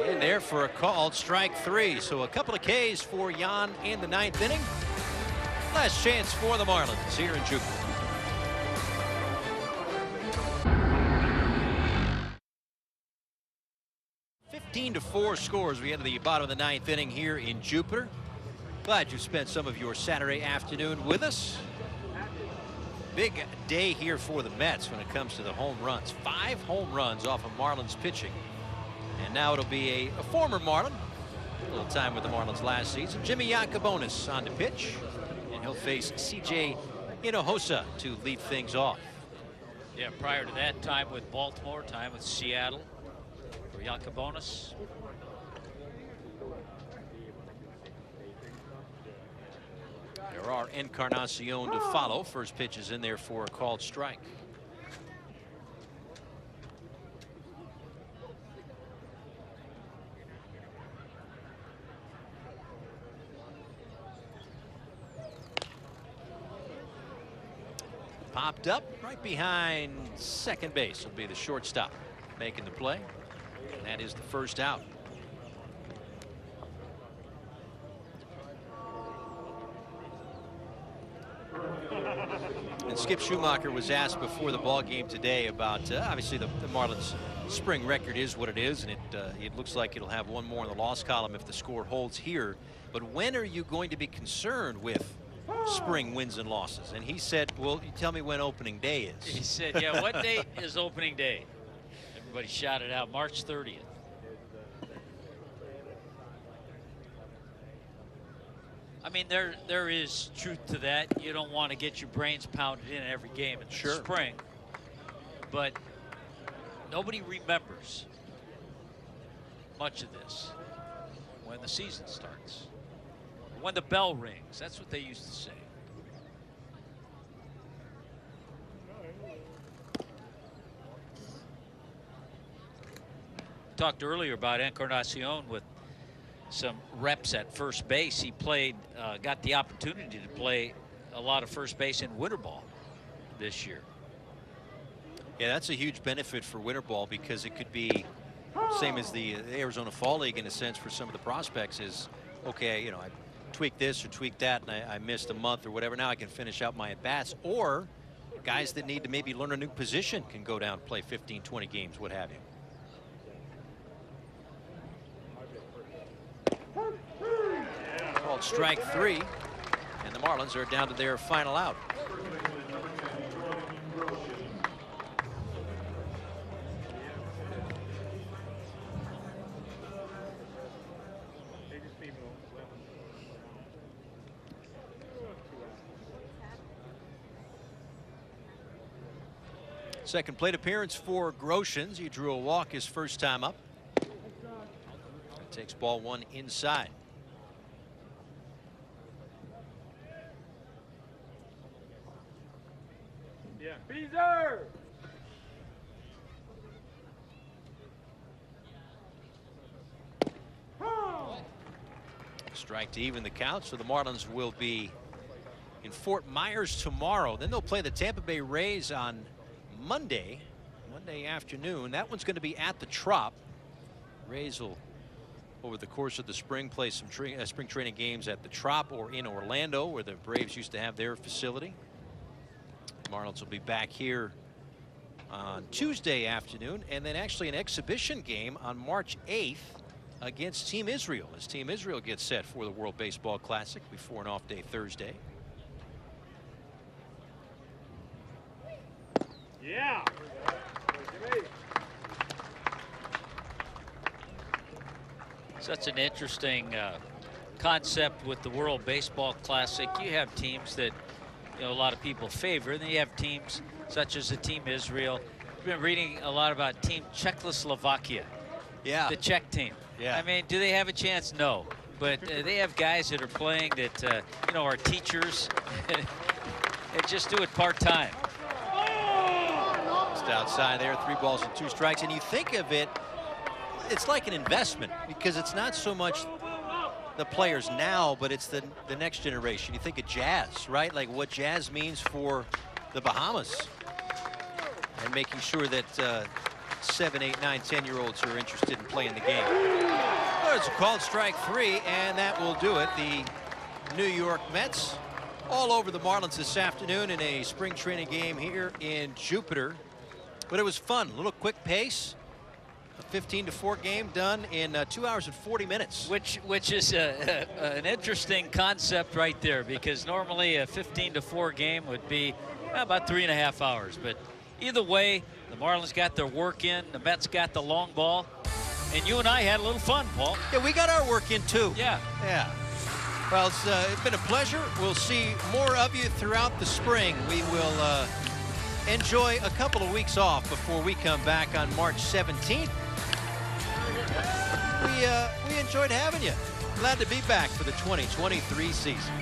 In there for a called strike 3. So a couple of Ks for Jan in the 9th inning. Last chance for the Marlins here in Jupiter. (15-4) scores. We get to the bottom of the 9th inning here in Jupiter. Glad you spent some of your Saturday afternoon with us. Big day here for the Mets when it comes to the home runs. 5 home runs off of Marlins pitching. And now it'll be a former Marlin. A little time with the Marlins last season. Jimmy Yacobonis on the pitch. And he'll face C.J. Hinojosa to lead things off. Yeah, prior to that, time with Baltimore, time with Seattle for Yacobonis. There are Encarnacion to follow. First pitch is in there for a called strike. Popped up right behind second base will be the shortstop making the play. And that is the first out. And Skip Schumacher was asked before the ball game today about obviously the Marlins spring record is what it is, and it looks like it'll have one more in the loss column if the score holds here. But when are you going to be concerned with spring wins and losses? And he said, well, you tell me when opening day is. He said, yeah, what date is opening day? Everybody shouted out March 30th. I mean, there is truth to that. You don't want to get your brains pounded in every game in the spring. But nobody remembers much of this when the season starts. When the bell rings, that's what they used to say. Talked earlier about Encarnacion with some reps at first base. He played, got the opportunity to play a lot of first base in winter ball this year. Yeah, that's a huge benefit for winter ball because it could be same as the Arizona Fall League in a sense for some of the prospects is, okay, you know, I tweak this or tweak that and I missed a month or whatever. Now I can finish out my at-bats. Or guys that need to maybe learn a new position can go down and play 15, 20 games, what have you. Called strike 3, and the Marlins are down to their final out. Second plate appearance for Groshans. He drew a walk his first time up. Takes ball 1 inside. Yeah. Beezer! Strike to even the count, so the Marlins will be in Fort Myers tomorrow. Then they'll play the Tampa Bay Rays on Monday afternoon. That one's going to be at the Trop. Rays will, over the course of the spring, play some spring training games at the Trop or in Orlando, where the Braves used to have their facility. Marlins will be back here on Tuesday afternoon, and then actually an exhibition game on March 8th against Team Israel, as Team Israel gets set for the World Baseball Classic before an off-day Thursday. Yeah. Such an interesting concept with the World Baseball Classic. You have teams that a lot of people favor, and then you have teams such as the Team Israel. I've been reading a lot about Team Czechoslovakia. Yeah. The Czech team. Yeah. I mean, do they have a chance? No. But they have guys that are playing that, are teachers and just do it part-time. Just outside there, 3 balls and 2 strikes. And you think of it, it's like an investment, because it's not so much the players now, but it's the next generation. You think of Jazz, right? Like what Jazz means for the Bahamas, and making sure that 7, 8, 9, 10-year-olds are interested in playing the game. There's a called strike 3, and that will do it. The New York Mets all over the Marlins this afternoon in a spring training game here in Jupiter. But it was fun, a little quick pace. A 15-4 game done in 2 hours and 40 minutes. Which is an interesting concept right there, because normally a 15-4 game would be about 3.5 hours. But either way, the Marlins got their work in, the Mets got the long ball, and you and I had a little fun, Paul. Yeah, we got our work in too. Yeah. Yeah. Well, it's been a pleasure. We'll see more of you throughout the spring. We will enjoy a couple of weeks off before we come back on March 17th. We enjoyed having you. Glad to be back for the 2023 season.